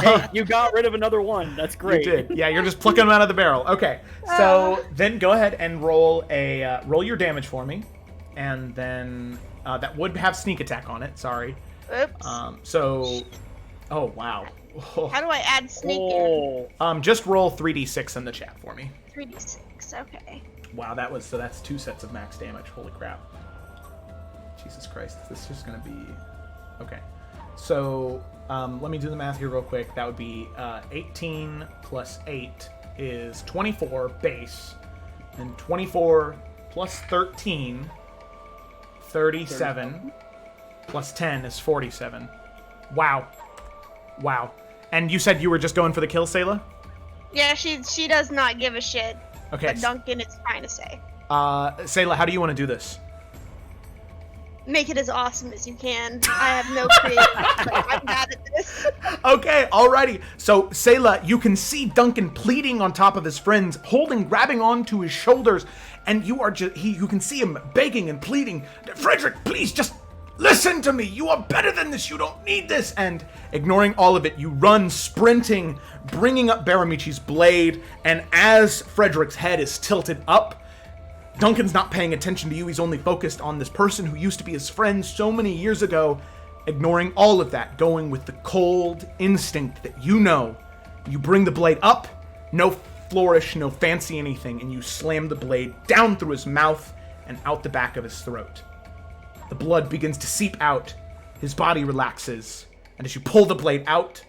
Hey, you got rid of another one. That's great. You did. Yeah, you're just plucking them out of the barrel. Okay, so then go ahead and roll roll your damage for me, and then that would have sneak attack on it. Sorry. Oops. Oh wow. How do I add sneak in? Oh, Just roll 3d6 in the chat for me. 3d6, okay. Wow, that's 2 sets of max damage. Holy crap. Jesus Christ, this is just gonna be... Okay. So, let me do the math here real quick. That would be 18 plus 8 is 24 base. And 24 plus 13, 37. Plus 10 is 47. Wow. And you said you were just going for the kill, Sayla? Yeah, she does not give a shit. Okay. But Duncan is trying to say. Sayla, how do you want to do this? Make it as awesome as you can. I have no creative. I'm bad at this. Okay, alrighty. So, Sayla, you can see Duncan pleading on top of his friends, grabbing onto his shoulders, and you can see him begging and pleading, Frederick, please just listen to me. You are better than this. You don't need this. And ignoring all of it, you run sprinting, bringing up Baramiti's blade, and as Frederick's head is tilted up, Duncan's not paying attention to you. He's only focused on this person who used to be his friend so many years ago, ignoring all of that, going with the cold instinct that you know. You bring the blade up, no flourish, no fancy anything, and you slam the blade down through his mouth and out the back of his throat. The blood begins to seep out, his body relaxes, and as you pull the blade out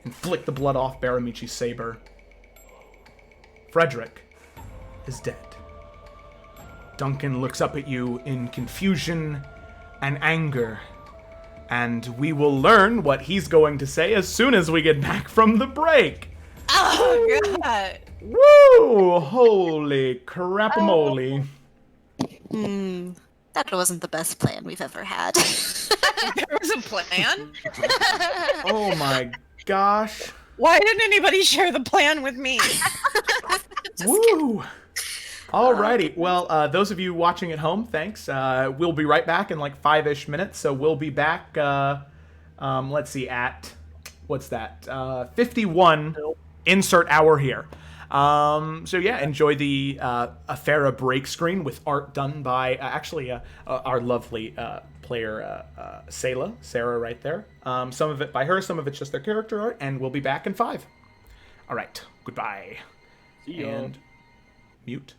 and flick the blood off Baramici's saber, Frederick is dead. Duncan looks up at you in confusion and anger, and we will learn what he's going to say as soon as we get back from the break. Oh, God. Woo! Holy crap-a-moly. That wasn't the best plan we've ever had. There was a plan? Oh my gosh. Why didn't anybody share the plan with me? Woo! Alrighty, well, those of you watching at home, thanks. We'll be right back in like 5-ish minutes, so we'll be back, let's see, at, what's that, 51, insert hour here. So yeah, enjoy the Efera break screen with art done by, our lovely player, Sarah right there. Some of it by her, some of it's just their character art, and we'll be back in 5. Alright, goodbye. See ya. And mute.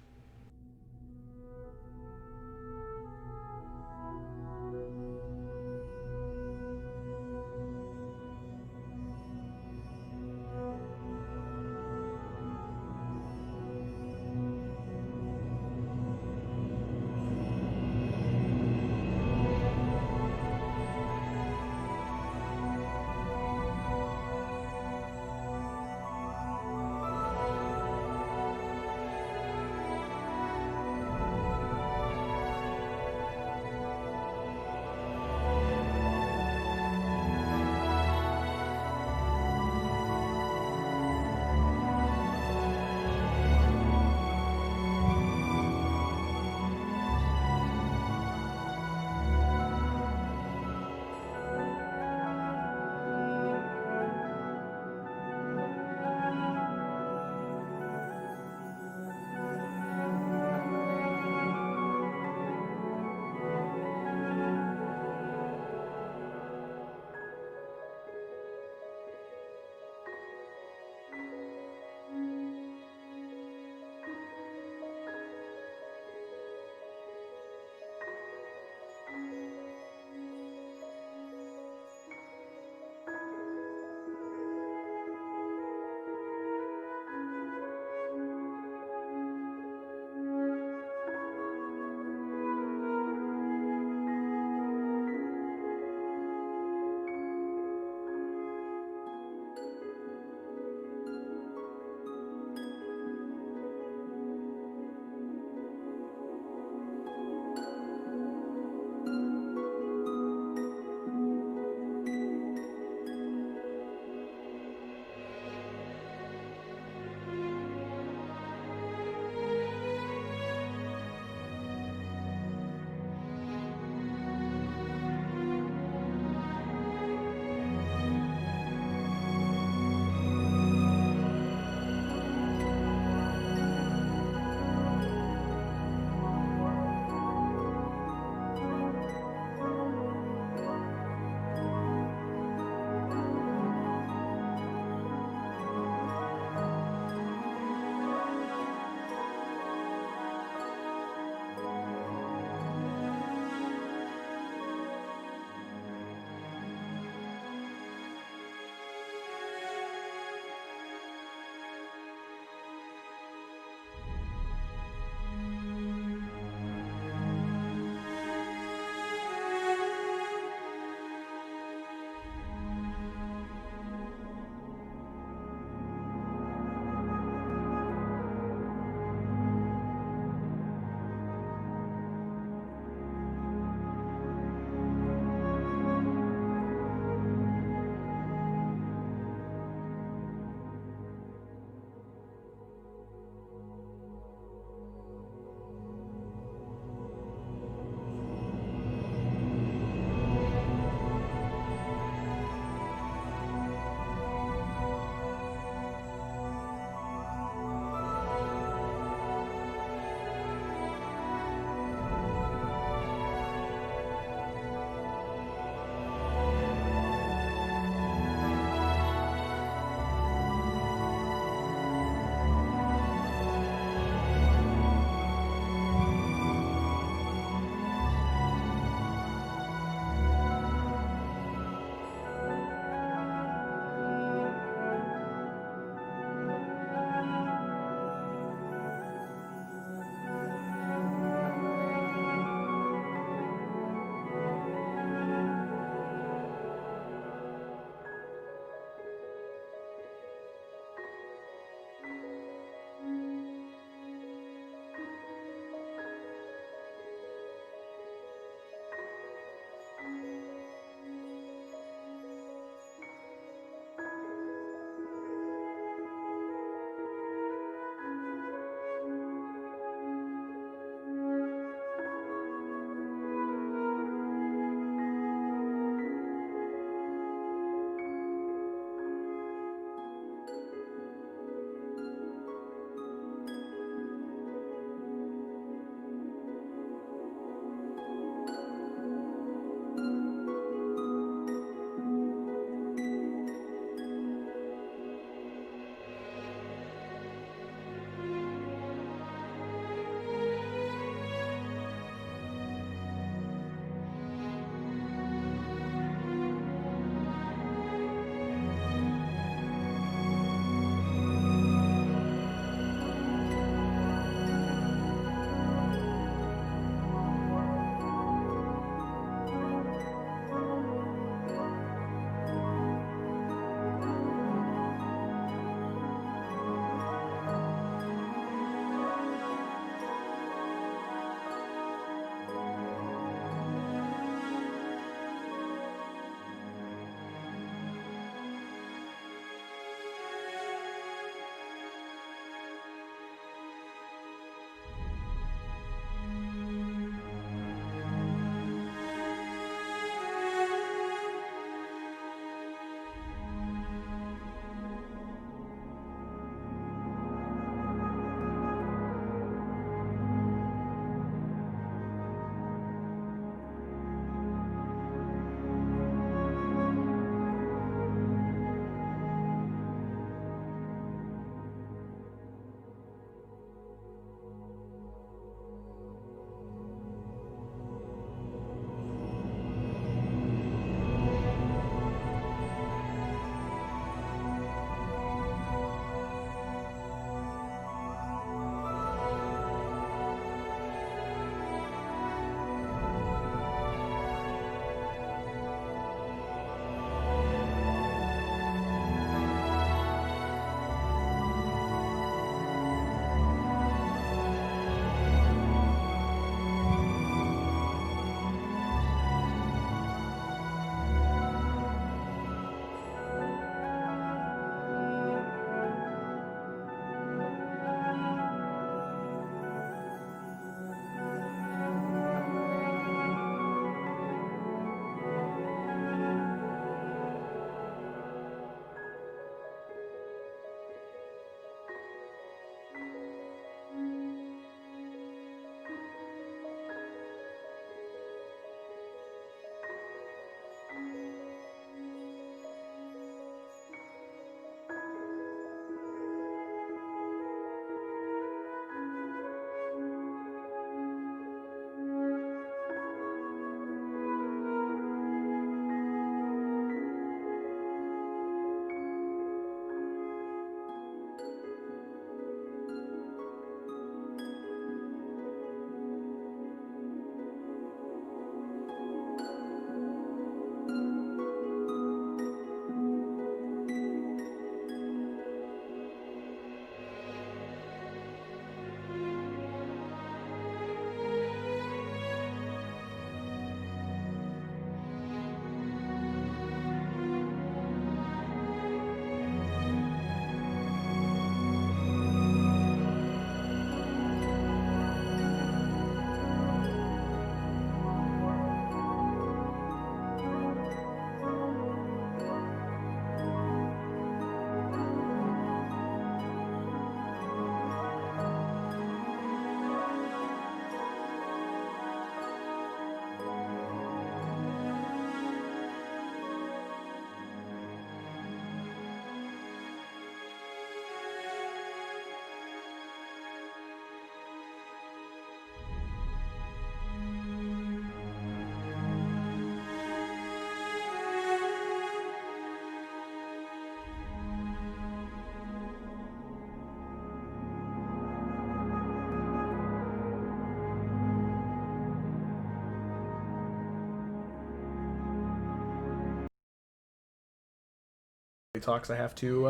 talks, I have to.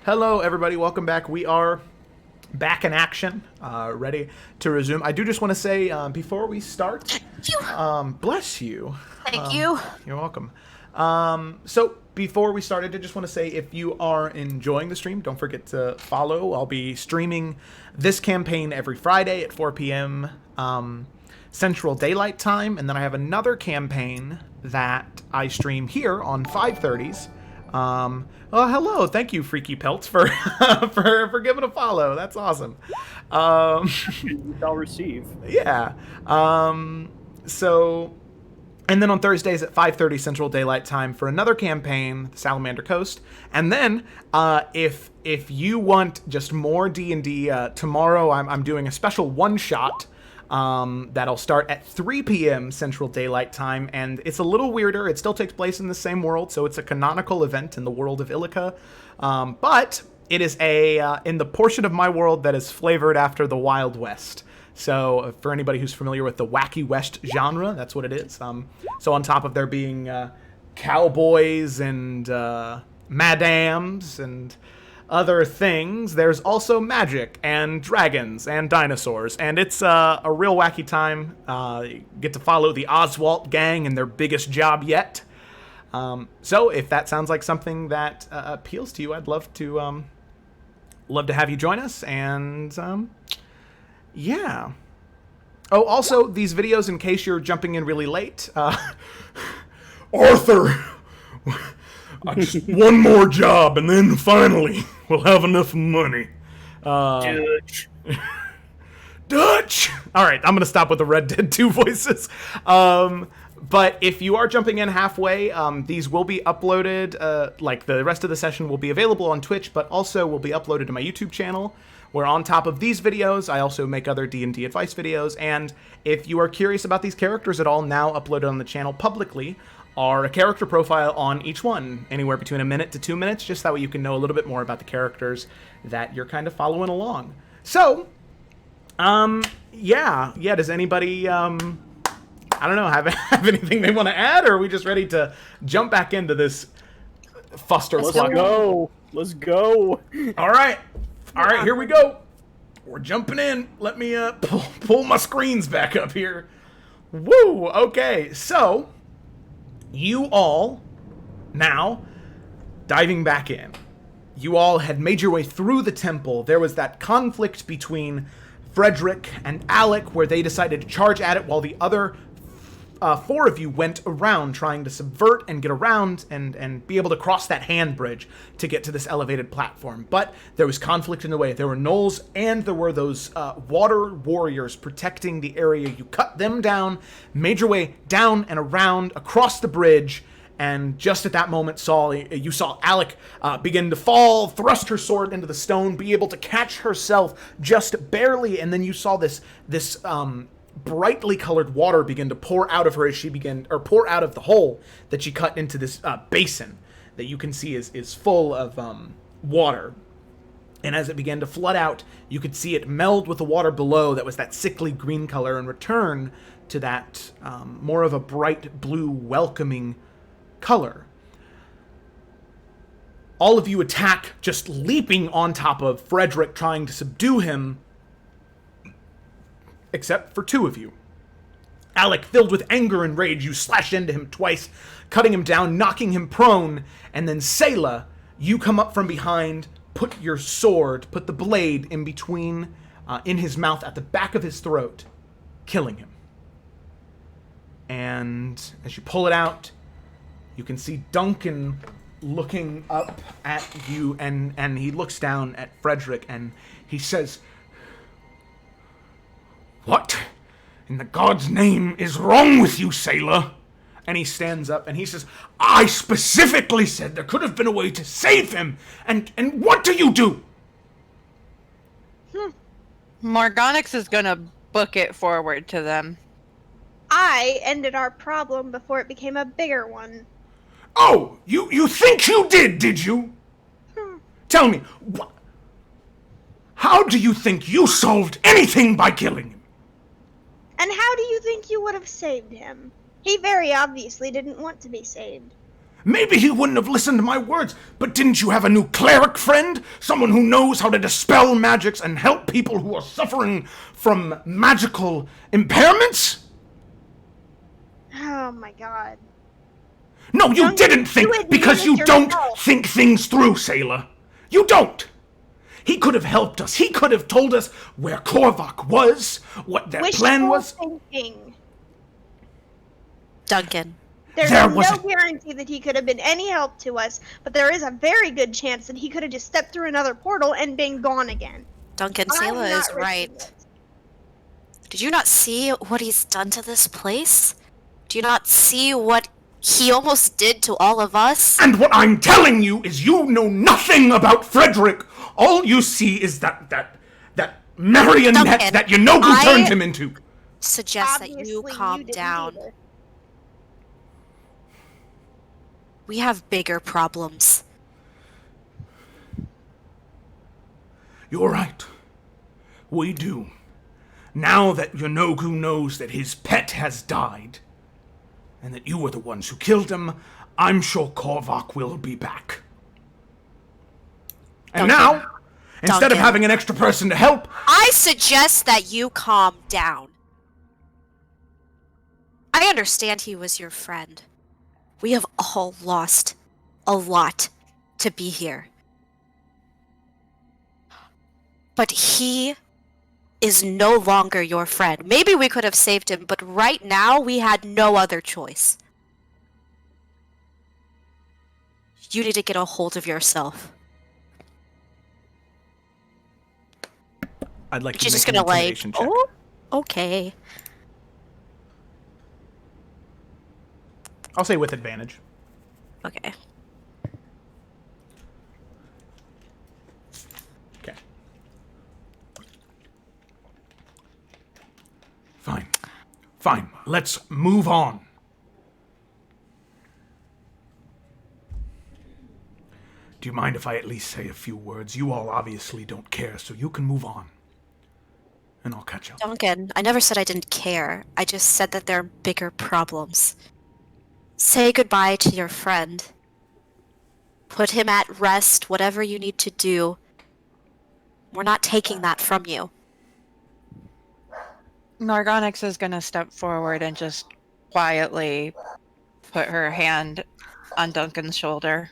Hello, everybody. Welcome back. We are back in action, ready to resume. I do just want to say before we start, bless you. Thank you. You're welcome. So before we start, I did just want to say if you are enjoying the stream, don't forget to follow. I'll be streaming this campaign every Friday at 4 p.m. Central Daylight Time, and then I have another campaign that I stream here on 5:30s. Oh, hello! Thank you, Freaky Pelts, for for giving a follow. That's awesome. I'll receive. Yeah. So, and then on Thursdays at 5:30 Central Daylight Time for another campaign, Salamander Coast. And then, if you want just more D&D, tomorrow I'm doing a special one-shot. That'll start at 3 p.m. Central Daylight Time, and it's a little weirder. It still takes place in the same world, so it's a canonical event in the world of Illica, but it is in the portion of my world that is flavored after the Wild West. So for anybody who's familiar with the Wacky West genre, that's what it is. So on top of there being cowboys and madams and other things, there's also magic and dragons and dinosaurs, and it's a real wacky time. You get to follow the Oswalt gang and their biggest job yet. So if that sounds like something that appeals to you, I'd love to have you join us. And yeah. Oh, also these videos, in case you're jumping in really late, Arthur. Just one more job, and then finally we'll have enough money. Dutch. Dutch! Alright, I'm gonna stop with the Red Dead 2 voices. But if you are jumping in halfway, these will be uploaded, like the rest of the session will be available on Twitch, but also will be uploaded to my YouTube channel, where on top of these videos, I also make other D&D advice videos, and if you are curious about these characters at all, now uploaded on the channel publicly, are a character profile on each one, anywhere between 1 minute to 2 minutes, just that way you can know a little bit more about the characters that you're kind of following along. So, yeah, does anybody, I don't know, have anything they want to add, or are we just ready to jump back into this Let's go. All right, here we go. We're jumping in. Let me pull my screens back up here. Woo, okay, so you all, now, diving back in. You all had made your way through the temple. There was that conflict between Frederick and Alec, where they decided to charge at it, while the other 4 of you went around trying to subvert and get around and be able to cross that hand bridge to get to this elevated platform. But there was conflict in the way. There were gnolls, and there were those water warriors protecting the area. You cut them down, made your way down and around across the bridge, and just at that moment you saw Alec begin to fall, thrust her sword into the stone, be able to catch herself just barely, and then you saw this brightly colored water begin to pour out of her as she pour out of the hole that she cut into this basin that you can see is full of water. And as it began to flood out, you could see it meld with the water below that was that sickly green color and return to that more of a bright blue welcoming color. All of you attack, just leaping on top of Frederick, trying to subdue him, except for 2 of you. Alec, filled with anger and rage, you slash into him twice, cutting him down, knocking him prone, and then Sayla, you come up from behind, put the blade in between, in his mouth, at the back of his throat, killing him. And as you pull it out, you can see Duncan looking up at you, and he looks down at Frederick, and he says, "What in the God's name is wrong with you, sailor?" And he stands up and he says, "I specifically said there could have been a way to save him, and what do you do?" Morgonix is gonna book it forward to them. I ended our problem before it became a bigger one. Oh, you think you did you? Tell me, how do you think you solved anything by killing him? And how do you think you would have saved him? He very obviously didn't want to be saved. Maybe he wouldn't have listened to my words, but didn't you have a new cleric friend? Someone who knows how to dispel magics and help people who are suffering from magical impairments? Oh my god. No, you Duncan, didn't think, you because you admitted don't yourself. think things through, Sailor. You don't! He could have helped us. He could have told us where Korvac was, what their plan was. Thinking. Duncan. There's There no was a- guarantee that he could have been any help to us, but there is a very good chance that he could have just stepped through another portal and been gone again. Duncan, I'm Sayla not is risking right. it. Did you not see what he's done to this place? Do you not see what he almost did to all of us? And what I'm telling you is you know nothing about Frederick. All you see is that marionette Duncan, that you know who I turned him into. Suggest that Obviously, you calm didn't down. either. We have bigger problems. You're right. We do. Now that Yonogu knows that his pet has died, and that you were the ones who killed him, I'm sure Korvac will be back. And Duncan. now, instead of Duncan. having an extra person to help, I suggest that you calm down. I understand he was your friend. We have all lost a lot to be here. But he is no longer your friend. Maybe we could have saved him, but right now we had no other choice. You need to get a hold of yourself. I'd like to She's make just an gonna like, intimidation check. oh, okay. I'll say with advantage. Okay. Okay. Fine. Fine. Let's move on. Do you mind if I at least say a few words? You all obviously don't care, so you can move on. And I'll catch up. Duncan, I never said I didn't care. I just said that there are bigger problems. Say goodbye to your friend. Put him at rest, whatever you need to do. We're not taking that from you. Nargonix is gonna step forward and just quietly put her hand on Duncan's shoulder.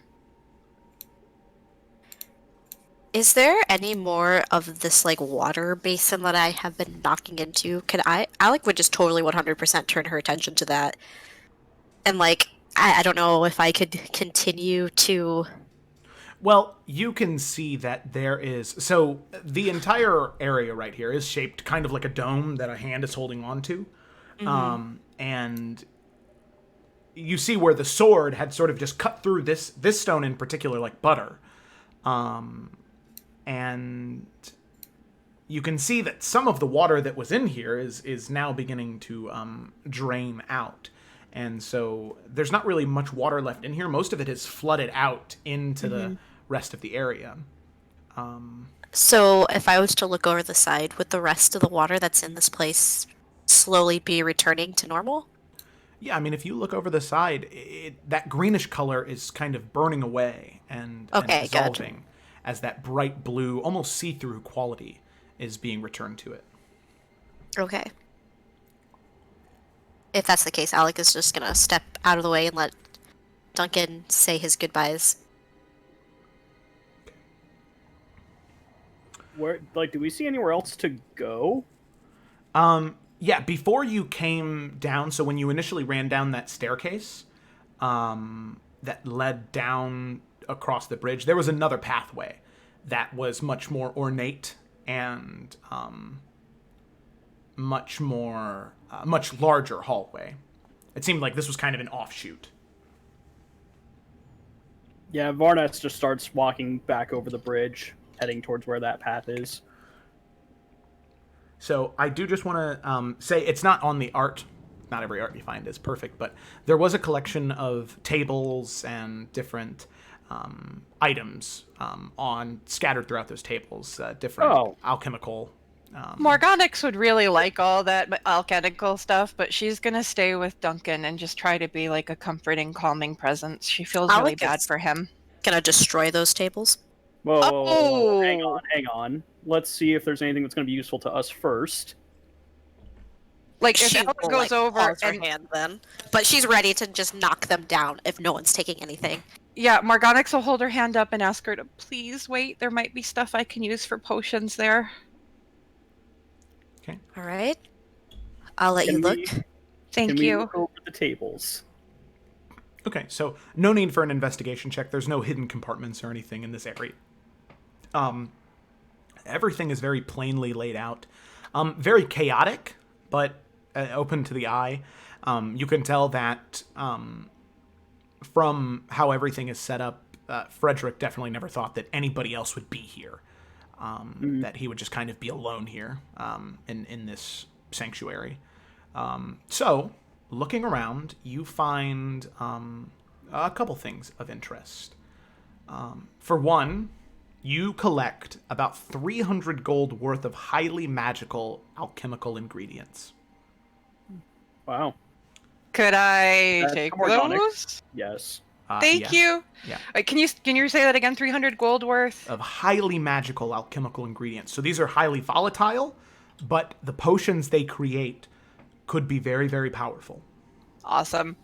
Is there any more of this, like, water basin that I have been knocking into? Alec would just totally 100% turn her attention to that. And, like, I don't know if I could continue to... Well, you can see that there is... So, the entire area right here is shaped kind of like a dome that a hand is holding on to. And you see where the sword had sort of just cut through this stone in particular like butter. And you can see that some of the water that was in here is now beginning to drain out. And so there's not really much water left in here. Most of it is flooded out into the rest of the area. So, if I was to look over the side, would the rest of the water that's in this place slowly be returning to normal? Yeah, I mean, if you look over the side, that greenish color is kind of burning away and Okay, good. dissolving as that bright blue, almost see-through quality is being returned to it. Okay. If that's the case, Alec is just gonna step out of the way and let Duncan say his goodbyes. Where, like, do we see anywhere else to go? Yeah, before you came down, so when you initially ran down that staircase that led down across the bridge, there was another pathway that was much more ornate and much larger hallway. It seemed like this was kind of an offshoot. Yeah, Varnas just starts walking back over the bridge, heading towards where that path is. So I do just want to say it's not on the art. Not every art you find is perfect, but there was a collection of tables and different items scattered throughout those tables, different alchemical Morganix would really like all that alchemical stuff, but she's gonna stay with Duncan and just try to be like a comforting, calming presence. She feels really Alec bad is for him. gonna destroy those tables. Whoa, hang Oh! on, hang on. Let's see if there's anything that's going to be useful to us first. Like, if She Alec will, goes like, over pause her and... hand then. But she's ready to just knock them down if no one's taking anything. Yeah, Morganix will hold her hand up and ask her to please wait. There might be stuff I can use for potions there. All right. I'll let you Can look. we- Thank Can we you. look over the tables? Okay, so no need for an investigation check. There's no hidden compartments or anything in this area. Everything is very plainly laid out. Very chaotic, but open to the eye. You can tell that from how everything is set up, Frederick definitely never thought that anybody else would be here. That he would just kind of be alone here in this sanctuary. So, looking around, you find a couple things of interest. For one, you collect about 300 gold worth of highly magical alchemical ingredients. Wow. Could I That's take Morganic. those? Yes. Thank Yeah. you. Yeah. Can you say that again? 300 gold worth? Of highly magical alchemical ingredients. So these are highly volatile, but the potions they create could be very, very powerful. Awesome.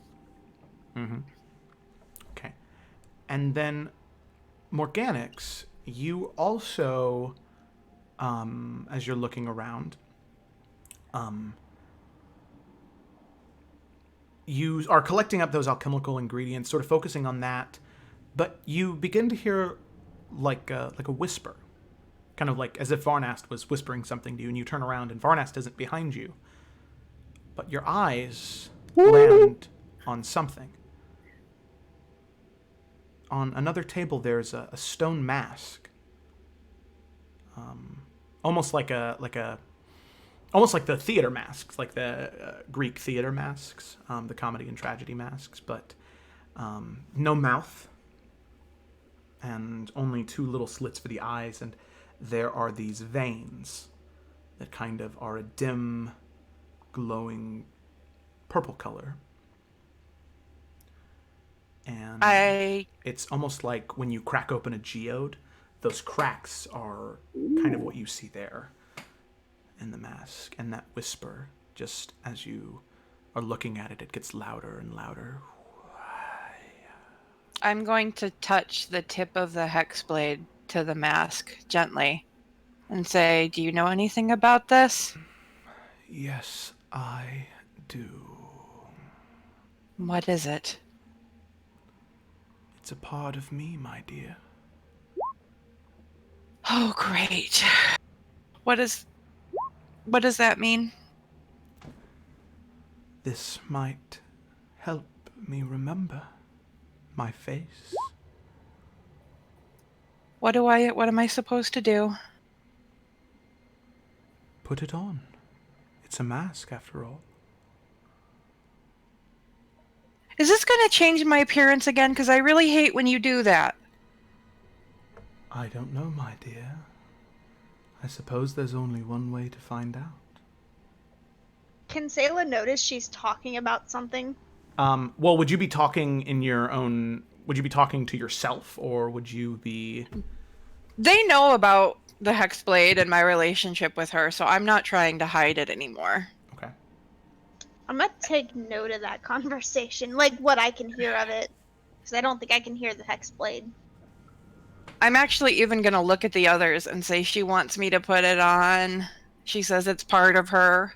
Okay. And then, Morganix, you also, as you're looking around, you are collecting up those alchemical ingredients, sort of focusing on that, but you begin to hear like a whisper, kind of like as if Varnast was whispering something to you, and you turn around and Varnast isn't behind you, but your eyes land on something. On another table, there's a stone mask, almost like almost like the theater masks, like the Greek theater masks, the comedy and tragedy masks, but no mouth, and only two little slits for the eyes, and there are these veins that kind of are a dim, glowing purple color. And it's almost like when you crack open a geode, those cracks are kind of what you see there in the mask. And that whisper, just as you are looking at it, it gets louder and louder. I'm going to touch the tip of the hex blade to the mask gently and say, do you know anything about this? Yes, I do. What is it? It's a part of me, my dear. Oh, great. What does that mean? This might help me remember my face. What am I supposed to do? Put it on. It's a mask, after all. Is this going to change my appearance again? Because I really hate when you do that. I don't know, my dear. I suppose there's only one way to find out. Can Sayla notice she's talking about something? Well, would you be talking in your own... Would you be talking to yourself, or would you be... They know about the Hexblade and my relationship with her, so I'm not trying to hide it anymore. Okay. I'm gonna take note of that conversation, like what I can hear of it, because I don't think I can hear the Hexblade. I'm actually even going to look at the others and say she wants me to put it on. She says it's part of her.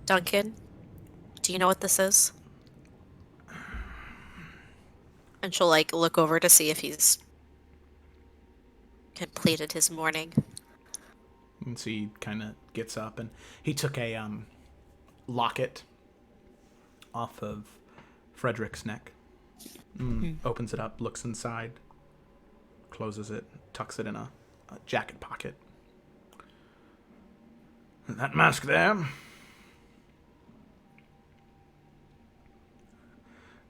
Duncan, do you know what this is? And she'll like look over to see if he's completed his morning. And so he kind of gets up, and he took a locket off of Frederick's neck. Opens it up, looks inside, closes it, tucks it in a jacket pocket. That mask there.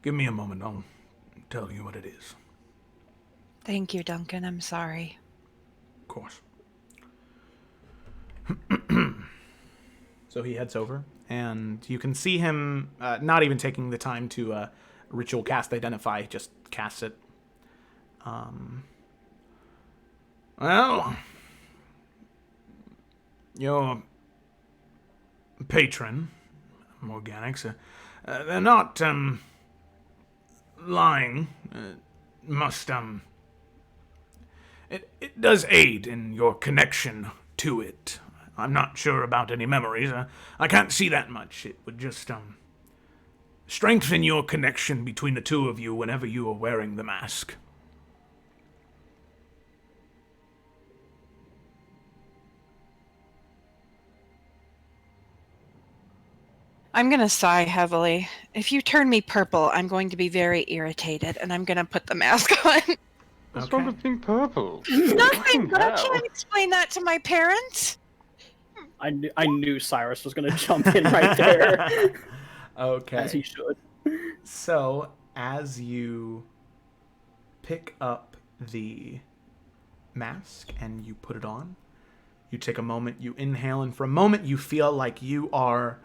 Give me a moment, I'll tell you what it is. Thank you, Duncan. I'm sorry. Of course. So he heads over, and you can see him not even taking the time to ritual cast Identify, just casts it. Well, your patron, Organics, they're not lying. It does aid in your connection to it. I'm not sure about any memories. I can't see that much. It would just strengthen your connection between the two of you whenever you are wearing the mask. I'm gonna sigh heavily. If you turn me purple, I'm going to be very irritated, and I'm gonna put the mask on. What's wrong with being purple? Nothing, but I Hell. can't explain that to my parents. I knew Cyrus was gonna jump in right there, Okay. as he should. So, as you pick up the mask and you put it on, you take a moment, you inhale, and for a moment you feel like you are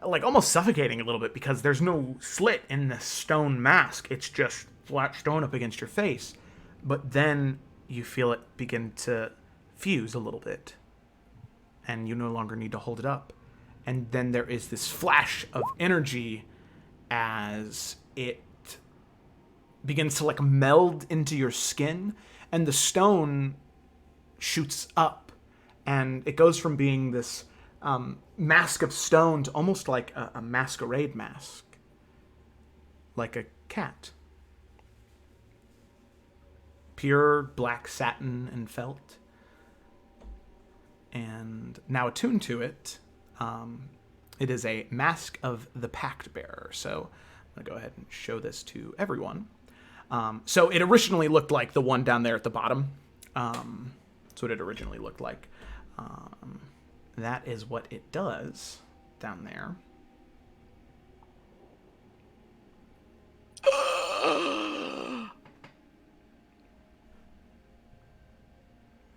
like almost suffocating a little bit because there's no slit in the stone mask. It's just flat stone up against your face. But then you feel it begin to fuse a little bit, and you no longer need to hold it up. And then there is this flash of energy as it begins to like meld into your skin, and the stone shoots up, and it goes from being this mask of stone to almost like a masquerade mask, like a cat. Pure black satin and felt. And now attuned to it, it is a mask of the Pact Bearer. So I'm going to go ahead and show this to everyone. So it originally looked like the one down there at the bottom. That's what it originally looked like. That is what it does down there.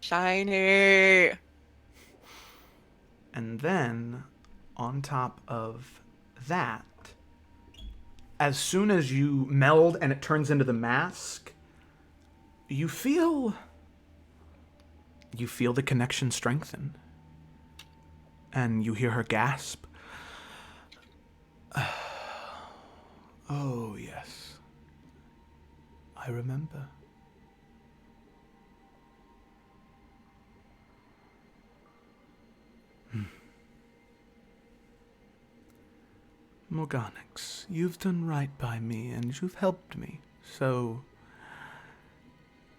Shiny. And then, on top of that, as soon as you meld and it turns into the mask, you feel the connection strengthen. And you hear her gasp. Oh, yes. I remember. Morganix, you've done right by me, and you've helped me. So,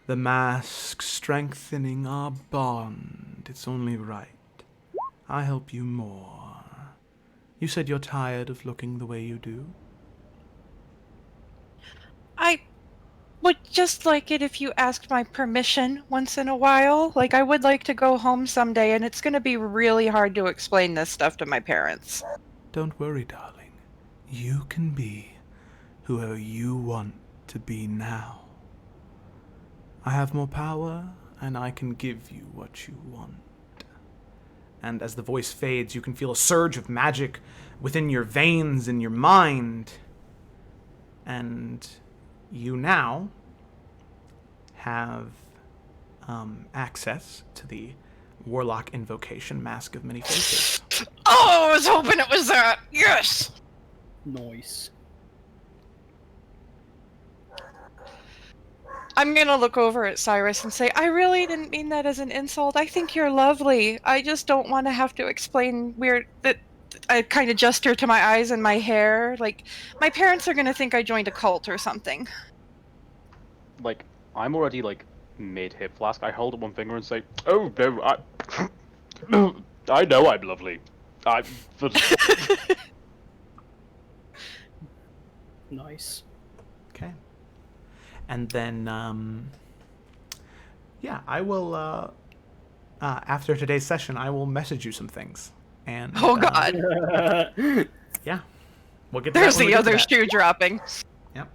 the mask strengthening our bond, it's only right. I help you more. You said you're tired of looking the way you do? I would just like it if you asked my permission once in a while. Like, I would like to go home someday, and it's going to be really hard to explain this stuff to my parents. Don't worry, darling. You can be whoever you want to be now. I have more power, and I can give you what you want. And as the voice fades, you can feel a surge of magic within your veins and your mind. And you now have access to the Warlock Invocation Mask of Many Faces. Oh, I was hoping it was that! Yes! Noise. I'm gonna look over at Cyrus and say, I really didn't mean that as an insult. I think you're lovely. I just don't want to have to explain that I kind of gesture to my eyes and my hair. Like, my parents are gonna think I joined a cult or something. Like, I'm already, like, mid-hip flask. I hold up one finger and say, oh, no, I know I'm lovely. Nice. Okay. And then, yeah, I will, after today's session, I will message you some things. And Oh god. yeah. We'll get to There's that when we the get to other that. shoe dropping. Yep.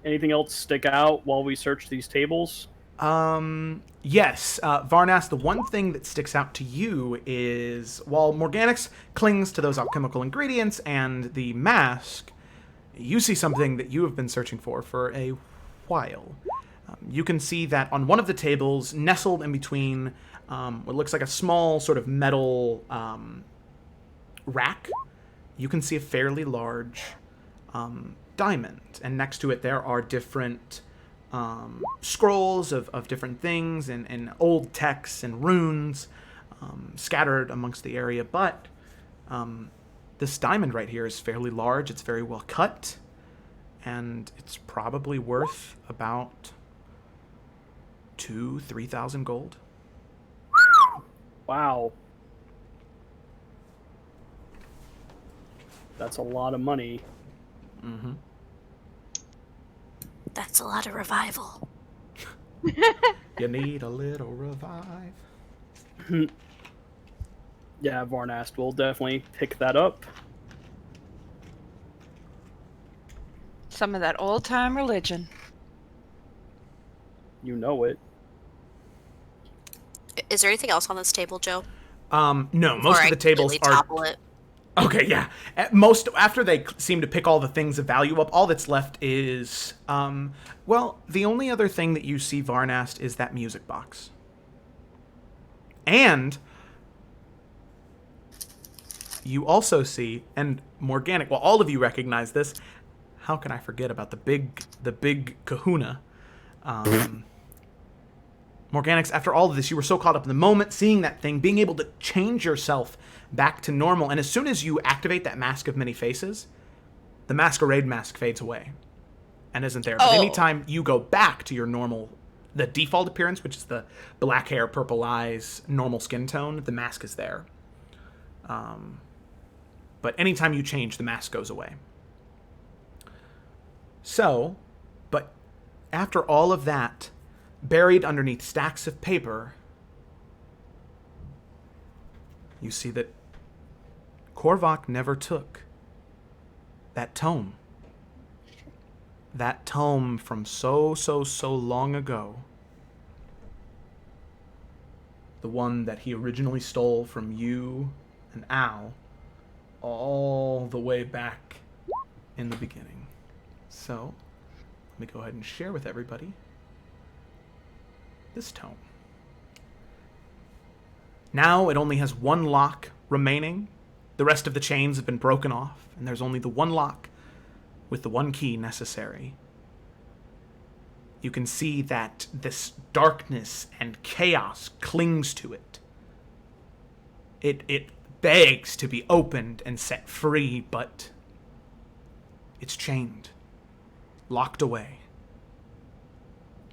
Anything else stick out while we search these tables? Yes, Varnas, the one thing that sticks out to you is, while Morganix clings to those alchemical ingredients and the mask, you see something that you have been searching for a while. You can see that on one of the tables, nestled in between what looks like a small sort of metal rack, you can see a fairly large diamond. And next to it, there are different scrolls of different things and old texts and runes scattered amongst the area. But this diamond right here is fairly large. It's very well cut. And it's probably worth about 2,000-3,000 gold. Wow. That's a lot of money. Mm-hmm. That's a lot of revival. You need a little revive. Yeah, Varnast will definitely pick that up. Some of that old time religion. You know it. Is there anything else on this table, Joe? No, most Before of I the tables completely are. topple it? Okay, yeah. Most after they seem to pick all the things of value up, all that's left is, well, the only other thing that you see, Varnast, is that music box. And you also see, and Morganic, well, all of you recognize this. How can I forget about the big kahuna? Morganix, after all of this, you were so caught up in the moment, seeing that thing, being able to change yourself back to normal. And as soon as you activate that mask of many faces, the masquerade mask fades away and isn't there. But anytime you go back to your normal, the default appearance, which is the black hair, purple eyes, normal skin tone, the mask is there. But anytime you change, the mask goes away. So, but after all of that, buried underneath stacks of paper, you see that Korvac never took that tome. That tome from so long ago. The one that he originally stole from you and Al all the way back in the beginning. So, let me go ahead and share with everybody this tome. Now it only has one lock remaining. The rest of the chains have been broken off, and there's only the one lock with the one key necessary. You can see that this darkness and chaos clings to it. It begs to be opened and set free, but it's chained, locked away.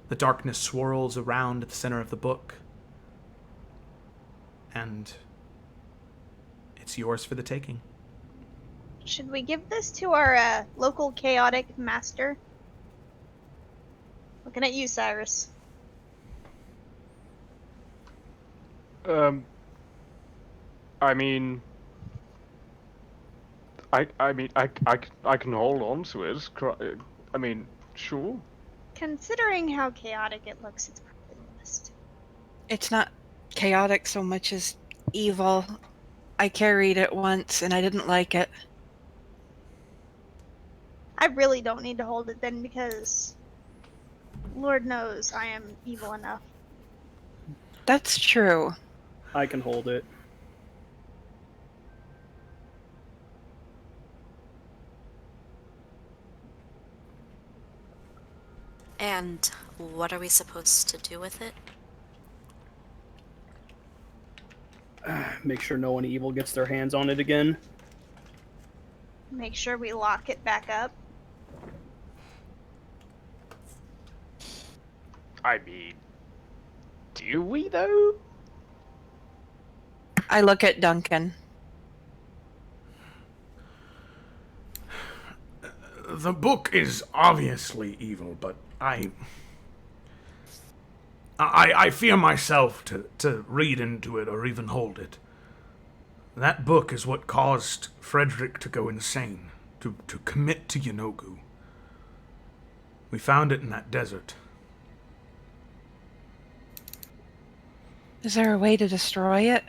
The darkness swirls around at the center of the book, and it's yours for the taking. Should we give this to our local chaotic master? Looking at you, Cyrus. I mean, I can hold on to it. I mean, sure. Considering how chaotic it looks, it's probably the best. It's not chaotic so much as evil. I carried it once and I didn't like it. I really don't need to hold it then because Lord knows I am evil enough. That's true. I can hold it. And what are we supposed to do with it? Make sure no one evil gets their hands on it again. Make sure we lock it back up. I mean, do we though? I look at Duncan. The book is obviously evil, but I fear myself to read into it or even hold it. That book is what caused Frederick to go insane, to commit to Yanogu. We found it in that desert. Is there a way to destroy it?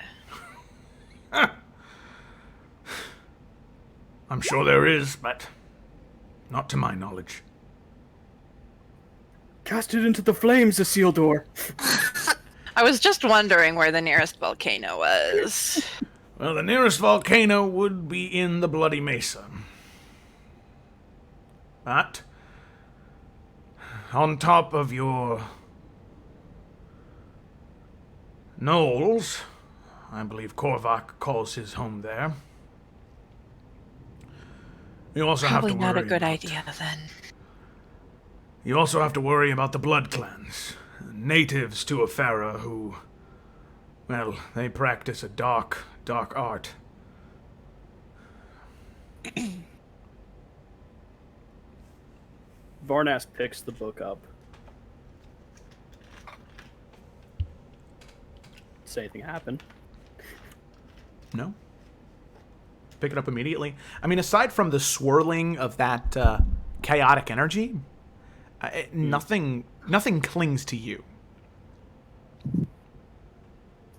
I'm sure there is, but not to my knowledge. Cast it into the flames, Isildur. I was just wondering where the nearest volcano was. Well, the nearest volcano would be in the Bloody Mesa. But on top of your knolls, I believe Korvac calls his home there. You also Probably have to not worry a good about, idea then. You also have to worry about the blood clans, natives to Efera who, well, they practice a dark art. Varnas picks the book up. Does anything happen? No. Pick it up immediately. I mean, aside from the swirling of that chaotic energy, nothing clings to you.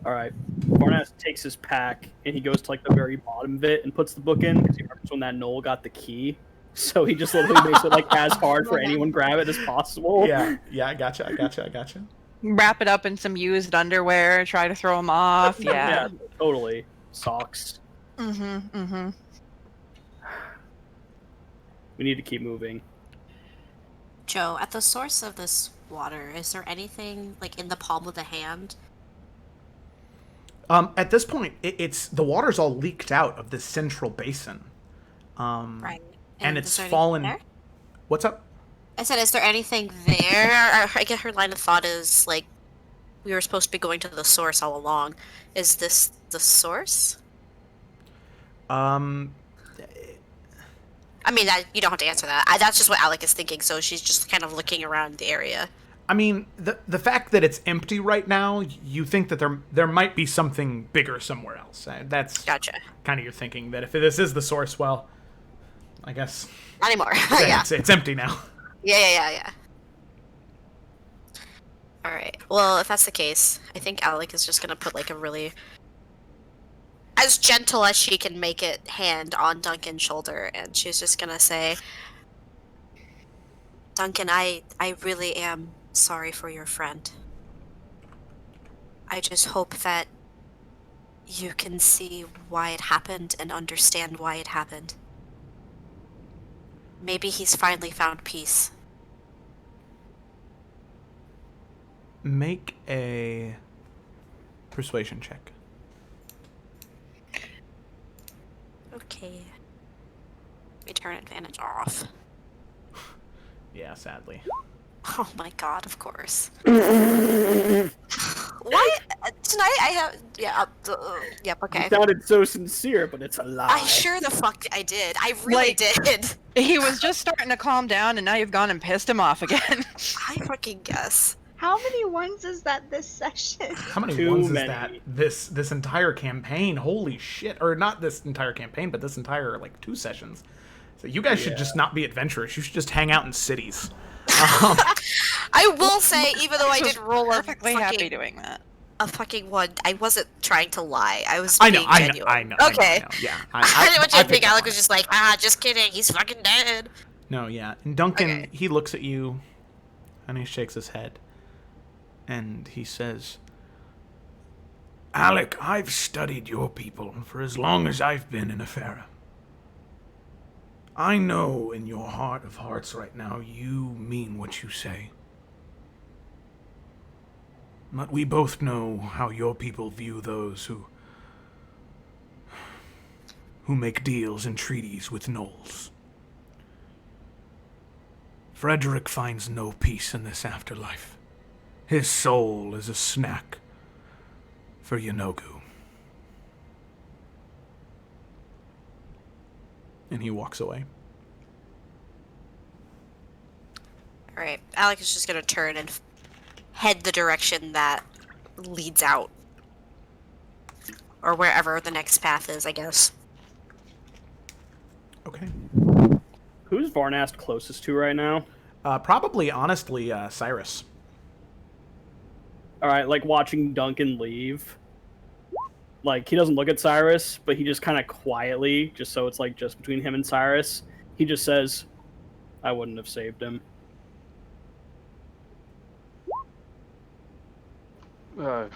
All right. Varnas takes his pack and he goes to like the very bottom of it and puts the book in because he remembers when that knoll got the key. So he just literally makes it like as hard for anyone grab it as possible. Yeah, I gotcha. Wrap it up in some used underwear, try to throw them off. Yeah. Totally. Socks. Mm-hmm. We need to keep moving. Joe, at the source of this water, is there anything like in the palm of the hand? At this point, it's the water's all leaked out of this central basin. Right. And it's is there anything fallen. there? What's up? I said, is there anything there? I get her line of thought is like, we were supposed to be going to the source all along. Is this the source? I mean, you don't have to answer that. That's just what Alec is thinking, so she's just kind of looking around the area. I mean, the fact that it's empty right now, you think that there might be something bigger somewhere else. That's Gotcha. kind of your thinking, that if this is the source, well, I guess... Not anymore. Yeah. It's empty now. Yeah. Alright, well, if that's the case, I think Alec is just gonna put like a really... as gentle as she can make it hand on Duncan's shoulder, and she's just gonna say, Duncan, I really am sorry for your friend. I just hope that you can see why it happened and understand why it happened. Maybe he's finally found peace. Make a persuasion check. Okay. We turn advantage off. Yeah, sadly. Oh my god, of course. Why? Tonight I have... Yeah, yep, okay. You sounded so sincere, but it's a lie. I sure the fuck I did. I really did. He was just starting to calm down, and now you've gone and pissed him off again. I fucking guess. How many ones is that this session? How many Too ones many. is that this entire campaign? Holy shit. Or not this entire campaign, but this entire, 2 sessions. So you guys should just not be adventurous. You should just hang out in cities. I will say, even though I did roll a Perfectly happy doing that. a fucking one, I wasn't trying to lie. I was I being know. genuine. Okay. Yeah. I didn't want you to think picked up Alec on was it. just like, just kidding, he's fucking dead. No, yeah. And Duncan, Okay. he looks at you, and he shakes his head. And he says, Alec, I've studied your people for as long as I've been in Efera. I know in your heart of hearts right now you mean what you say. But we both know how your people view those who make deals and treaties with gnolls. Frederick finds no peace in this afterlife. His soul is a snack for Yanogu. and he walks away. Alright, Alec is just gonna turn and head the direction that leads out. Or wherever the next path is, I guess. Okay. Who's Varnast closest to right now? Probably, honestly, Cyrus. All right, like watching Duncan leave. Like he doesn't look at Cyrus, but he just kind of quietly, just so it's like just between him and Cyrus, he just says, "I wouldn't have saved him." I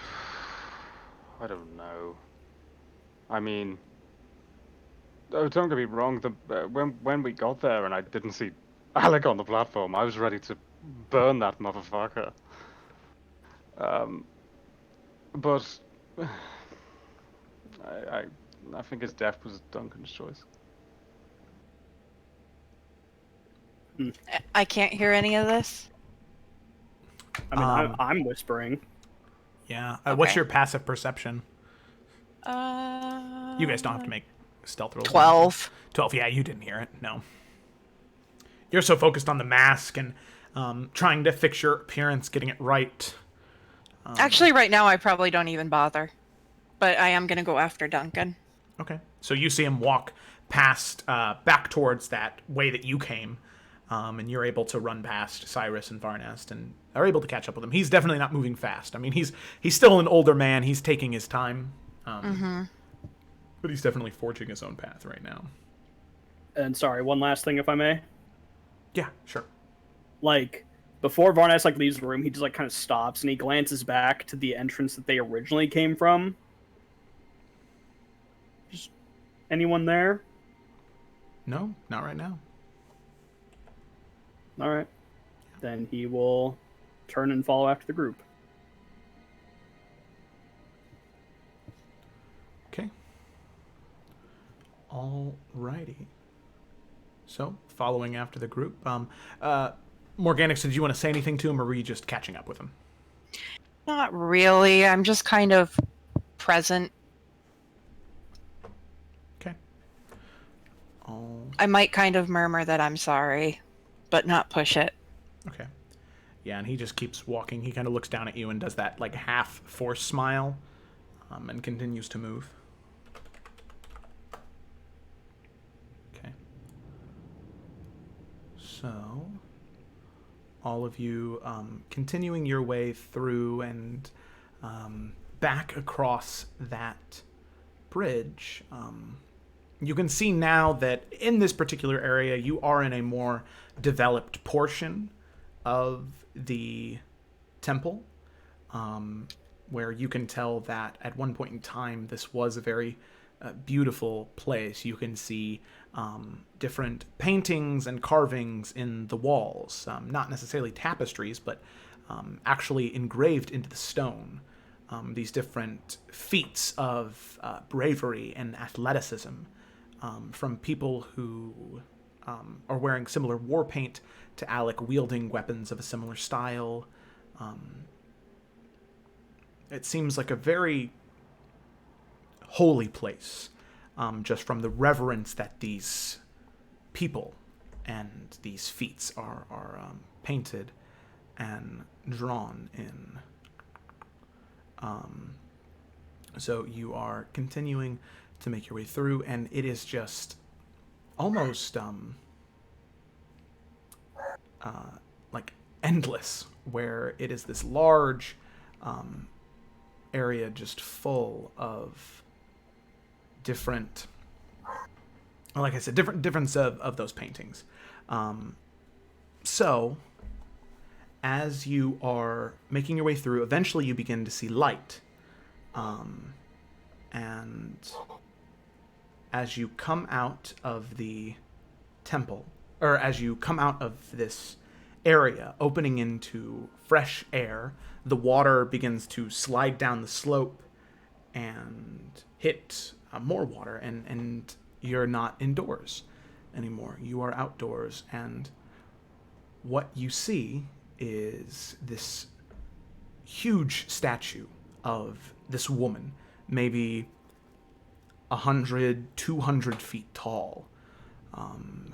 don't know. I mean, oh, don't get me wrong. When we got there and I didn't see Alec on the platform, I was ready to burn that motherfucker. But I I think his death was Duncan's choice. I can't hear any of this. I mean, I'm whispering. Yeah. Okay. What's your passive perception? You guys don't have to make stealth rolls. 12. 12. Yeah, you didn't hear it. No. You're so focused on the mask and trying to fix your appearance, getting it right. Actually, right now I probably don't even bother. But I am going to go after Duncan. Okay. So you see him walk past, back towards that way that you came, and you're able to run past Cyrus and Varnest and are able to catch up with him. He's definitely not moving fast. I mean, he's still an older man. He's taking his time. But he's definitely forging his own path right now. And sorry, one last thing, if I may. Yeah, sure. Like before Varnest like leaves the room, he just like kind of stops and he glances back to the entrance that they originally came from. Just anyone there? No, not right now. All right. Then he will turn and follow after the group. Okay. Alrighty. So, following after the group, Morganix, did you want to say anything to him, or were you just catching up with him? Not really. I'm just kind of present. Okay. I might kind of murmur that I'm sorry, but not push it. Okay. Yeah, and he just keeps walking. He kind of looks down at you and does that, like, half-forced smile, and continues to move. Okay. So, all of you continuing your way through and back across that bridge, you can see now that in this particular area, you are in a more developed portion of the temple, where you can tell that at one point in time, this was a very beautiful place. You can see different paintings and carvings in the walls, not necessarily tapestries, but actually engraved into the stone. These different feats of bravery and athleticism from people who are wearing similar war paint to Alec, wielding weapons of a similar style. It seems like a very holy place, just from the reverence that these people and these feats are painted and drawn in. So you are continuing to make your way through, and it is just almost like endless, where it is this large area just full of different, like I said, difference of those paintings. So as you are making your way through, eventually you begin to see light, and as you come out of the temple, or as you come out of this area opening into fresh air, the water begins to slide down the slope and hit more water, and you're not indoors anymore. You are outdoors, and what you see is this huge statue of this woman, maybe 100, 200 feet tall.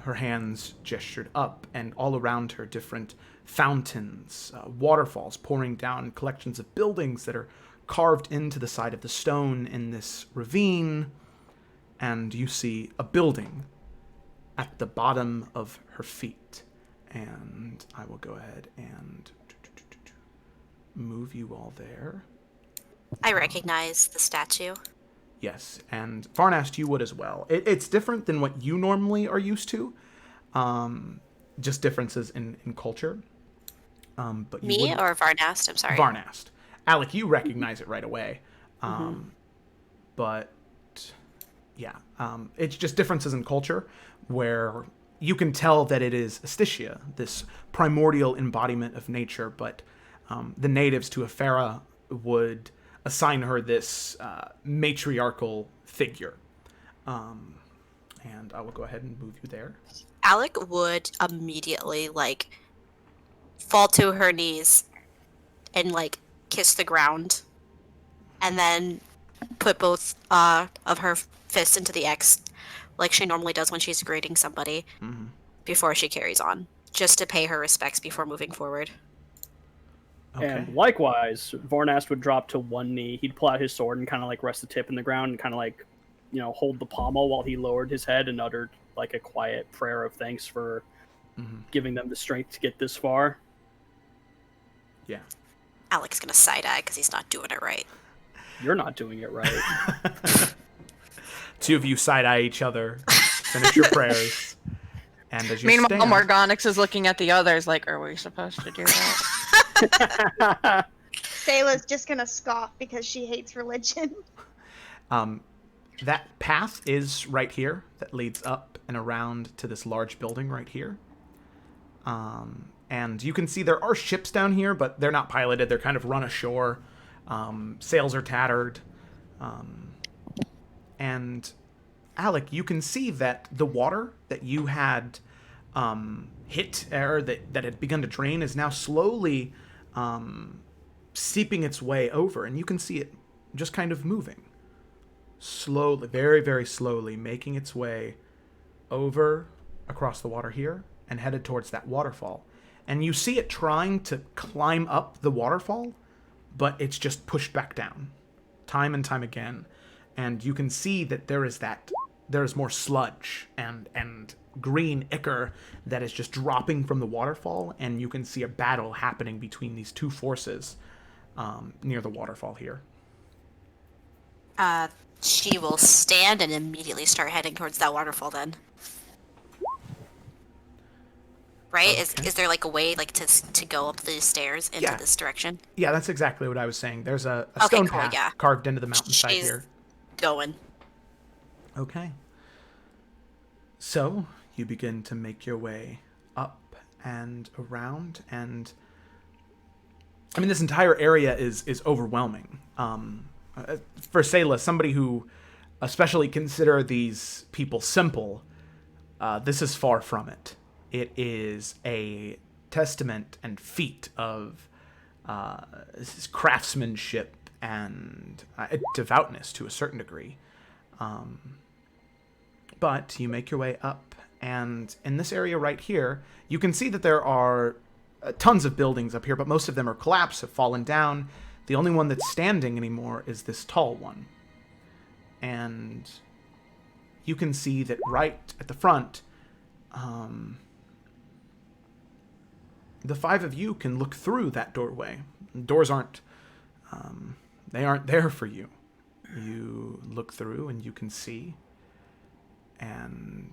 Her hands gestured up, and all around her different fountains, waterfalls pouring down, collections of buildings that are carved into the side of the stone in this ravine, and you see a building at the bottom of her feet. And I will go ahead and move you all there. I recognize the statue. Yes, and Varnast, you would as well. It's different than what you normally are used to. Just differences in culture. But you Me would... or Varnast? I'm sorry. Varnast. Alec, you recognize it right away. But yeah, it's just differences in culture where you can tell that it is Astitia, this primordial embodiment of nature, but the natives to Efera would assign her this matriarchal figure. And I will go ahead and move you there. Alec would immediately, like, fall to her knees and, like, kiss the ground. And then put both of her fists into the X, like she normally does when she's greeting somebody, before she carries on, just to pay her respects before moving forward. Okay. And likewise, Vornast would drop to one knee. He'd pull out his sword and kind of like rest the tip in the ground and kind of like, hold the pommel while he lowered his head and uttered like a quiet prayer of thanks for giving them the strength to get this far. Yeah. Alec's gonna side-eye because he's not doing it right. You're not doing it right. Two of you side-eye each other, finish your prayers, and as you Meanwhile, stand... Morgonix is looking at the others like, are we supposed to do that? Sayla's just gonna scoff because she hates religion. That path is right here that leads up and around to this large building right here. And you can see there are ships down here, but they're not piloted. They're kind of run ashore. Sails are tattered. And Alec, you can see that the water that you had hit, or that had begun to drain, is now slowly seeping its way over. And you can see it just kind of moving. Slowly, very, very slowly, making its way over across the water here and headed towards that waterfall. And you see it trying to climb up the waterfall, but it's just pushed back down time and time again. And you can see that there is more sludge and green ichor that is just dropping from the waterfall, and you can see a battle happening between these two forces near the waterfall here. She will stand and immediately start heading towards that waterfall then. Right? Okay. Is there like a way like to go up these stairs into this direction? Yeah, that's exactly what I was saying. There's a stone path carved into the mountainside here. Going. Okay. So you begin to make your way up and around, and I mean, this entire area is overwhelming. For Sayla, somebody who especially consider these people simple, this is far from it. It is a testament and feat of craftsmanship and devoutness to a certain degree. But you make your way up, and in this area right here, you can see that there are tons of buildings up here, but most of them are collapsed, have fallen down. The only one that's standing anymore is this tall one. And you can see that right at the front, the five of you can look through that doorway. The doors aren't there for you. You look through and you can see, and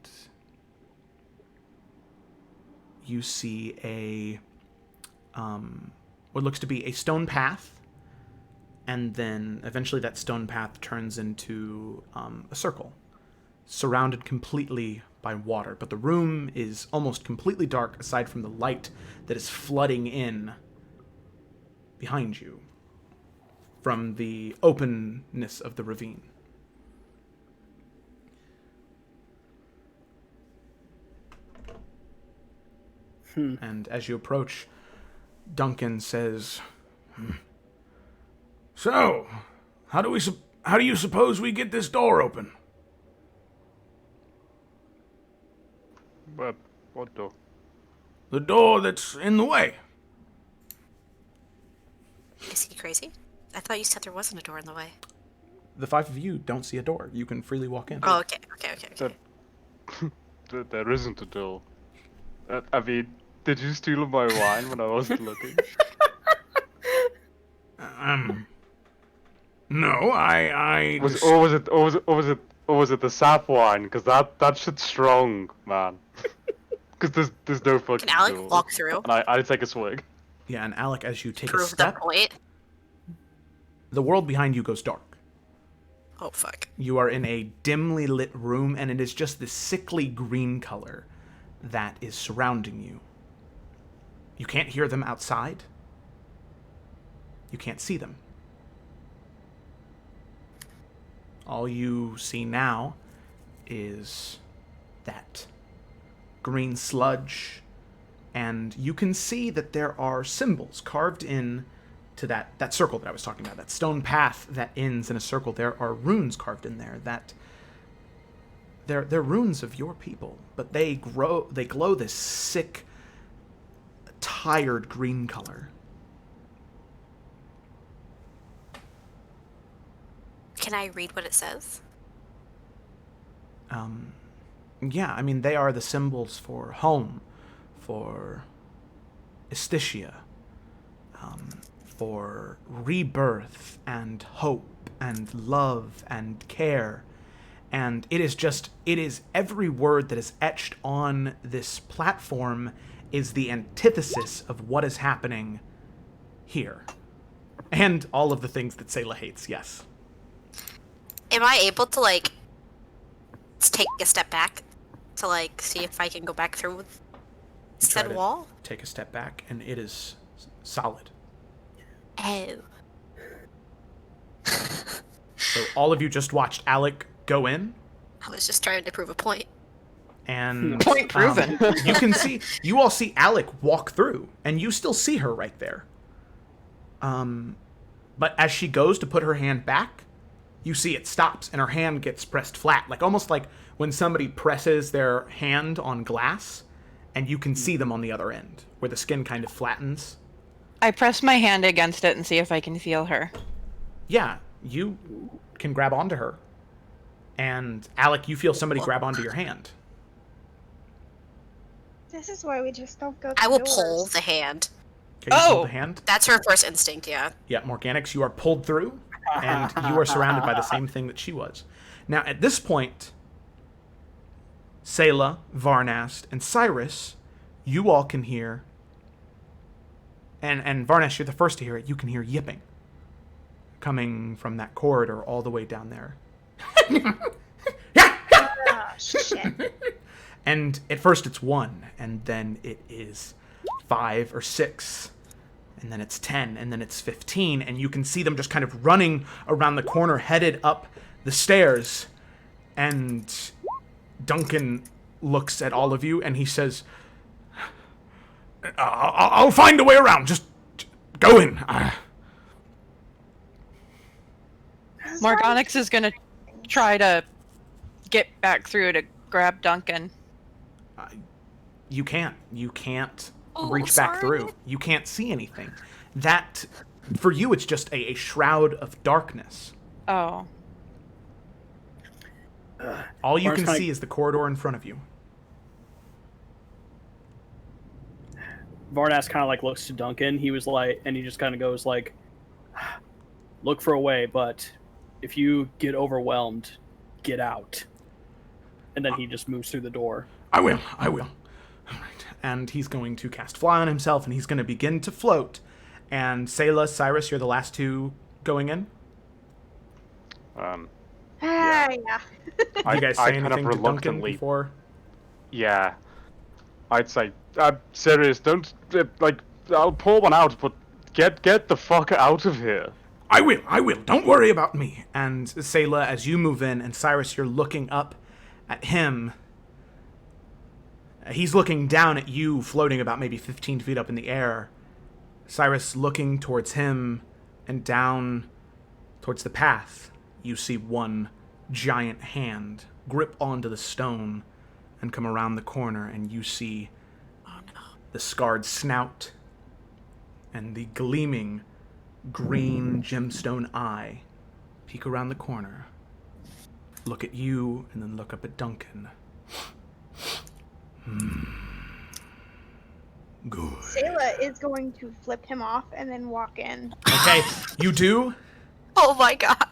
you see a what looks to be a stone path, and then eventually that stone path turns into a circle, surrounded completely by water. But the room is almost completely dark aside from the light that is flooding in behind you from the openness of the ravine. And as you approach, Duncan says, So, how do you suppose we get this door open? What door? The door that's in the way. Is he crazy? I thought you said there wasn't a door in the way. the five of you don't see a door. You can freely walk in. Oh, okay. There isn't a door. I mean, did you steal my wine when I wasn't looking? No, I Was just- or was it or was it or was it or was it the sap wine? Because that shit's strong, man. Because there's no fucking Can Alec door. walk through? And I take a swig. Yeah, and Alec, as you take a Prove the step, point. the world behind you goes dark. Oh fuck. You are in a dimly lit room, and it is just this sickly green color that is surrounding you. You can't hear them outside. You can't see them. All you see now is that green sludge, and you can see that there are symbols carved in to that circle that I was talking about, that stone path that ends in a circle. There are runes carved in there that they're runes of your people, but they glow this sick, tired green color. Can I read what it says? Yeah, I mean, they are the symbols for home, for Estitia, for rebirth and hope and love and care. And it is every word that is etched on this platform is the antithesis of what is happening here. And all of the things that Selah hates, yes. Am I able to, like, take a step back to, like, see if I can go back through You try said to wall? Take a step back, and it is solid. Oh. So all of you just watched Alec go in, I was just trying to prove a point. and Point proven. you all see Alec walk through, and you still see her right there. But as she goes to put her hand back, you see it stops, and her hand gets pressed flat, like almost like when somebody presses their hand on glass, and you can see them on the other end, where the skin kind of flattens. I press my hand against it and see if I can feel her. Yeah, you can grab onto her. And Alec, you feel somebody grab onto your hand. This is why we just don't go. I will doors. pull the hand. Okay, you hold Oh! the hand. That's her first instinct, yeah. Yeah, Morganix, you are pulled through, and you are surrounded by the same thing that she was. Now, at this point, Selah, Varnast, and Cyrus, you all can hear, and Varnast, you're the first to hear it, you can hear yipping coming from that corridor all the way down there. Oh shit! And at first it's 1, and then it is 5 or 6, and then it's 10, and then it's 15, and you can see them just kind of running around the corner, headed up the stairs. And Duncan looks at all of you, and he says, I'll find a way around. Just go in. Morganix is gonna try to get back through to grab Duncan. You can't. You can't Oh, reach back sorry. through. You can't see anything. That, for you, it's just a shroud of darkness. Oh. All you Varnast can kinda- see is the corridor in front of you. Varnast kind of like looks to Duncan. He was like, and he just kind of goes like, "Look for a way, but if you get overwhelmed, get out." And then he just moves through the door. I will. All right. And he's going to cast Fly on himself, and he's going to begin to float. And Selah, Cyrus, you're the last two going in. Yeah. Do you guys say I kind of anything to Duncan reluctantly- before? Yeah. I'd say, serious, don't, I'll pour one out, but get the fuck out of here. I will. Don't worry about me. And Selah, as you move in, and Cyrus, you're looking up at him. He's looking down at you, floating about maybe 15 feet up in the air. Cyrus looking towards him and down towards the path. You see one giant hand grip onto the stone and come around the corner, and you see the scarred snout and the gleaming green gemstone eye peek around the corner, look at you, and then look up at Duncan. Good. Sayla is going to flip him off and then walk in. Okay, you do. Oh my god.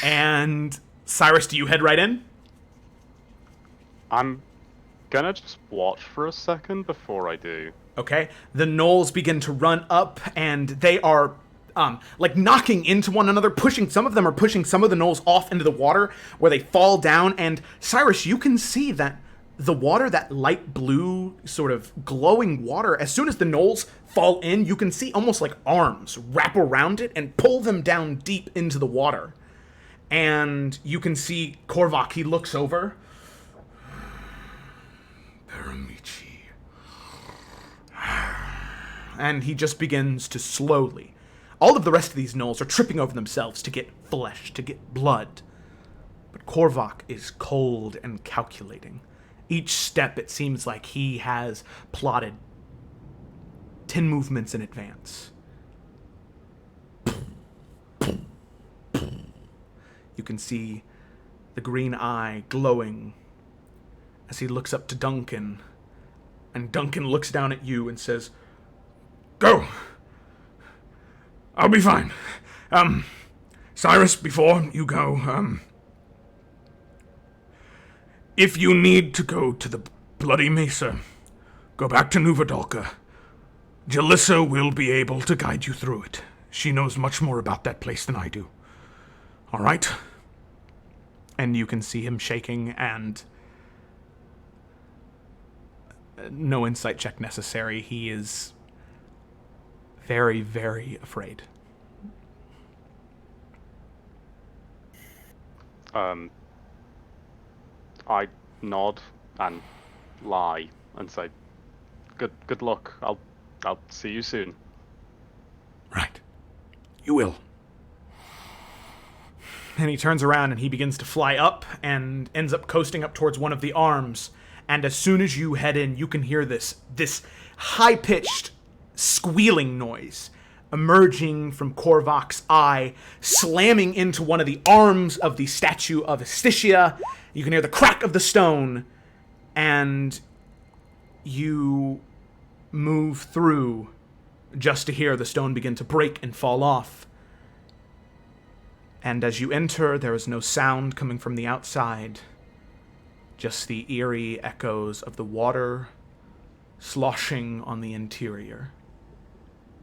And Cyrus, do you head right in? I'm gonna just watch for a second before I do. Okay, the gnolls begin to run up, and they are like knocking into one another, pushing. Some of them are pushing some of the gnolls off into the water, where they fall down. And Cyrus, you can see that the water, that light blue sort of glowing water, as soon as the gnolls fall in, you can see almost like arms wrap around it and pull them down deep into the water. And you can see Korvak. He looks over. Paramici. And he just begins to slowly. All of the rest of these gnolls are tripping over themselves to get flesh, to get blood. But Korvak is cold and calculating. Each step, it seems like he has plotted 10 movements in advance. You can see the green eye glowing as he looks up to Duncan. And Duncan looks down at you and says, Go. I'll be fine. Cyrus, before you go, if you need to go to the Bloody Mesa, go back to Nuvadolka. Jalissa will be able to guide you through it. She knows much more about that place than I do. All right? And you can see him shaking, and no insight check necessary. He is very, very afraid. I nod and lie and say, "Good luck. I'll see you soon." Right. You will. And he turns around and he begins to fly up and ends up coasting up towards one of the arms. And as soon as you head in, you can hear this high-pitched squealing noise emerging from Korvak's eye, slamming into one of the arms of the statue of Estitia. You can hear the crack of the stone, and you move through just to hear the stone begin to break and fall off. And as you enter, there is no sound coming from the outside, just the eerie echoes of the water sloshing on the interior.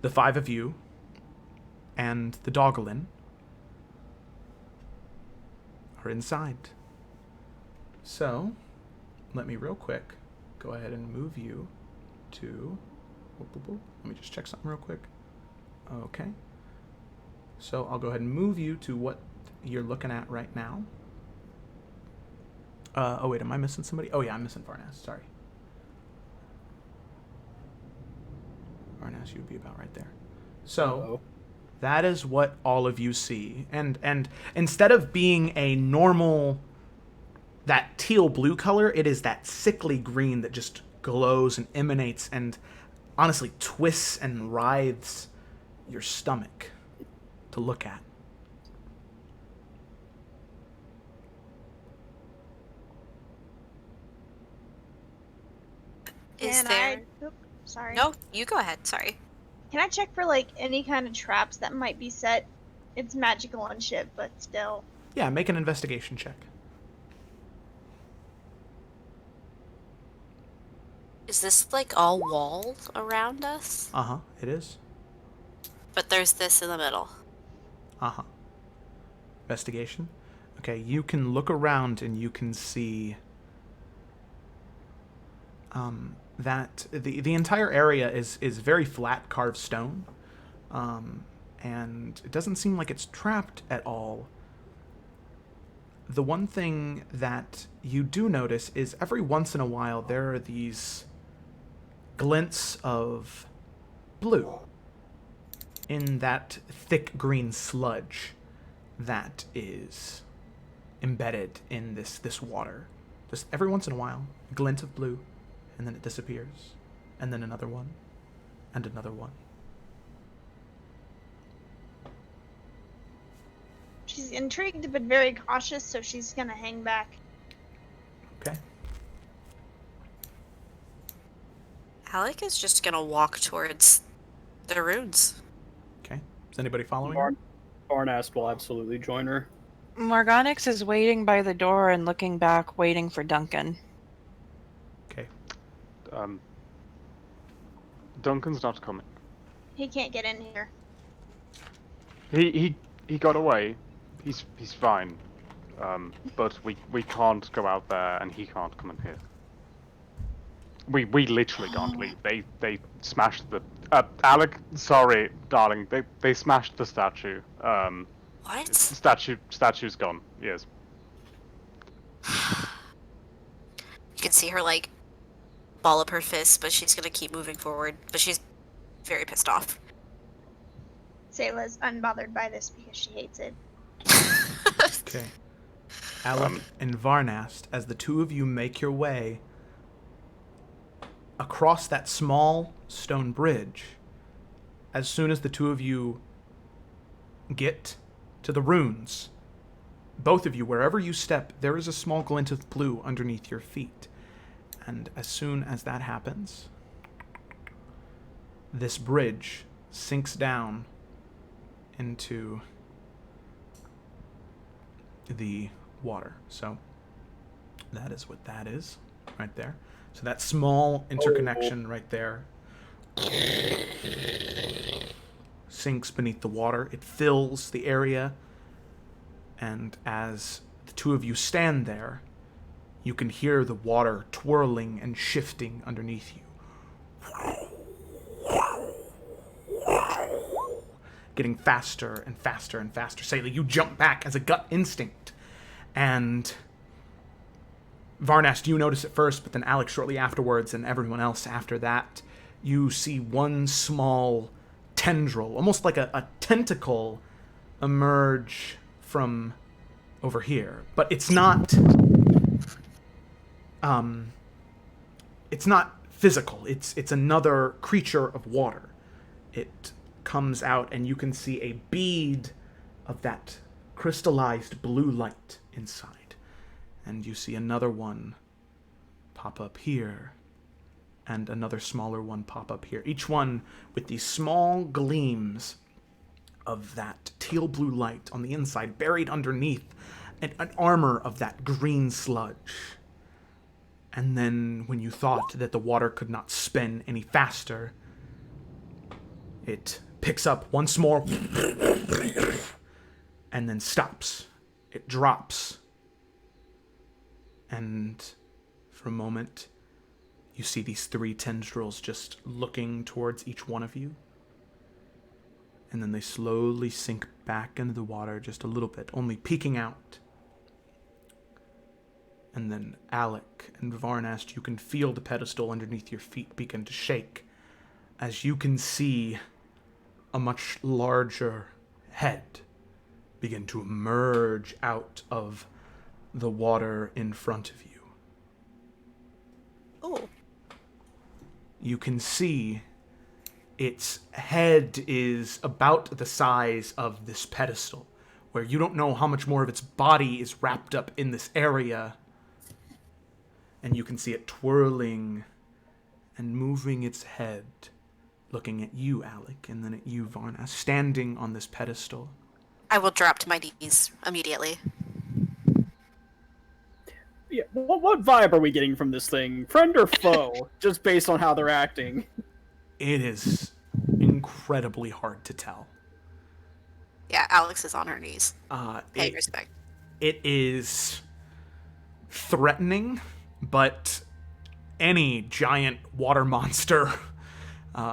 The 5 of you and the Dogalin are inside. So, let me real quick go ahead and move you to... Let me just check something real quick. Okay. So I'll go ahead and move you to what you're looking at right now. Oh wait, am I missing somebody? Oh yeah, I'm missing Varnas, sorry. Varnas, you would be about right there. So, that is what all of you see. And instead of being a normal, that teal blue color, it is that sickly green that just glows and emanates and honestly twists and writhes your stomach to look at. Is there... Sorry. No, you go ahead. Sorry. Can I check for, like, any kind of traps that might be set? It's magical on ship, but still. Yeah, make an investigation check. Is this, like, all walls around us? Uh-huh, it is. But there's this in the middle. Uh-huh. Investigation. Okay, you can look around and you can see that the entire area is very flat carved stone. And it doesn't seem like it's trapped at all. The one thing that you do notice is every once in a while there are these glints of blue in that thick green sludge that is embedded in this water. Just every once in a while, a glint of blue, and then it disappears, and then another one, and another one. She's intrigued but very cautious, so she's gonna hang back. Okay. Alec is just gonna walk towards the runes. Okay. Is anybody following her? Barnast will absolutely join her. Morgonix is waiting by the door and looking back, waiting for Duncan. Okay. Duncan's not coming. He can't get in here. He got away. He's fine. But we can't go out there, and he can't come in here. We literally can't leave. They smashed the. Alec, sorry, darling. They smashed the statue. What? Statue's gone. Yes. You can see her, like, ball up her fists, but she's gonna keep moving forward. But she's very pissed off. Sayla's unbothered by this because she hates it. Okay. Alec and Varnast, as the two of you make your way across that small stone bridge, as soon as the two of you get to the runes, both of you, wherever you step, there is a small glint of blue underneath your feet. And as soon as that happens, this bridge sinks down into the water. So that is what that is right there. So that small interconnection right there sinks beneath the water. It fills the area, and as the two of you stand there, you can hear the water twirling and shifting underneath you. Getting faster and faster and faster. Sayla, you jump back as a gut instinct. And Varnast, you notice it first, but then Alex shortly afterwards, and everyone else after that, you see one small tendril, almost like a tentacle, emerge from over here. But it's not physical. It's another creature of water. It comes out, and you can see a bead of that crystallized blue light inside. And you see another one pop up here, and another smaller one pop up here. Each one with these small gleams of that teal blue light on the inside, buried underneath an armor of that green sludge. And then when you thought that the water could not spin any faster, it picks up once more and then stops. It drops. And for a moment, you see these three tendrils just looking towards each one of you. And then they slowly sink back into the water just a little bit, only peeking out. And then Alec and Varnast, you can feel the pedestal underneath your feet begin to shake as you can see a much larger head begin to emerge out of the water in front of you. Oh. You can see its head is about the size of this pedestal, where you don't know how much more of its body is wrapped up in this area. And you can see it twirling and moving its head, looking at you, Alec, and then at you, Varna, standing on this pedestal. I will drop to my knees immediately. Yeah, what vibe are we getting from this thing? Friend or foe? Just based on how they're acting. It is incredibly hard to tell. Yeah, Alex is on her knees. Pay respect. It is threatening, but any giant water monster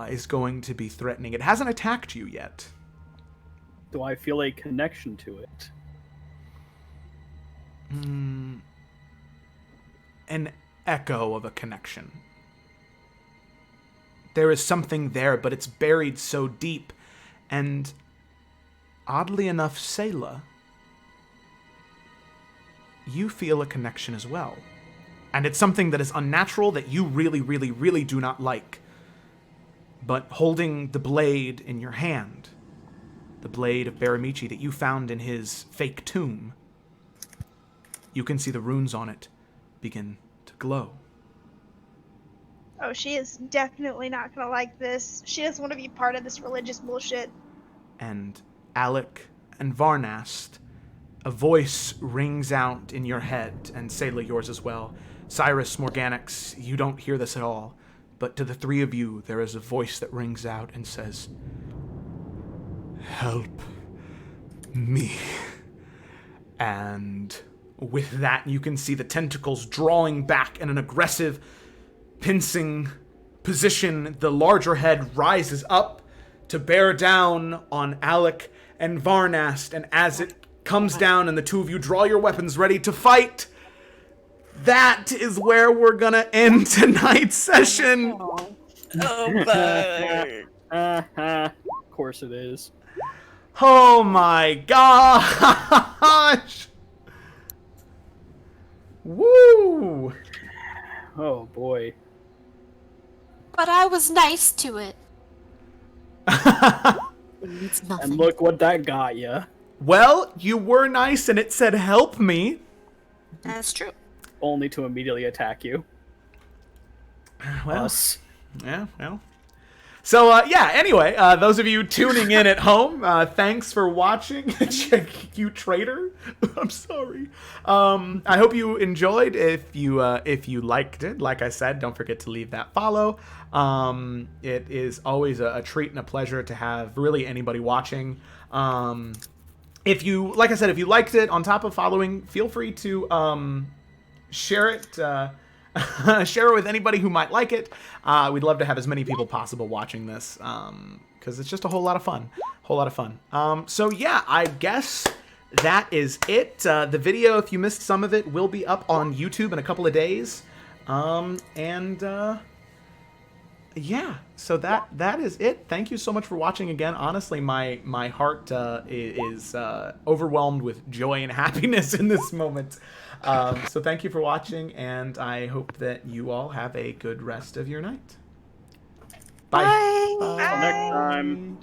is going to be threatening. It hasn't attacked you yet. Do I feel a connection to it? An echo of a connection. There is something there, but it's buried so deep. And oddly enough, Sayla, you feel a connection as well. And it's something that is unnatural, that you really, really, really do not like. But holding the blade in your hand, the blade of Baramichi that you found in his fake tomb, you can see the runes on it begin to glow. Oh, she is definitely not gonna like this. She doesn't want to be part of this religious bullshit. And Alec and Varnast, a voice rings out in your head, and Sayla, yours as well. Cyrus, Morganix, you don't hear this at all, but to the three of you, there is a voice that rings out and says, "Help me." And with that, you can see the tentacles drawing back in an aggressive, pincing position. The larger head rises up to bear down on Alec and Varnast, and as it comes down and the two of you draw your weapons ready to fight, that is where we're gonna end tonight's session. Of course it is. Oh my gosh! Woo! Oh boy. But I was nice to it. It means nothing. And look what that got you. Well, you were nice and it said help me. That's true. Only to immediately attack you. Well, Us. yeah, well. So, anyway, those of you tuning in at home, thanks for watching. You traitor. I'm sorry. I hope you enjoyed. If you liked it, like I said, don't forget to leave that follow. It is always a treat and a pleasure to have really anybody watching. If you, like I said, if you liked it, on top of following, feel free to share it. Share it with anybody who might like it. We'd love to have as many people possible watching this, because it's just a whole lot of fun. So yeah, I guess that is it. The video, if you missed some of it, will be up on YouTube in a couple of days. Yeah, so that is it. Thank you so much for watching again. Honestly, my heart is overwhelmed with joy and happiness in this moment. So thank you for watching, and I hope that you all have a good rest of your night. Bye. Bye. Until next time.